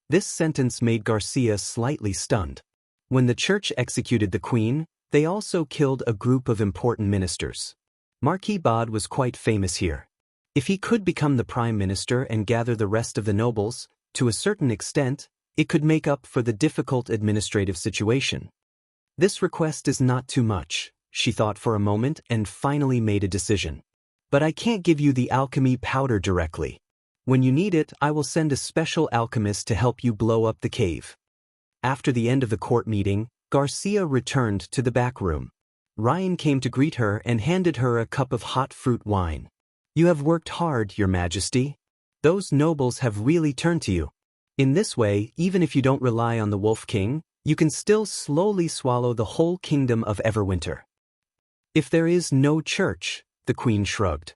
This sentence made Garcia slightly stunned. When the church executed the queen, they also killed a group of important ministers. Marquis Bod was quite famous here. If he could become the prime minister and gather the rest of the nobles, to a certain extent, it could make up for the difficult administrative situation. This request is not too much, she thought for a moment and finally made a decision. But I can't give you the alchemy powder directly. When you need it, I will send a special alchemist to help you blow up the cave. After the end of the court meeting, Garcia returned to the back room. Ryan came to greet her and handed her a cup of hot fruit wine. "You have worked hard, Your Majesty. Those nobles have really turned to you. In this way, even if you don't rely on the Wolf King, you can still slowly swallow the whole kingdom of Everwinter." "If there is no church," the queen shrugged.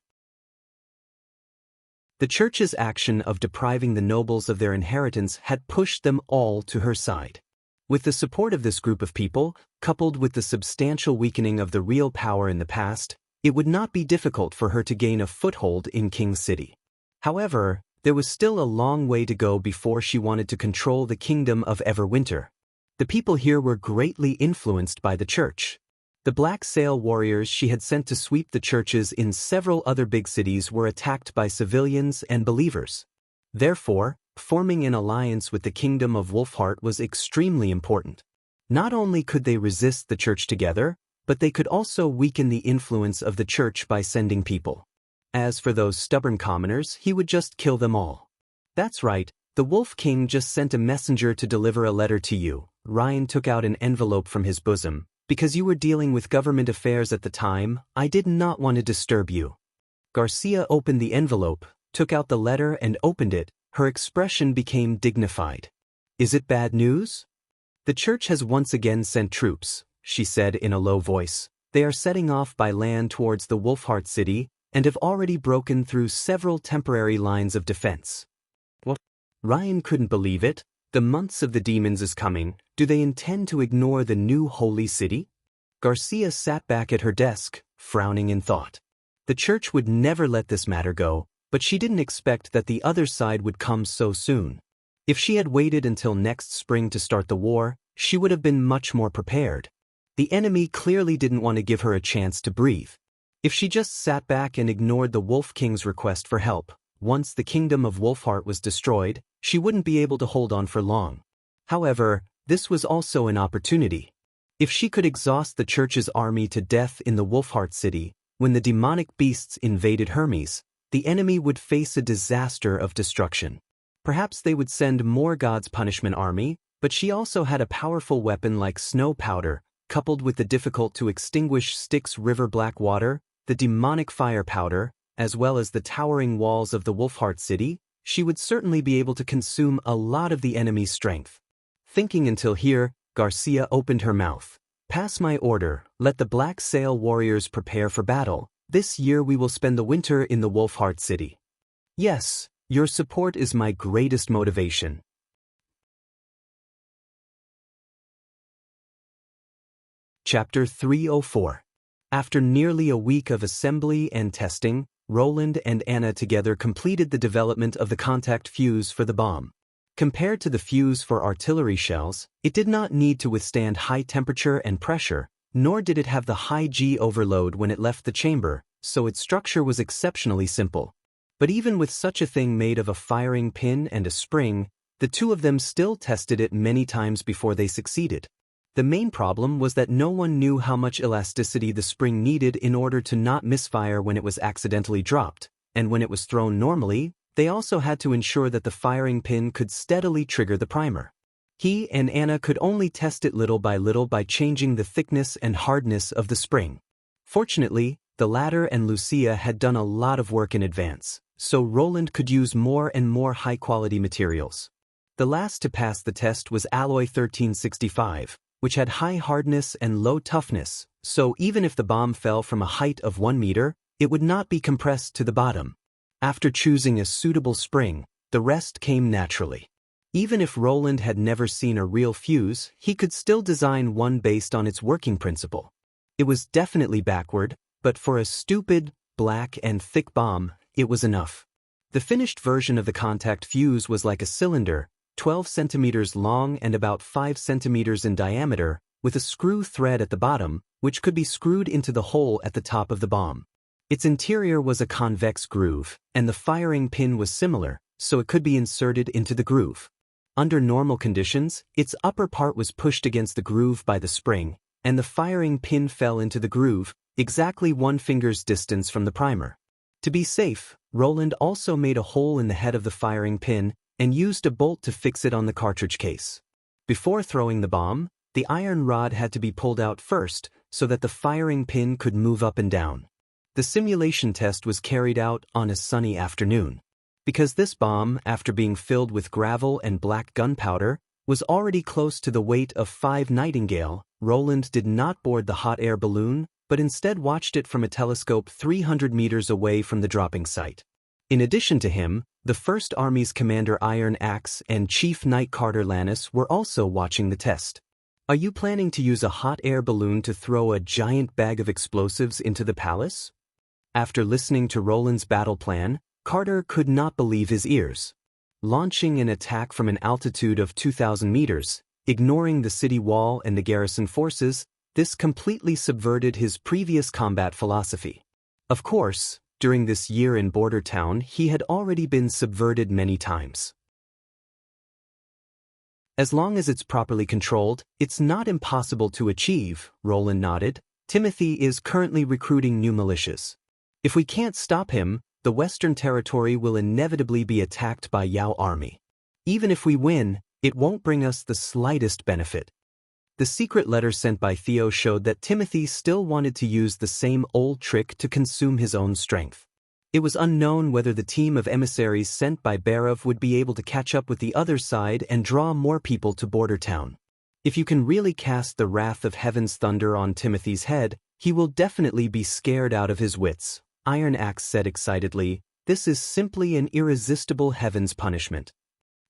The church's action of depriving the nobles of their inheritance had pushed them all to her side. With the support of this group of people, coupled with the substantial weakening of the real power in the past, it would not be difficult for her to gain a foothold in King City. However, there was still a long way to go before she wanted to control the kingdom of Everwinter. The people here were greatly influenced by the church. The Black Sail warriors she had sent to sweep the churches in several other big cities were attacked by civilians and believers. Therefore, forming an alliance with the kingdom of Wolfheart was extremely important. Not only could they resist the church together, but they could also weaken the influence of the church by sending people. As for those stubborn commoners, he would just kill them all. "That's right, the Wolf King just sent a messenger to deliver a letter to you." Ryan took out an envelope from his bosom. "Because you were dealing with government affairs at the time, I did not want to disturb you." Garcia opened the envelope, took out the letter and opened it. Her expression became dignified. "Is it bad news?" "The church has once again sent troops," she said in a low voice. "They are setting off by land towards the Wolfheart city, and have already broken through several temporary lines of defense." What? Ryan couldn't believe it. The months of the demons is coming. Do they intend to ignore the new holy city? Garcia sat back at her desk, frowning in thought. The church would never let this matter go, but she didn't expect that the other side would come so soon. If she had waited until next spring to start the war, she would have been much more prepared. The enemy clearly didn't want to give her a chance to breathe. If she just sat back and ignored the Wolf King's request for help, once the kingdom of Wolfheart was destroyed, she wouldn't be able to hold on for long. However, this was also an opportunity. If she could exhaust the church's army to death in the Wolfheart city, when the demonic beasts invaded Hermes, the enemy would face a disaster of destruction. Perhaps they would send more God's punishment army, but she also had a powerful weapon like snow powder, coupled with the difficult-to-extinguish Styx River black water, the demonic fire powder, as well as the towering walls of the Wolfheart city. She would certainly be able to consume a lot of the enemy's strength. Thinking until here, Garcia opened her mouth. "Pass my order, let the Black Sail warriors prepare for battle. This year we will spend the winter in the Wolfheart city." "Yes, your support is my greatest motivation." Chapter 304. After nearly a week of assembly and testing, Roland and Anna together completed the development of the contact fuse for the bomb. Compared to the fuse for artillery shells, it did not need to withstand high temperature and pressure, nor did it have the high G overload when it left the chamber, so its structure was exceptionally simple. But even with such a thing made of a firing pin and a spring, the two of them still tested it many times before they succeeded. The main problem was that no one knew how much elasticity the spring needed in order to not misfire when it was accidentally dropped, and when it was thrown normally, they also had to ensure that the firing pin could steadily trigger the primer. He and Anna could only test it little by changing the thickness and hardness of the spring. Fortunately, the latter and Lucia had done a lot of work in advance, so Roland could use more and more high-quality materials. The last to pass the test was alloy 1365, which had high hardness and low toughness, so even if the bomb fell from a height of 1 meter, it would not be compressed to the bottom. After choosing a suitable spring, the rest came naturally. Even if Roland had never seen a real fuse, he could still design one based on its working principle. It was definitely backward, but for a stupid, black and thick bomb, it was enough. The finished version of the contact fuse was like a cylinder, 12 centimeters long and about 5 centimeters in diameter, with a screw thread at the bottom, which could be screwed into the hole at the top of the bomb. Its interior was a convex groove, and the firing pin was similar, so it could be inserted into the groove. Under normal conditions, its upper part was pushed against the groove by the spring, and the firing pin fell into the groove, exactly 1 finger's distance from the primer. To be safe, Roland also made a hole in the head of the firing pin and used a bolt to fix it on the cartridge case. Before throwing the bomb, the iron rod had to be pulled out first so that the firing pin could move up and down. The simulation test was carried out on a sunny afternoon. Because this bomb, after being filled with gravel and black gunpowder, was already close to the weight of 5 Nightingale, Roland did not board the hot air balloon, but instead watched it from a telescope 300 meters away from the dropping site. In addition to him, the First Army's Commander Iron Axe and Chief Knight Carter Lannis were also watching the test. Are you planning to use a hot air balloon to throw a giant bag of explosives into the palace? After listening to Roland's battle plan, Carter could not believe his ears. Launching an attack from an altitude of 2,000 meters, ignoring the city wall and the garrison forces, this completely subverted his previous combat philosophy. Of course, during this year in Border Town, he had already been subverted many times. As long as it's properly controlled, it's not impossible to achieve, Roland nodded. Timothy is currently recruiting new militias. If we can't stop him, the Western Territory will inevitably be attacked by Yao army. Even if we win, it won't bring us the slightest benefit. The secret letter sent by Theo showed that Timothy still wanted to use the same old trick to consume his own strength. It was unknown whether the team of emissaries sent by Barov would be able to catch up with the other side and draw more people to Border Town. If you can really cast the wrath of heaven's thunder on Timothy's head, he will definitely be scared out of his wits. Iron Axe said excitedly, "This is simply an irresistible heaven's punishment."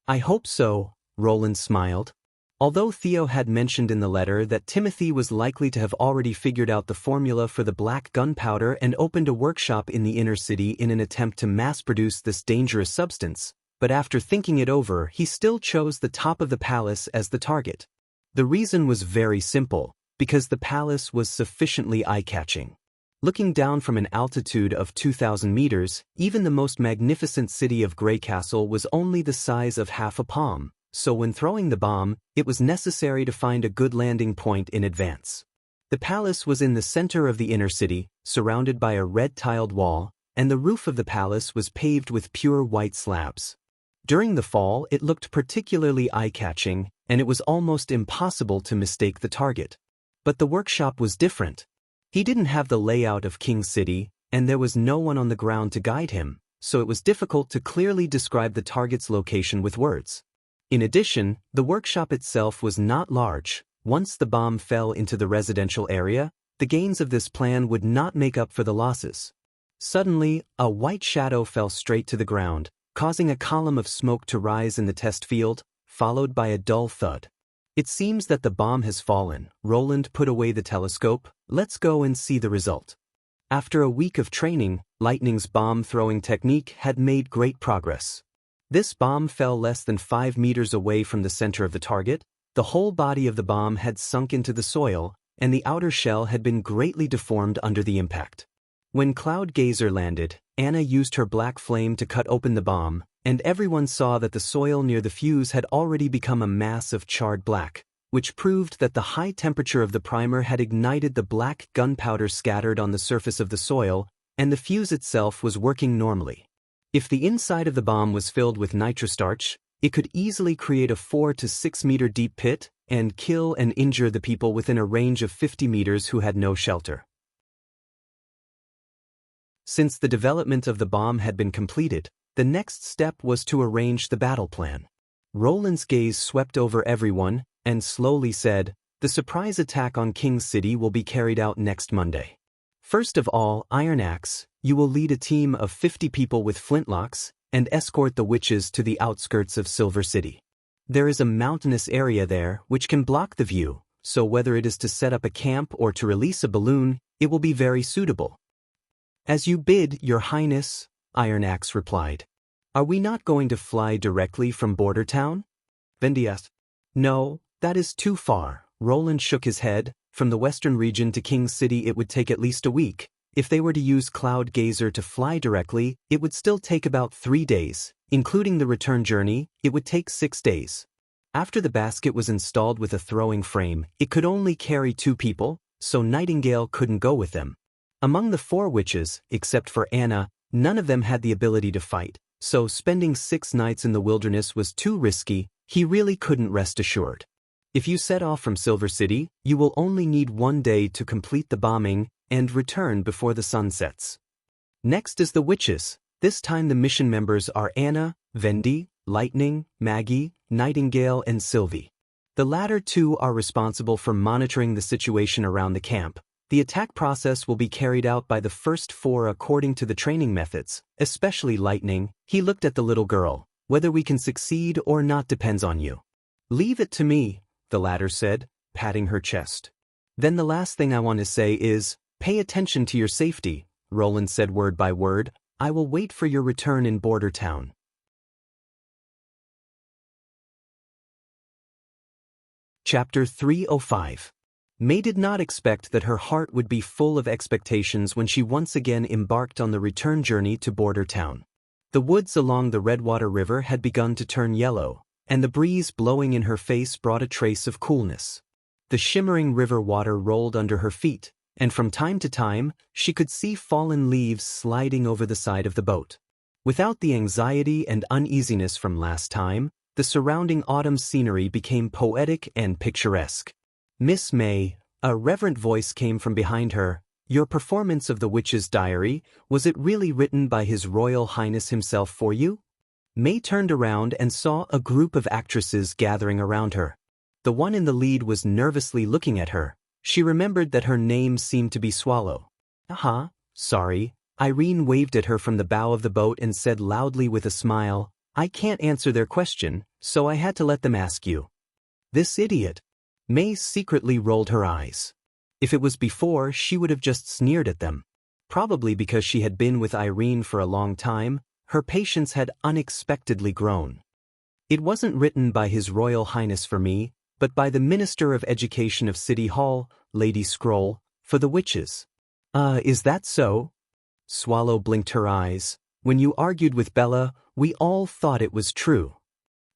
"I hope so," Roland smiled. Although Theo had mentioned in the letter that Timothy was likely to have already figured out the formula for the black gunpowder and opened a workshop in the inner city in an attempt to mass-produce this dangerous substance, but after thinking it over, he still chose the top of the palace as the target. The reason was very simple, because the palace was sufficiently eye-catching. Looking down from an altitude of 2,000 meters, even the most magnificent city of Grey Castle was only the size of half a palm, so when throwing the bomb, it was necessary to find a good landing point in advance. The palace was in the center of the inner city, surrounded by a red-tiled wall, and the roof of the palace was paved with pure white slabs. During the fall, it looked particularly eye-catching, and it was almost impossible to mistake the target. But the workshop was different. He didn't have the layout of King City, and there was no one on the ground to guide him, so it was difficult to clearly describe the target's location with words. In addition, the workshop itself was not large. Once the bomb fell into the residential area, the gains of this plan would not make up for the losses. Suddenly, a white shadow fell straight to the ground, causing a column of smoke to rise in the test field, followed by a dull thud. "It seems that the bomb has fallen." Roland put away the telescope. "Let's go and see the result." After a week of training, Lightning's bomb-throwing technique had made great progress. This bomb fell less than 5 meters away from the center of the target. The whole body of the bomb had sunk into the soil, and the outer shell had been greatly deformed under the impact. When Cloud Gazer landed, Anna used her black flame to cut open the bomb, and everyone saw that the soil near the fuse had already become a mass of charred black, which proved that the high temperature of the primer had ignited the black gunpowder scattered on the surface of the soil, and the fuse itself was working normally. If the inside of the bomb was filled with nitrostarch, it could easily create a 4 to 6 meter deep pit and kill and injure the people within a range of 50 meters who had no shelter. Since the development of the bomb had been completed, the next step was to arrange the battle plan. Roland's gaze swept over everyone and slowly said, "The surprise attack on King's City will be carried out next Monday. First of all, Iron Axe, you will lead a team of 50 people with flintlocks and escort the witches to the outskirts of Silver City. There is a mountainous area there which can block the view, so whether it is to set up a camp or to release a balloon, it will be very suitable." "As you bid, Your Highness," Iron Axe replied. "Are we not going to fly directly from Border Town?" Vendi asked. "No, that is too far." Roland shook his head. "From the western region to King's City it would take at least a week. If they were to use Cloud Gazer to fly directly, it would still take about 3 days. Including the return journey, it would take 6 days. After the basket was installed with a throwing frame, it could only carry 2 people, so Nightingale couldn't go with them. Among the 4 witches, except for Anna, none of them had the ability to fight, so spending 6 nights in the wilderness was too risky. He really couldn't rest assured. If you set off from Silver City, you will only need 1 day to complete the bombing and return before the sun sets. Next is the witches. This time the mission members are Anna, Vendi, Lightning, Maggie, Nightingale, and Sylvie. The latter 2 are responsible for monitoring the situation around the camp. The attack process will be carried out by the first 4 according to the training methods, especially Lightning. He looked at the little girl. "Whether we can succeed or not depends on you." "Leave it to me," the latter said, patting her chest. "Then the last thing I want to say is, pay attention to your safety," Roland said word by word. "I will wait for your return in Border Town." Chapter 305. May did not expect that her heart would be full of expectations when she once again embarked on the return journey to Border Town. The woods along the Redwater River had begun to turn yellow, and the breeze blowing in her face brought a trace of coolness. The shimmering river water rolled under her feet, and from time to time, she could see fallen leaves sliding over the side of the boat. Without the anxiety and uneasiness from last time, the surrounding autumn scenery became poetic and picturesque. "Miss May," a reverent voice came from behind her. "Your performance of the Witch's Diary, was it really written by His Royal Highness himself for you?" May turned around and saw a group of actresses gathering around her. The one in the lead was nervously looking at her. She remembered that her name seemed to be Swallow. Sorry." Irene waved at her from the bow of the boat and said loudly with a smile, "I can't answer their question, so I had to let them ask you." "This idiot." May secretly rolled her eyes. If it was before, she would have just sneered at them. Probably because she had been with Irene for a long time, her patience had unexpectedly grown. "It wasn't written by His Royal Highness for me, but by the Minister of Education of City Hall, Lady Scroll, for the witches." Is that so?" Swallow blinked her eyes. "When you argued with Bella, we all thought it was true.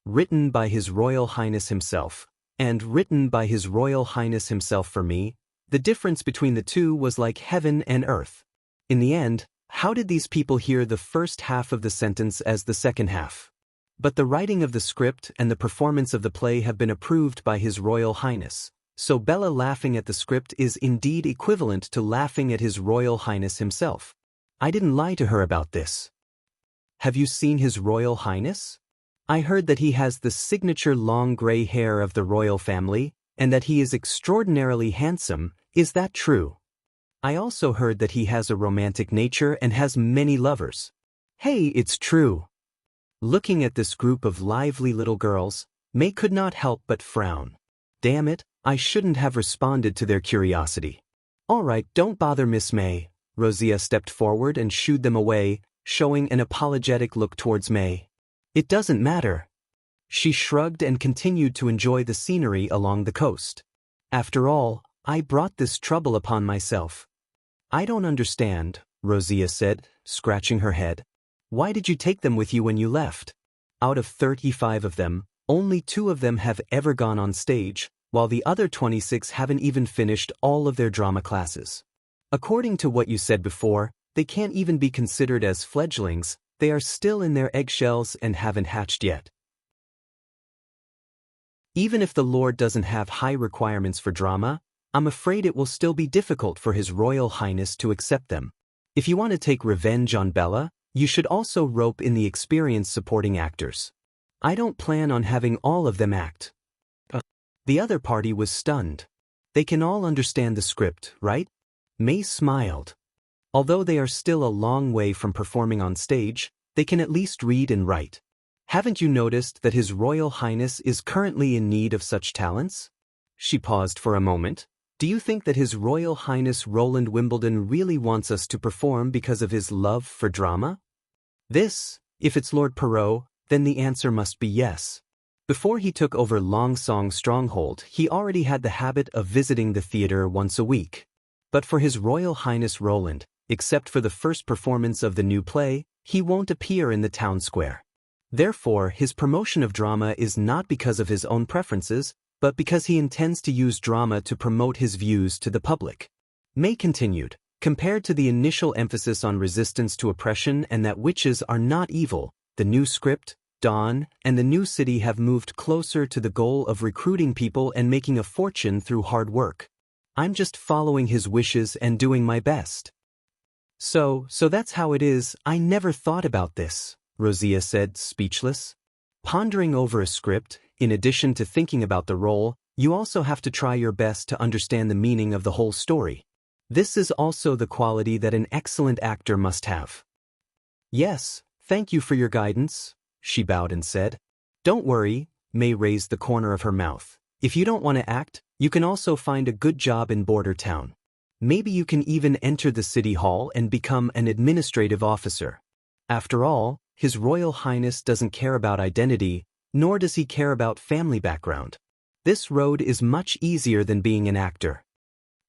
Written by His Royal Highness himself, and written by His Royal Highness himself for me, the difference between the 2 was like heaven and earth. In the end, how did these people hear the first half of the sentence as the second half? But the writing of the script and the performance of the play have been approved by His Royal Highness, so Bella laughing at the script is indeed equivalent to laughing at His Royal Highness himself. I didn't lie to her about this." "Have you seen His Royal Highness?" "I heard that he has the signature long gray hair of the royal family, and that he is extraordinarily handsome. Is that true?" "I also heard that he has a romantic nature and has many lovers." "Hey, it's true." Looking at this group of lively little girls, May could not help but frown. Damn it, I shouldn't have responded to their curiosity. "All right, don't bother, Miss May." Rosia stepped forward and shooed them away, showing an apologetic look towards May. It doesn't matter. She shrugged and continued to enjoy the scenery along the coast. After all, I brought this trouble upon myself. I don't understand, Rosia said, scratching her head. Why did you take them with you when you left? Out of 35 of them, only 2 of them have ever gone on stage, while the other 26 haven't even finished all of their drama classes. According to what you said before, they can't even be considered as fledglings, they are still in their eggshells and haven't hatched yet. Even if the Lord doesn't have high requirements for drama, I'm afraid it will still be difficult for His Royal Highness to accept them. If you want to take revenge on Bella, you should also rope in the experienced supporting actors. I don't plan on having all of them act. The other party was stunned. They can all understand the script, right? May smiled. Although they are still a long way from performing on stage, they can at least read and write. Haven't you noticed that His Royal Highness is currently in need of such talents? She paused for a moment. Do you think that His Royal Highness Roland Wimbledon really wants us to perform because of his love for drama? If it's Lord Perrault, then the answer must be yes. Before he took over Long Song Stronghold, he already had the habit of visiting the theater once a week. But for His Royal Highness Roland, except for the first performance of the new play, he won't appear in the town square. Therefore, his promotion of drama is not because of his own preferences, but because he intends to use drama to promote his views to the public. May continued, compared to the initial emphasis on resistance to oppression and that witches are not evil, the new script, Dawn, and the new city have moved closer to the goal of recruiting people and making a fortune through hard work. I'm just following his wishes and doing my best. So that's how it is. I never thought about this, Rosia said, speechless. Pondering over a script, in addition to thinking about the role, you also have to try your best to understand the meaning of the whole story. This is also the quality that an excellent actor must have. Yes, thank you for your guidance, she bowed and said. Don't worry, May raised the corner of her mouth. If you don't want to act, you can also find a good job in Border Town. Maybe you can even enter the city hall and become an administrative officer. After all, His Royal Highness doesn't care about identity, nor does he care about family background. This road is much easier than being an actor.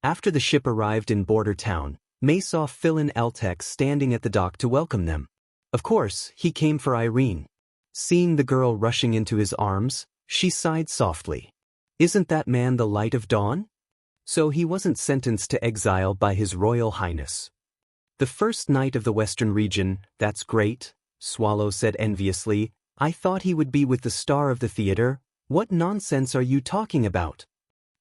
After the ship arrived in Border Town, May saw Philin Eltek standing at the dock to welcome them. Of course, he came for Irene. Seeing the girl rushing into his arms, she sighed softly. Isn't that man the light of dawn? So he wasn't sentenced to exile by His Royal Highness. The first knight of the Western region, that's great, Swallow said enviously. I thought he would be with the star of the theater. What nonsense are you talking about?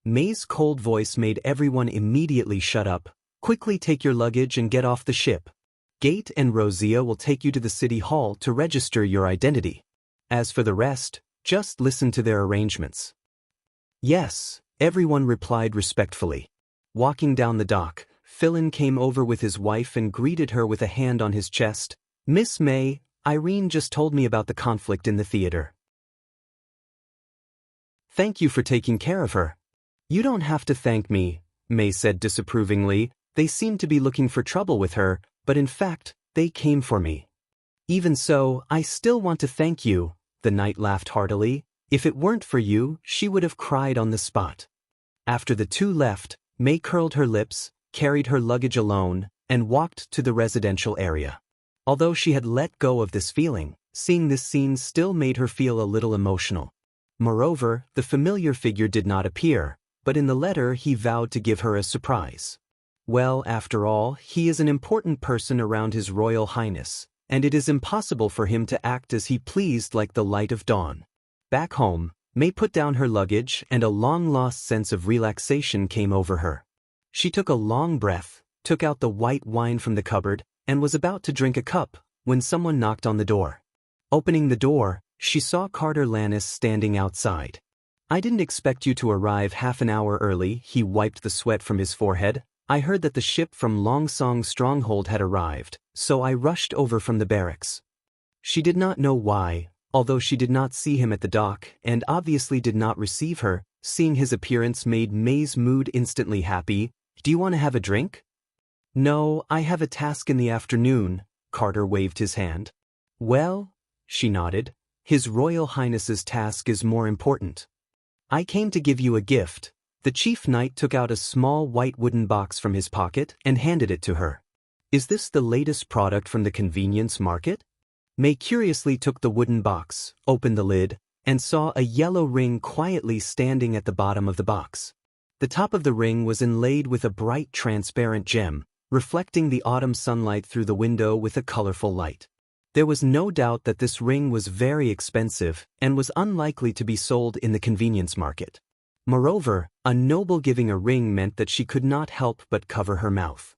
May's cold voice made everyone immediately shut up. Quickly take your luggage and get off the ship. Gate and Rosia will take you to the city hall to register your identity. As for the rest, just listen to their arrangements. Yes, everyone replied respectfully. Walking down the dock, Philin came over with his wife and greeted her with a hand on his chest. Miss May, Irene just told me about the conflict in the theater. Thank you for taking care of her. You don't have to thank me, May said disapprovingly. They seem to be looking for trouble with her, but in fact, they came for me. Even so, I still want to thank you, the knight laughed heartily. If it weren't for you, she would have cried on the spot. After the two left, May curled her lips, carried her luggage alone, and walked to the residential area. Although she had let go of this feeling, seeing this scene still made her feel a little emotional. Moreover, the familiar figure did not appear, but in the letter he vowed to give her a surprise. Well, after all, he is an important person around His Royal Highness, and it is impossible for him to act as he pleased like the light of dawn. Back home, May put down her luggage and a long-lost sense of relaxation came over her. She took a long breath, took out the white wine from the cupboard, and was about to drink a cup, when someone knocked on the door. Opening the door, she saw Carter Lannis standing outside. I didn't expect you to arrive half an hour early, he wiped the sweat from his forehead. I heard that the ship from Long Song Stronghold had arrived, so I rushed over from the barracks. She did not know why, although she did not see him at the dock and obviously did not receive her. Seeing his appearance made May's mood instantly happy. Do you want to have a drink? No, I have a task in the afternoon, Carter waved his hand. Well, she nodded. His Royal Highness's task is more important. I came to give you a gift. The chief knight took out a small white wooden box from his pocket and handed it to her. Is this the latest product from the convenience market? May curiously took the wooden box, opened the lid, and saw a yellow ring quietly standing at the bottom of the box. The top of the ring was inlaid with a bright transparent gem, reflecting the autumn sunlight through the window with a colorful light. There was no doubt that this ring was very expensive and was unlikely to be sold in the convenience market. Moreover, a noble giving a ring meant that she could not help but cover her mouth.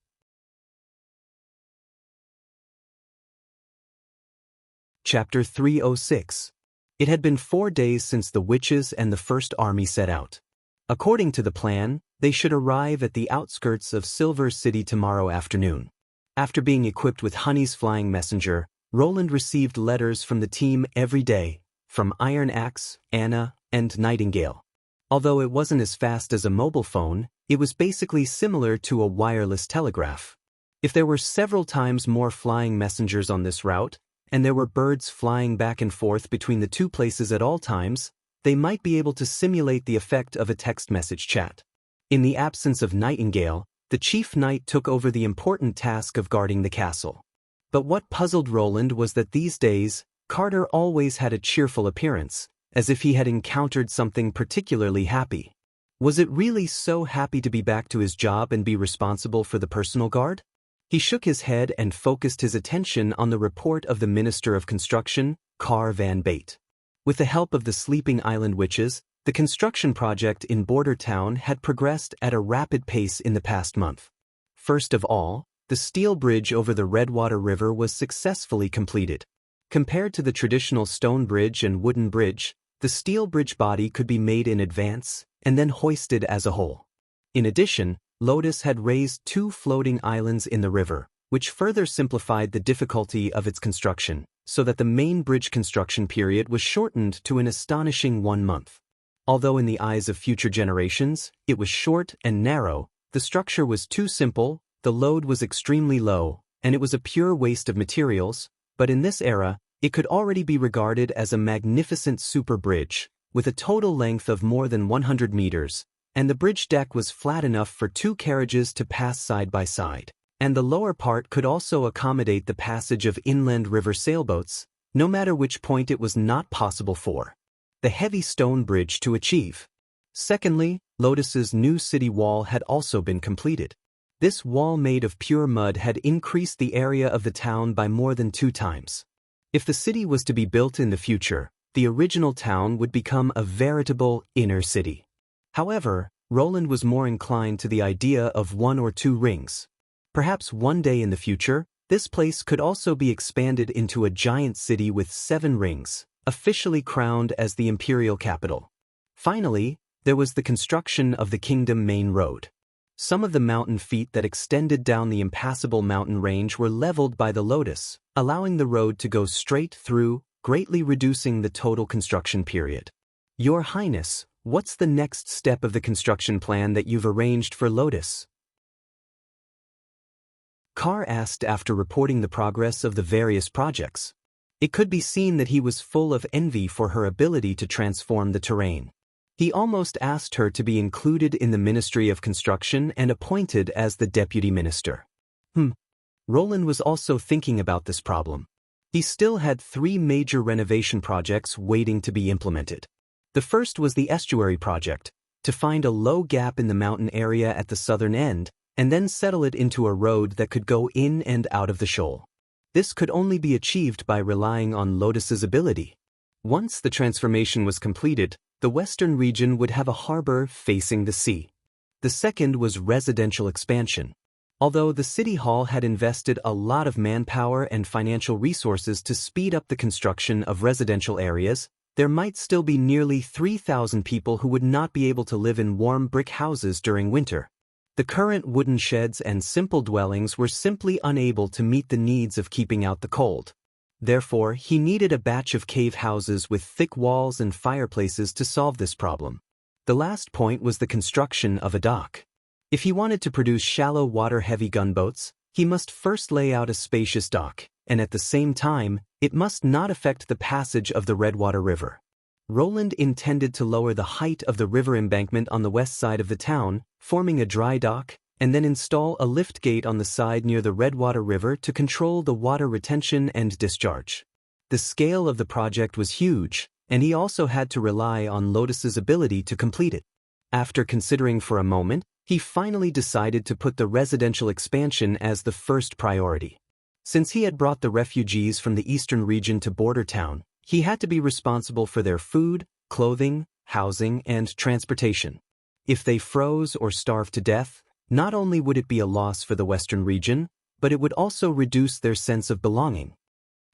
Chapter 306. It had been 4 days since the witches and the first army set out. According to the plan, they should arrive at the outskirts of Silver City tomorrow afternoon. After being equipped with Honey's flying messenger, Roland received letters from the team every day, from Iron Axe, Anna, and Nightingale. Although it wasn't as fast as a mobile phone, it was basically similar to a wireless telegraph. If there were several times more flying messengers on this route, and there were birds flying back and forth between the two places at all times, they might be able to simulate the effect of a text message chat. In the absence of Nightingale, the chief knight took over the important task of guarding the castle. But what puzzled Roland was that these days, Carter always had a cheerful appearance, as if he had encountered something particularly happy. Was it really so happy to be back to his job and be responsible for the personal guard? He shook his head and focused his attention on the report of the Minister of Construction, Carr Van Bate. With the help of the Sleeping Island Witches, the construction project in Border Town had progressed at a rapid pace in the past month. First of all, the steel bridge over the Redwater River was successfully completed. Compared to the traditional stone bridge and wooden bridge, the steel bridge body could be made in advance and then hoisted as a whole. In addition, Lotus had raised 2 floating islands in the river, which further simplified the difficulty of its construction, so that the main bridge construction period was shortened to an astonishing 1 month. Although in the eyes of future generations, it was short and narrow, the structure was too simple, the load was extremely low, and it was a pure waste of materials, but in this era, it could already be regarded as a magnificent super bridge, with a total length of more than 100 meters, and the bridge deck was flat enough for 2 carriages to pass side by side, and the lower part could also accommodate the passage of inland river sailboats, no matter which point it was not possible for the heavy stone bridge to achieve. Secondly, Lotus's new city wall had also been completed. This wall made of pure mud had increased the area of the town by more than 2 times. If the city was to be built in the future, the original town would become a veritable inner city. However, Roland was more inclined to the idea of 1 or 2 rings. Perhaps one day in the future, this place could also be expanded into a giant city with 7 rings, officially crowned as the imperial capital. Finally, there was the construction of the Kingdom Main Road. Some of the mountain feet that extended down the impassable mountain range were leveled by the Lotus, allowing the road to go straight through, greatly reducing the total construction period. Your Highness, what's the next step of the construction plan that you've arranged for Lotus? Carr asked after reporting the progress of the various projects. It could be seen that he was full of envy for her ability to transform the terrain. He almost asked her to be included in the Ministry of Construction and appointed as the deputy minister. Roland was also thinking about this problem. He still had 3 major renovation projects waiting to be implemented. The first was the estuary project, to find a low gap in the mountain area at the southern end, and then settle it into a road that could go in and out of the shoal. This could only be achieved by relying on Lotus's ability. Once the transformation was completed, the western region would have a harbor facing the sea. The second was residential expansion. Although the City Hall had invested a lot of manpower and financial resources to speed up the construction of residential areas, there might still be nearly 3,000 people who would not be able to live in warm brick houses during winter. The current wooden sheds and simple dwellings were simply unable to meet the needs of keeping out the cold. Therefore, he needed a batch of cave houses with thick walls and fireplaces to solve this problem. The last point was the construction of a dock. If he wanted to produce shallow water-heavy gunboats, he must first lay out a spacious dock, and at the same time, It must not affect the passage of the Redwater River. Roland intended to lower the height of the river embankment on the west side of the town, forming a dry dock, and then install a lift gate on the side near the Redwater River to control the water retention and discharge. The scale of the project was huge, and he also had to rely on Lotus's ability to complete it. After considering for a moment, he finally decided to put the residential expansion as the first priority. Since he had brought the refugees from the eastern region to Border Town, he had to be responsible for their food, clothing, housing, and transportation. If they froze or starved to death, not only would it be a loss for the western region, but it would also reduce their sense of belonging.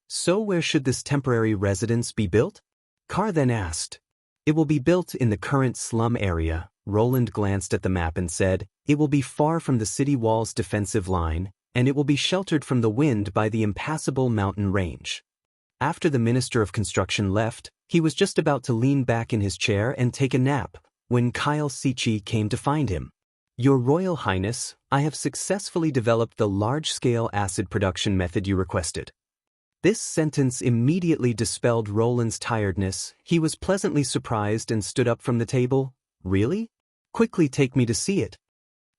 So where should this temporary residence be built? Carr then asked. It will be built in the current slum area. Roland glanced at the map and said, it will be far from the city wall's defensive line, and it will be sheltered from the wind by the impassable mountain range. After the Minister of Construction left, he was just about to lean back in his chair and take a nap, when Kyle Sichi came to find him. Your Royal Highness, I have successfully developed the large-scale acid production method you requested. This sentence immediately dispelled Roland's tiredness. He was pleasantly surprised and stood up from the table. Really? Quickly take me to see it.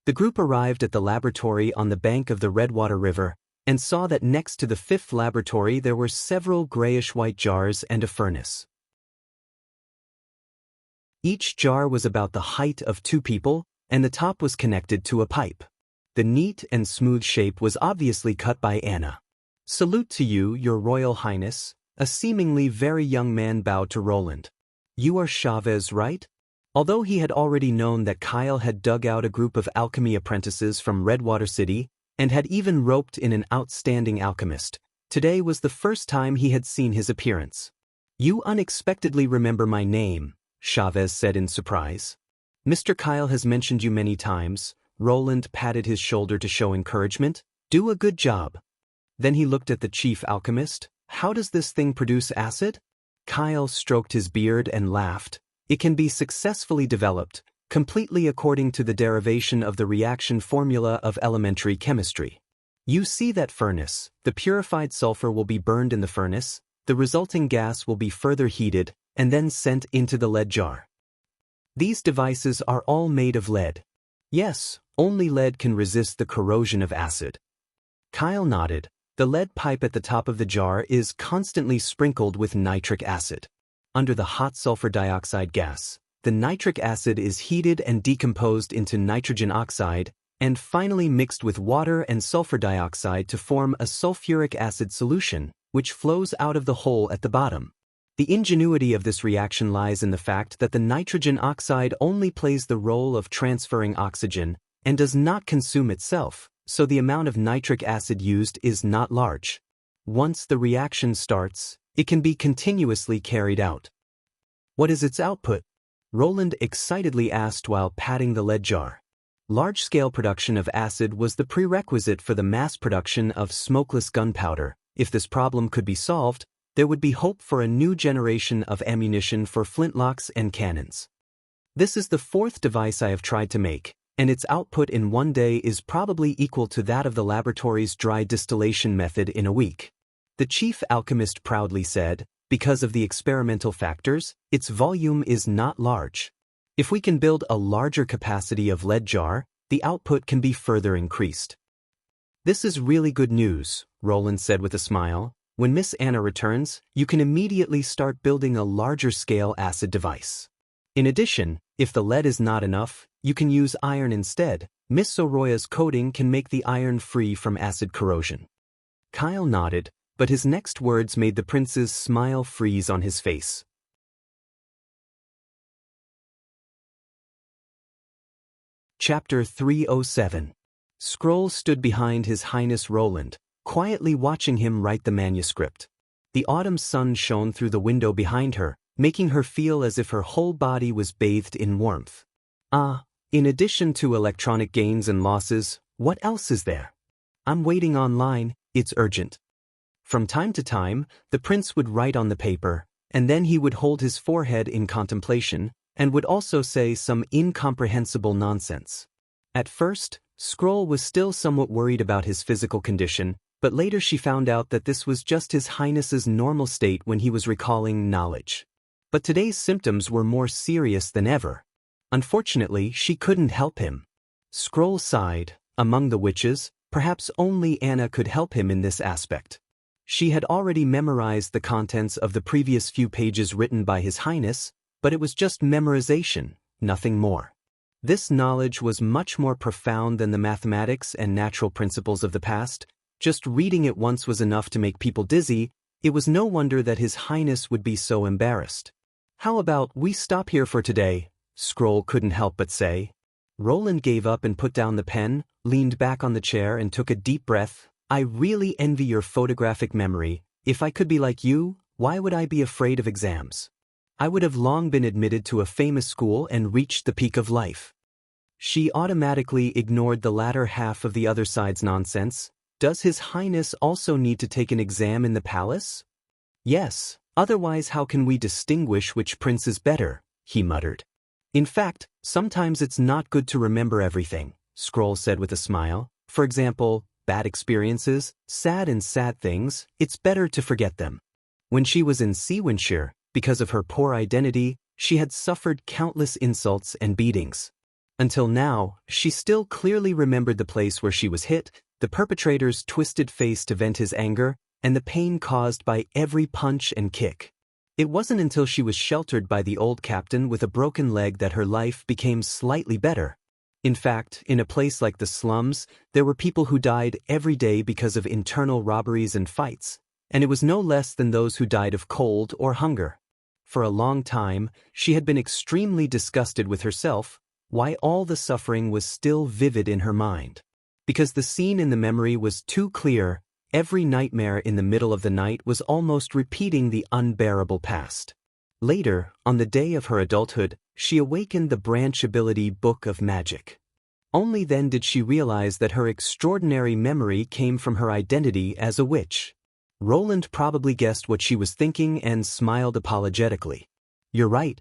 The group arrived at the laboratory on the bank of the Redwater River, and saw that next to the fifth laboratory there were several grayish-white jars and a furnace. Each jar was about the height of 2 people, and the top was connected to a pipe. The neat and smooth shape was obviously cut by Anna. Salute to you, Your Royal Highness. A seemingly very young man bowed to Roland. You are Chavez, right? Although he had already known that Kyle had dug out a group of alchemy apprentices from Redwater City, and had even roped in an outstanding alchemist, today was the first time he had seen his appearance. You unexpectedly remember my name, Chavez said in surprise. Mr. Kyle has mentioned you many times. Roland patted his shoulder to show encouragement. Do a good job. Then he looked at the chief alchemist. How does this thing produce acid? Kyle stroked his beard and laughed. It can be successfully developed, completely according to the derivation of the reaction formula of elementary chemistry. You see that furnace. The purified sulfur will be burned in the furnace, the resulting gas will be further heated, and then sent into the lead jar. These devices are all made of lead. Yes, only lead can resist the corrosion of acid. Kyle nodded. The lead pipe at the top of the jar is constantly sprinkled with nitric acid. Under the hot sulfur dioxide gas, the nitric acid is heated and decomposed into nitrogen oxide, and finally mixed with water and sulfur dioxide to form a sulfuric acid solution, which flows out of the hole at the bottom. The ingenuity of this reaction lies in the fact that the nitrogen oxide only plays the role of transferring oxygen, and does not consume itself, so the amount of nitric acid used is not large. Once the reaction starts, it can be continuously carried out. What is its output? Roland excitedly asked while patting the lead jar. Large-scale production of acid was the prerequisite for the mass production of smokeless gunpowder. If this problem could be solved, there would be hope for a new generation of ammunition for flintlocks and cannons. This is the 4th device I have tried to make, and its output in 1 day is probably equal to that of the laboratory's dry distillation method in a week. The chief alchemist proudly said, because of the experimental factors, its volume is not large. If we can build a larger capacity of lead jar, the output can be further increased. This is really good news, Roland said with a smile. When Miss Anna returns, you can immediately start building a larger-scale acid device. In addition, if the lead is not enough, you can use iron instead. Miss Soroya's coating can make the iron free from acid corrosion. Kyle nodded, but his next words made the prince's smile freeze on his face. Chapter 307. Scroll stood behind His Highness Roland, quietly watching him write the manuscript. The autumn sun shone through the window behind her, making her feel as if her whole body was bathed in warmth. In addition to electronic gains and losses, what else is there? I'm waiting online, it's urgent. From time to time, the prince would write on the paper, and then he would hold his forehead in contemplation, and would also say some incomprehensible nonsense. At first, Scroll was still somewhat worried about his physical condition, But later she found out that this was just His Highness's normal state when he was recalling knowledge. But today's symptoms were more serious than ever. Unfortunately, she couldn't help him. Scroll sighed. Among the witches, perhaps only Anna could help him in this aspect. She had already memorized the contents of the previous few pages written by His Highness, but it was just memorization, nothing more. This knowledge was much more profound than the mathematics and natural principles of the past. Just reading it once was enough to make people dizzy. It was no wonder that His Highness would be so embarrassed. "How about we stop here for today?" Scroll couldn't help but say. Roland gave up and put down the pen, leaned back on the chair and took a deep breath. "I really envy your photographic memory. If I could be like you, why would I be afraid of exams? I would have long been admitted to a famous school and reached the peak of life." She automatically ignored the latter half of the other side's nonsense. "Does His Highness also need to take an exam in the palace?" "Yes, otherwise how can we distinguish which prince is better?" he muttered. "In fact, sometimes it's not good to remember everything," Scroll said with a smile. "For example, bad experiences, sad things, it's better to forget them." When she was in Seawinshire, because of her poor identity, she had suffered countless insults and beatings. Until now, she still clearly remembered the place where she was hit, the perpetrator's twisted face to vent his anger, and the pain caused by every punch and kick. It wasn't until she was sheltered by the old captain with a broken leg that her life became slightly better. In fact, in a place like the slums, there were people who died every day because of internal robberies and fights, and it was no less than those who died of cold or hunger. For a long time, she had been extremely disgusted with herself, why all the suffering was still vivid in her mind. Because the scene in the memory was too clear, every nightmare in the middle of the night was almost repeating the unbearable past. Later, on the day of her adulthood, she awakened the branch ability Book of Magic. Only then did she realize that her extraordinary memory came from her identity as a witch. Roland probably guessed what she was thinking and smiled apologetically. "You're right."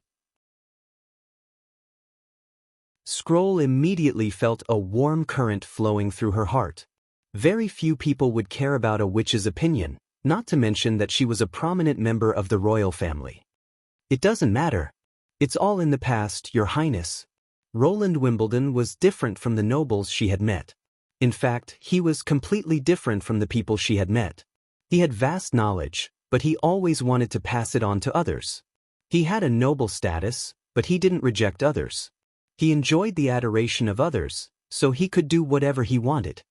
Scroll immediately felt a warm current flowing through her heart. Very few people would care about a witch's opinion, not to mention that she was a prominent member of the royal family. "It doesn't matter. It's all in the past, Your Highness." Roland Wimbledon was different from the nobles she had met. In fact, he was completely different from the people she had met. He had vast knowledge, but he always wanted to pass it on to others. He had a noble status, but he didn't reject others. He enjoyed the adoration of others, so he could do whatever he wanted.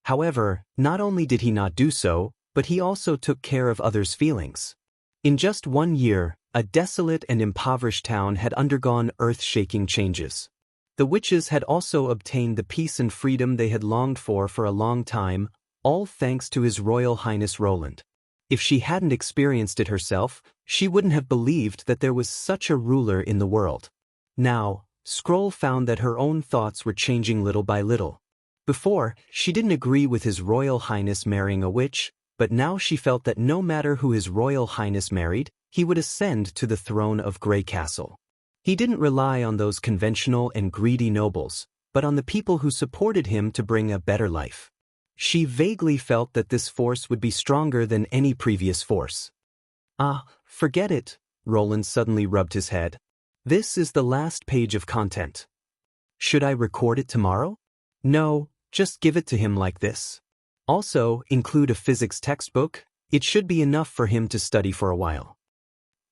However, not only did he not do so, but he also took care of others' feelings. In just 1 year, a desolate and impoverished town had undergone earth-shaking changes. The witches had also obtained the peace and freedom they had longed for a long time, all thanks to His Royal Highness Roland. If she hadn't experienced it herself, she wouldn't have believed that there was such a ruler in the world. Now, Scroll found that her own thoughts were changing little by little. Before, she didn't agree with His Royal Highness marrying a witch, but now she felt that no matter who His Royal Highness married, he would ascend to the throne of Grey Castle. He didn't rely on those conventional and greedy nobles, but on the people who supported him to bring a better life. She vaguely felt that this force would be stronger than any previous force. "Ah, forget it," Roland suddenly rubbed his head. "This is the last page of content. Should I record it tomorrow?" "No, just give it to him like this. Also, include a physics textbook. It should be enough for him to study for a while."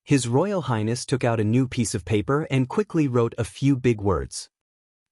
His Royal Highness took out a new piece of paper and quickly wrote a few big words.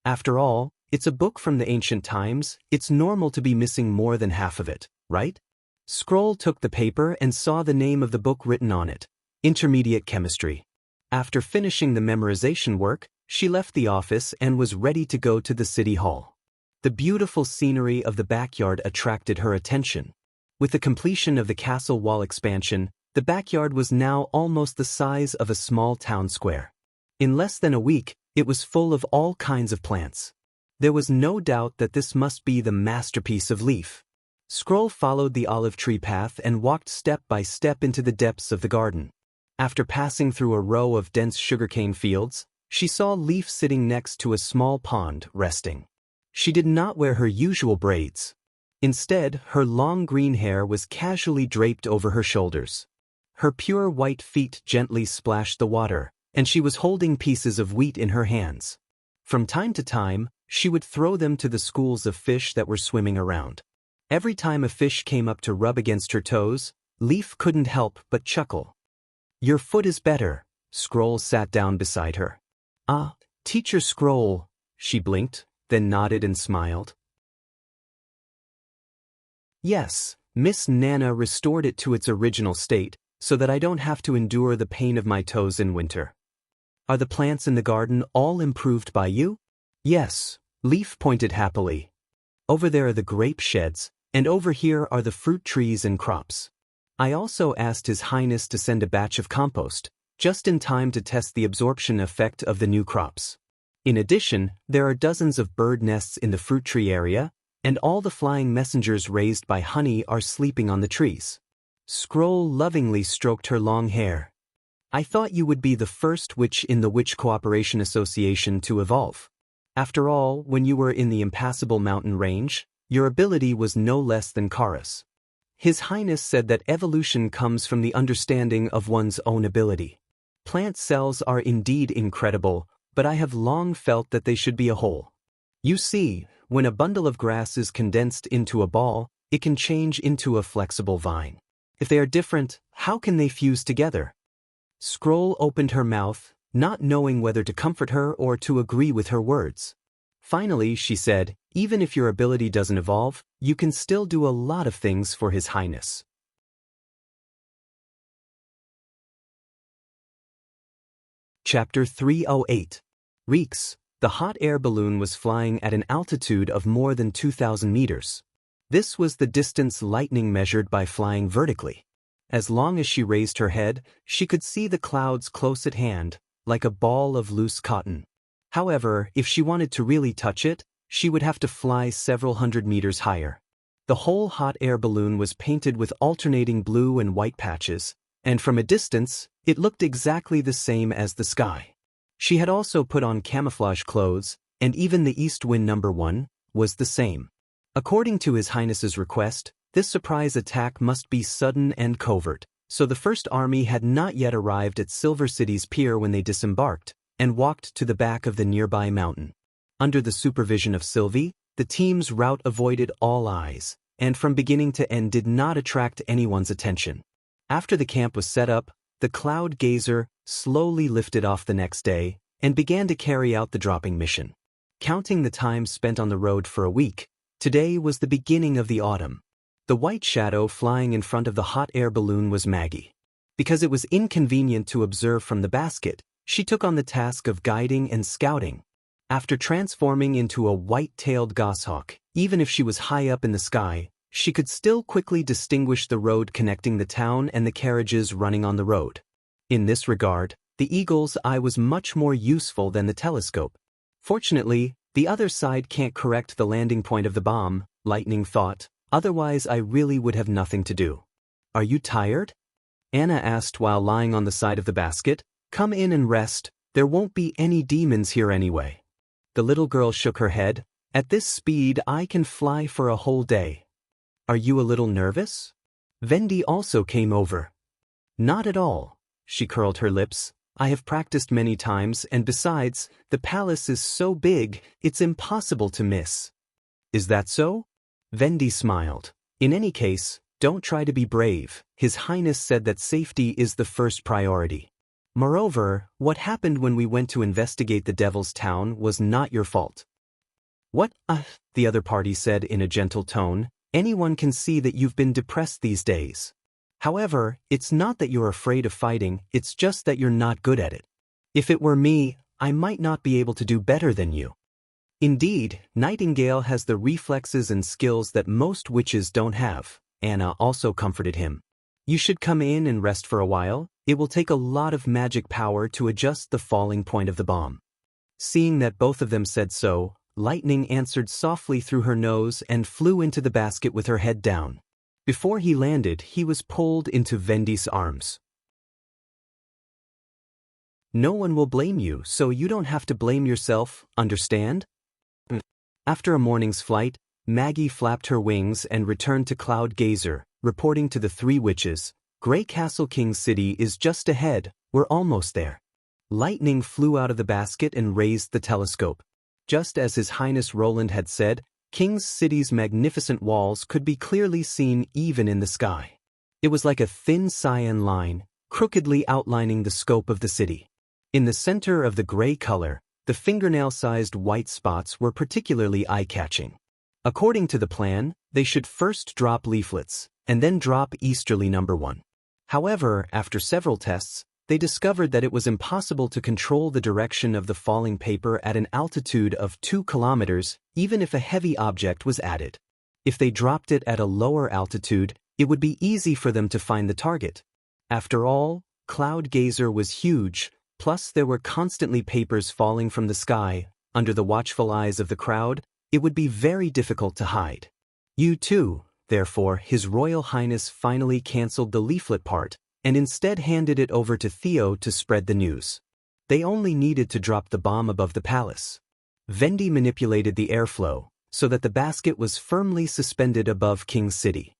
"After all, it's a book from the ancient times. It's normal to be missing more than half of it, right?" Scroll took the paper and saw the name of the book written on it, Intermediate Chemistry. After finishing the memorization work, she left the office and was ready to go to the city hall. The beautiful scenery of the backyard attracted her attention. With the completion of the castle wall expansion, the backyard was now almost the size of a small town square. In less than a week, it was full of all kinds of plants. There was no doubt that this must be the masterpiece of Leaf. Scroll followed the olive tree path and walked step by step into the depths of the garden. After passing through a row of dense sugarcane fields, she saw Leaf sitting next to a small pond, resting. She did not wear her usual braids. Instead, her long green hair was casually draped over her shoulders. Her pure white feet gently splashed the water, and she was holding pieces of wheat in her hands. From time to time, she would throw them to the schools of fish that were swimming around. Every time a fish came up to rub against her toes, Leaf couldn't help but chuckle. "Your foot is better." Scroll sat down beside her. "Ah, Teacher Scroll," she blinked, then nodded and smiled. "Yes, Miss Nana restored it to its original state, so that I don't have to endure the pain of my toes in winter." "Are the plants in the garden all improved by you?" "Yes," Leaf pointed happily. "Over there are the grape sheds, and over here are the fruit trees and crops. I also asked His Highness to send a batch of compost, just in time to test the absorption effect of the new crops. In addition, there are dozens of bird nests in the fruit tree area, and all the flying messengers raised by honey are sleeping on the trees." Scroll lovingly stroked her long hair. "I thought you would be the first witch in the Witch Cooperation Association to evolve. After all, when you were in the impassable mountain range, your ability was no less than Kara's. His Highness said that evolution comes from the understanding of one's own ability. Plant cells are indeed incredible, but I have long felt that they should be a whole. You see, when a bundle of grass is condensed into a ball, it can change into a flexible vine. If they are different, how can they fuse together?" Scroll opened her mouth, not knowing whether to comfort her or to agree with her words. Finally, she said, "Even if your ability doesn't evolve, you can still do a lot of things for His Highness." Chapter 308. Reeks. The hot air balloon was flying at an altitude of more than 2,000 meters. This was the distance lightning measured by flying vertically. As long as she raised her head, she could see the clouds close at hand, like a ball of loose cotton. However, if she wanted to really touch it, she would have to fly several hundred meters higher. The whole hot air balloon was painted with alternating blue and white patches, and from a distance, it looked exactly the same as the sky. She had also put on camouflage clothes, and even the east wind number 1 was the same. According to His Highness's request, this surprise attack must be sudden and covert, so the First Army had not yet arrived at Silver City's pier when they disembarked and walked to the back of the nearby mountain. Under the supervision of Sylvie, the team's route avoided all eyes, and from beginning to end did not attract anyone's attention. After the camp was set up, the Cloud Gazer slowly lifted off the next day and began to carry out the dropping mission. Counting the time spent on the road for a week, today was the beginning of the autumn. The white shadow flying in front of the hot air balloon was Maggie. Because it was inconvenient to observe from the basket, she took on the task of guiding and scouting. After transforming into a white-tailed goshawk, even if she was high up in the sky, she could still quickly distinguish the road connecting the town and the carriages running on the road. In this regard, the eagle's eye was much more useful than the telescope. Fortunately, the other side can't correct the landing point of the bomb, Lightning thought, otherwise I really would have nothing to do. "Are you tired?" Anna asked while lying on the side of the basket. "Come in and rest, there won't be any demons here anyway." The little girl shook her head. "At this speed I can fly for a whole day." "Are you a little nervous?" Vendi also came over. "Not at all." She curled her lips. "I have practiced many times, and besides, the palace is so big, it's impossible to miss." "Is that so?" Vendi smiled. "In any case, don't try to be brave. His Highness said that safety is the first priority. Moreover, what happened when we went to investigate the Devil's Town was not your fault." "What? The other party said in a gentle tone. "Anyone can see that you've been depressed these days. However, it's not that you're afraid of fighting, it's just that you're not good at it. If it were me, I might not be able to do better than you." "Indeed, Nightingale has the reflexes and skills that most witches don't have," Anna also comforted him. "You should come in and rest for a while. It will take a lot of magic power to adjust the falling point of the bomb." Seeing that both of them said so, Lightning answered softly through her nose and flew into the basket with her head down. Before he landed, he was pulled into Vendi's arms. "No one will blame you, so you don't have to blame yourself, understand?" After a morning's flight, Maggie flapped her wings and returned to Cloud Gazer, reporting to the three witches, "Grey Castle King's city is just ahead, we're almost there." Lightning flew out of the basket and raised the telescope. Just as His Highness Roland had said, King's City's magnificent walls could be clearly seen even in the sky. It was like a thin cyan line, crookedly outlining the scope of the city. In the center of the gray color, the fingernail-sized white spots were particularly eye-catching. According to the plan, they should first drop leaflets, and then drop Easterly No. 1. However, after several tests, they discovered that it was impossible to control the direction of the falling paper at an altitude of 2 kilometers, even if a heavy object was added. If they dropped it at a lower altitude, it would be easy for them to find the target. After all, Cloud Gazer was huge, plus there were constantly papers falling from the sky. Under the watchful eyes of the crowd, it would be very difficult to hide. You too, therefore, His Royal Highness finally cancelled the leaflet part, and instead handed it over to Theo to spread the news. They only needed to drop the bomb above the palace. Vendy manipulated the airflow, so that the basket was firmly suspended above King's City.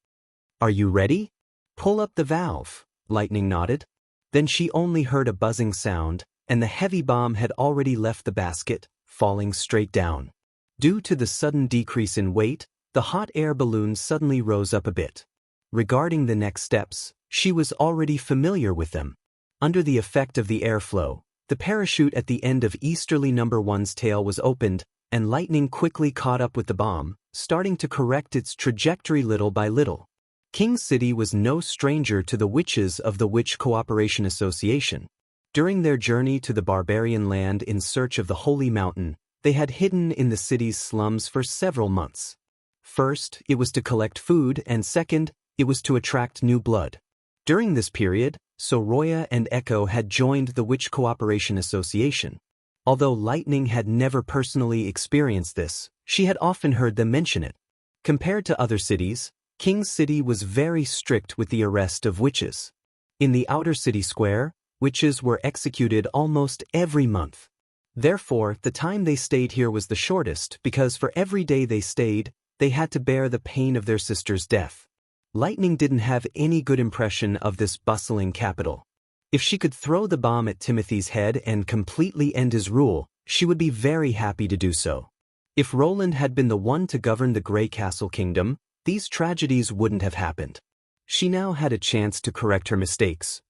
"Are you ready? Pull up the valve," Lightning nodded. Then she only heard a buzzing sound, and the heavy bomb had already left the basket, falling straight down. Due to the sudden decrease in weight, the hot air balloon suddenly rose up a bit. Regarding the next steps, she was already familiar with them. Under the effect of the airflow, the parachute at the end of Easterly No. 1's tail was opened, and Lightning quickly caught up with the bomb, starting to correct its trajectory little by little. King's City was no stranger to the witches of the Witch Cooperation Association. During their journey to the barbarian land in search of the Holy Mountain, they had hidden in the city's slums for several months. First, it was to collect food, and second, it was to attract new blood. During this period, Soroya and Echo had joined the Witch Cooperation Association. Although Lightning had never personally experienced this, she had often heard them mention it. Compared to other cities, King's City was very strict with the arrest of witches. In the outer city square, witches were executed almost every month. Therefore, the time they stayed here was the shortest because for every day they stayed, they had to bear the pain of their sister's death. Lightning didn't have any good impression of this bustling capital. If she could throw the bomb at Timothy's head and completely end his rule, she would be very happy to do so. If Roland had been the one to govern the Grey Castle Kingdom, these tragedies wouldn't have happened. She now had a chance to correct her mistakes.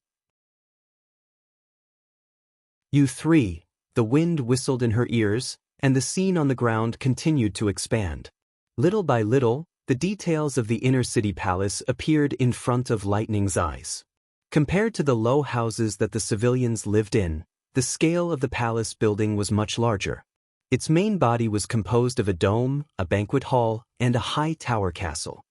U3, the wind whistled in her ears, and the scene on the ground continued to expand. Little by little, the details of the inner city palace appeared in front of Lightning's eyes. Compared to the low houses that the civilians lived in, the scale of the palace building was much larger. Its main body was composed of a dome, a banquet hall, and a high tower castle.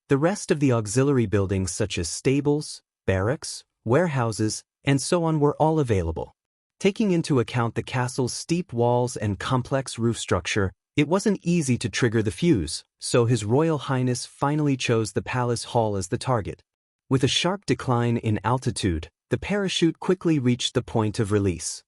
The rest of the auxiliary buildings such as stables, barracks, warehouses, and so on were all available. Taking into account the castle's steep walls and complex roof structure, it wasn't easy to trigger the fuse, so His Royal Highness finally chose the palace hall as the target. With a sharp decline in altitude, the parachute quickly reached the point of release.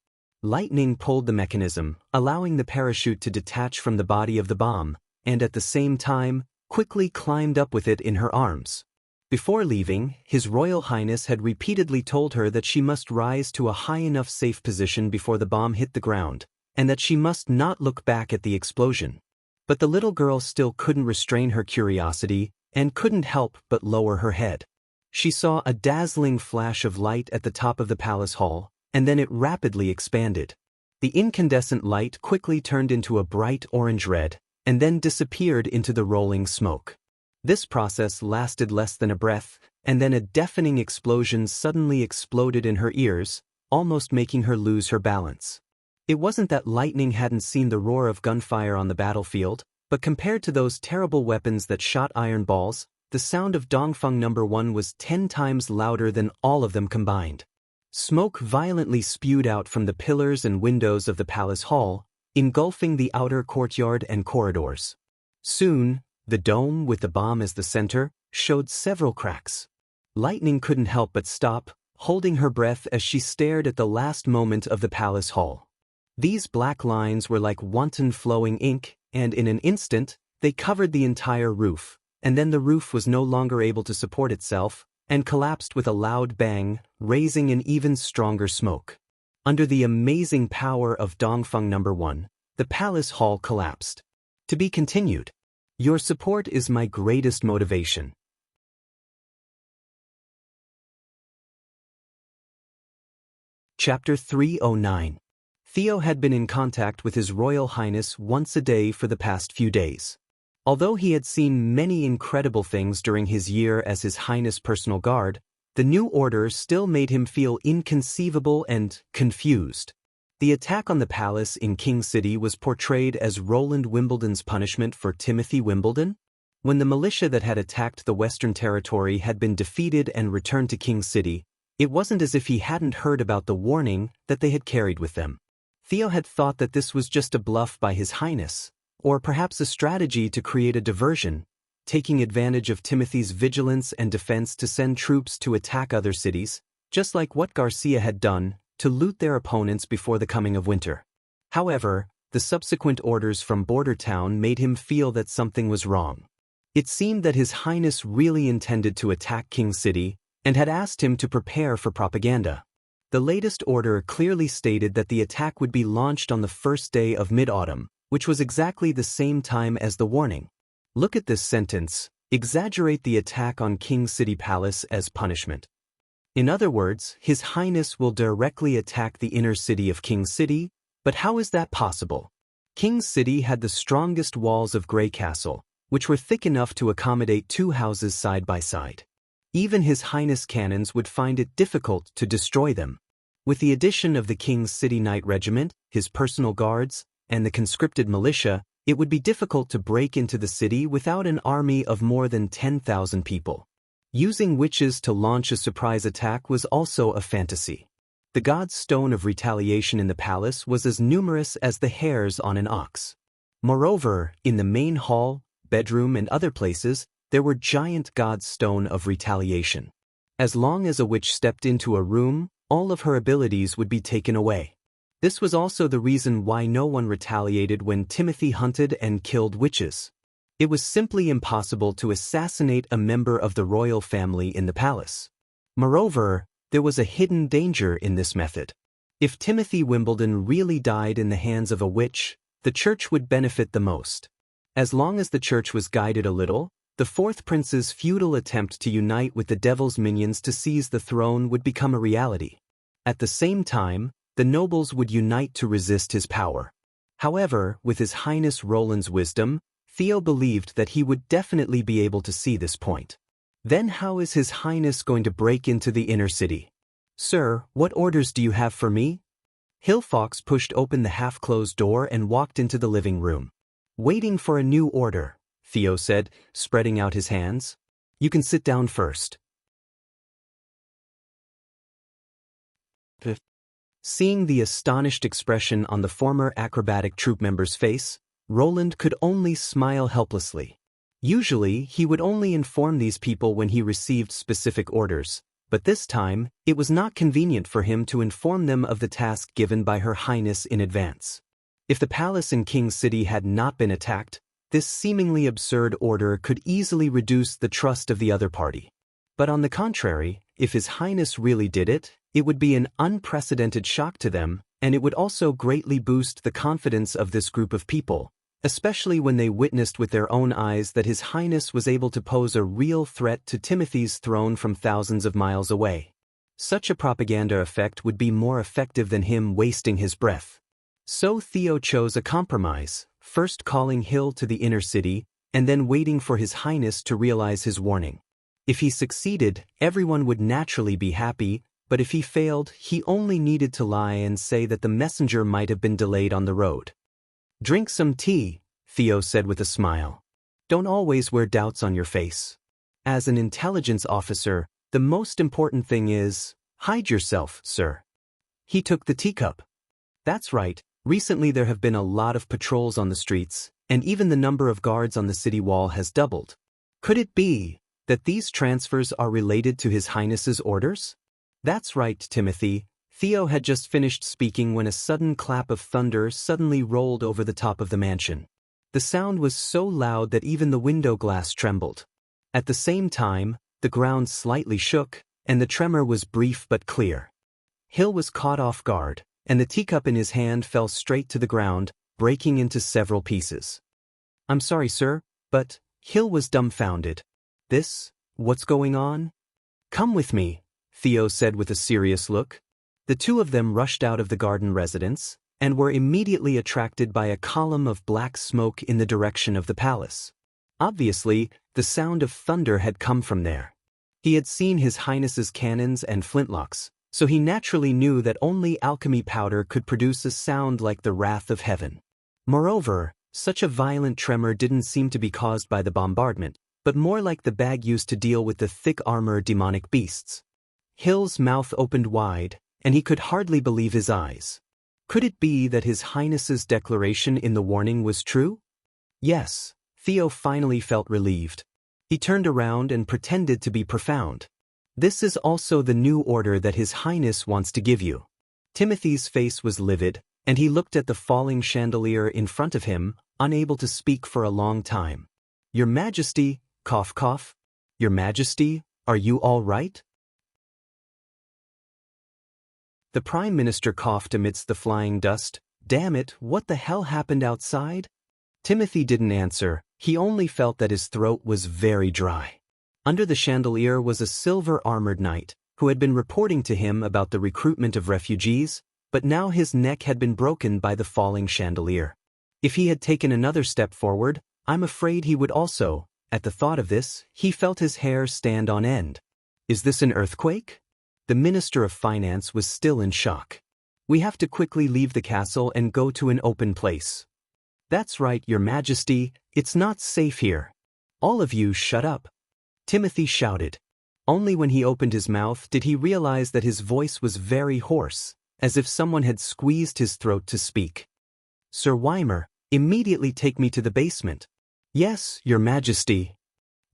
Lightning pulled the mechanism, allowing the parachute to detach from the body of the bomb, and at the same time, quickly climbed up with it in her arms. Before leaving, His Royal Highness had repeatedly told her that she must rise to a high enough safe position before the bomb hit the ground, and that she must not look back at the explosion. But the little girl still couldn't restrain her curiosity, and couldn't help but lower her head. She saw a dazzling flash of light at the top of the palace hall, and then it rapidly expanded. The incandescent light quickly turned into a bright orange-red, and then disappeared into the rolling smoke. This process lasted less than a breath, and then a deafening explosion suddenly exploded in her ears, almost making her lose her balance. It wasn't that Lightning hadn't seen the roar of gunfire on the battlefield, but compared to those terrible weapons that shot iron balls, the sound of Dongfeng No. 1 was 10 times louder than all of them combined. Smoke violently spewed out from the pillars and windows of the palace hall, engulfing the outer courtyard and corridors. Soon, the dome with the bomb as the center showed several cracks. Lightning couldn't help but stop, holding her breath as she stared at the last moment of the palace hall. These black lines were like wanton flowing ink, and in an instant, They covered the entire roof, and then the roof was no longer able to support itself, and collapsed with a loud bang, raising an even stronger smoke. Under the amazing power of Dongfeng No. 1, the palace hall collapsed. To be continued. Your support is my greatest motivation. Chapter 309. Theo had been in contact with His Royal Highness once a day for the past few days. Although he had seen many incredible things during his year as His Highness' personal guard, the new order still made him feel inconceivable and confused. The attack on the palace in King City was portrayed as Roland Wimbledon's punishment for Timothy Wimbledon. When the militia that had attacked the Western Territory had been defeated and returned to King City, it wasn't as if he hadn't heard about the warning that they had carried with them. Theo had thought that this was just a bluff by His Highness, or perhaps a strategy to create a diversion, taking advantage of Timothy's vigilance and defense to send troops to attack other cities, just like what Garcia had done, to loot their opponents before the coming of winter. However, the subsequent orders from Border Town made him feel that something was wrong. It seemed that His Highness really intended to attack King City, and had asked him to prepare for propaganda. The latest order clearly stated that the attack would be launched on the first day of mid-autumn, which was exactly the same time as the warning. Look at this sentence: exaggerate the attack on King City Palace as punishment. In other words, His Highness will directly attack the inner city of King City, but how is that possible? King City had the strongest walls of Grey Castle, which were thick enough to accommodate 2 houses side by side. Even His Highness cannons would find it difficult to destroy them. With the addition of the King's City Knight Regiment, his personal guards, and the conscripted militia, it would be difficult to break into the city without an army of more than 10,000 people. Using witches to launch a surprise attack was also a fantasy. The god's stone of retaliation in the palace was as numerous as the hairs on an ox. Moreover, in the main hall, bedroom, and other places, there were giant god's stone of retaliation. As long as a witch stepped into a room, all of her abilities would be taken away. This was also the reason why no one retaliated when Timothy hunted and killed witches. It was simply impossible to assassinate a member of the royal family in the palace. Moreover, there was a hidden danger in this method. If Timothy Wimbledon really died in the hands of a witch, the church would benefit the most. As long as the church was guided a little, the fourth prince's futile attempt to unite with the devil's minions to seize the throne would become a reality. At the same time, the nobles would unite to resist his power. However, with His Highness Roland's wisdom, Theo believed that he would definitely be able to see this point. Then how is His Highness going to break into the inner city? Sir, what orders do you have for me? Hillfox pushed open the half-closed door and walked into the living room. Waiting for a new order, Theo said, spreading out his hands. You can sit down first. Seeing the astonished expression on the former acrobatic troop member's face, Roland could only smile helplessly. Usually, he would only inform these people when he received specific orders, but this time, it was not convenient for him to inform them of the task given by Her Highness in advance. If the palace in King City had not been attacked, this seemingly absurd order could easily reduce the trust of the other party. But on the contrary, if His Highness really did it, it would be an unprecedented shock to them, and it would also greatly boost the confidence of this group of people, especially when they witnessed with their own eyes that His Highness was able to pose a real threat to Timothy's throne from thousands of miles away. Such a propaganda effect would be more effective than him wasting his breath. So Theo chose a compromise, first calling Hill to the inner city, and then waiting for His Highness to realize his warning. If he succeeded, everyone would naturally be happy, but if he failed, he only needed to lie and say that the messenger might have been delayed on the road. Drink some tea, Theo said with a smile. Don't always wear doubts on your face. As an intelligence officer, the most important thing is, hide yourself, sir. He took the teacup. That's right, recently there have been a lot of patrols on the streets, and even the number of guards on the city wall has doubled. Could it be that these transfers are related to His Highness's orders? That's right, Timothy. Theo had just finished speaking when a sudden clap of thunder suddenly rolled over the top of the mansion. The sound was so loud that even the window glass trembled. At the same time, the ground slightly shook, and the tremor was brief but clear. Hill was caught off guard, and the teacup in his hand fell straight to the ground, breaking into several pieces. "I'm sorry, sir, but..." Hill was dumbfounded. What's going on?" "Come with me," Theo said with a serious look. The two of them rushed out of the garden residence, and were immediately attracted by a column of black smoke in the direction of the palace. Obviously, the sound of thunder had come from there. He had seen His Highness's cannons and flintlocks, so he naturally knew that only alchemy powder could produce a sound like the wrath of heaven. Moreover, such a violent tremor didn't seem to be caused by the bombardment, but more like the bag used to deal with the thick armor demonic beasts. Hill's mouth opened wide, and he could hardly believe his eyes. Could it be that His Highness's declaration in the warning was true? Yes, Theo finally felt relieved. He turned around and pretended to be profound. "This is also the new order that His Highness wants to give you." Timothy's face was livid, and he looked at the falling chandelier in front of him, unable to speak for a long time. "Your Majesty," cough cough. "Your Majesty, are you all right?" The Prime Minister coughed amidst the flying dust. "Damn it, what the hell happened outside?" Timothy didn't answer, he only felt that his throat was very dry. Under the chandelier was a silver-armored knight, who had been reporting to him about the recruitment of refugees, but now his neck had been broken by the falling chandelier. If he had taken another step forward, I'm afraid he would also. At the thought of this, he felt his hair stand on end. Is this an earthquake? The Minister of Finance was still in shock. "We have to quickly leave the castle and go to an open place." "That's right, Your Majesty, it's not safe here." "All of you shut up," Timothy shouted. Only when he opened his mouth did he realize that his voice was very hoarse, as if someone had squeezed his throat to speak. "Sir Weimer, immediately take me to the basement." "Yes, Your Majesty."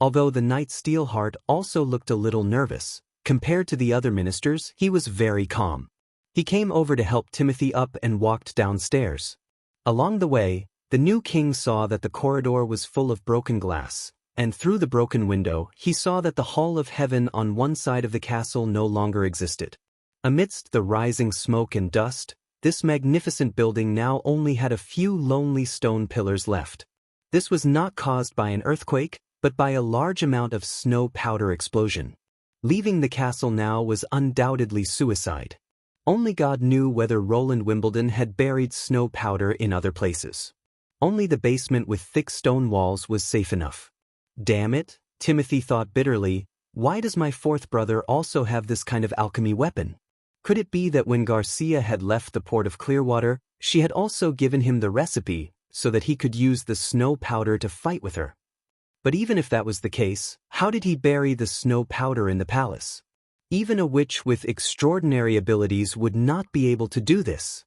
Although the Knight Steelheart also looked a little nervous, compared to the other ministers, he was very calm. He came over to help Timothy up and walked downstairs. Along the way, the new king saw that the corridor was full of broken glass, and through the broken window he saw that the Hall of Heaven on one side of the castle no longer existed. Amidst the rising smoke and dust, this magnificent building now only had a few lonely stone pillars left. This was not caused by an earthquake, but by a large amount of snow powder explosion. Leaving the castle now was undoubtedly suicide. Only God knew whether Roland Wimbledon had buried snow powder in other places. Only the basement with thick stone walls was safe enough. Damn it, Timothy thought bitterly, why does my fourth brother also have this kind of alchemy weapon? Could it be that when Garcia had left the port of Clearwater, she had also given him the recipe so that he could use the snow powder to fight with her? But even if that was the case, how did he bury the snow powder in the palace? Even a witch with extraordinary abilities would not be able to do this.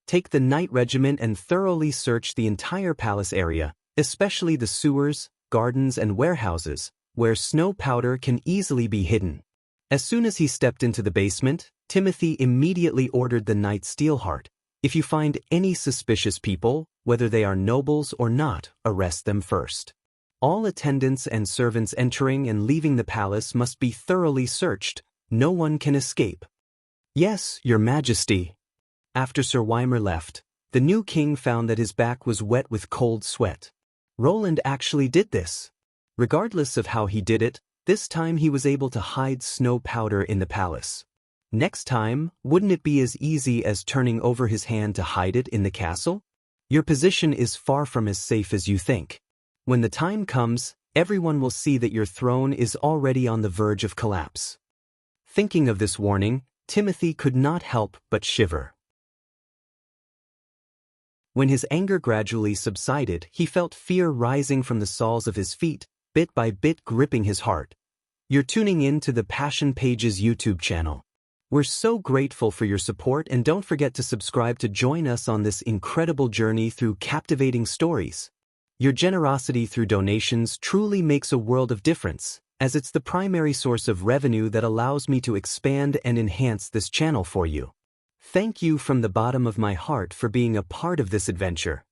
Take the Knight Regiment and thoroughly search the entire palace area, especially the sewers, gardens and warehouses, where snow powder can easily be hidden. As soon as he stepped into the basement, Timothy immediately ordered the Knight Steelheart, "If you find any suspicious people, whether they are nobles or not, arrest them first. All attendants and servants entering and leaving the palace must be thoroughly searched. No one can escape." "Yes, Your Majesty." After Sir Weimer left, the new king found that his back was wet with cold sweat. Roland actually did this. Regardless of how he did it, this time he was able to hide snow powder in the palace. Next time, wouldn't it be as easy as turning over his hand to hide it in the castle? Your position is far from as safe as you think. When the time comes, everyone will see that your throne is already on the verge of collapse. Thinking of this warning, Timothy could not help but shiver. When his anger gradually subsided, he felt fear rising from the soles of his feet, bit by bit gripping his heart. You're tuning in to the Passion Pages YouTube channel. We're so grateful for your support, and don't forget to subscribe to join us on this incredible journey through captivating stories. Your generosity through donations truly makes a world of difference, as it's the primary source of revenue that allows me to expand and enhance this channel for you. Thank you from the bottom of my heart for being a part of this adventure.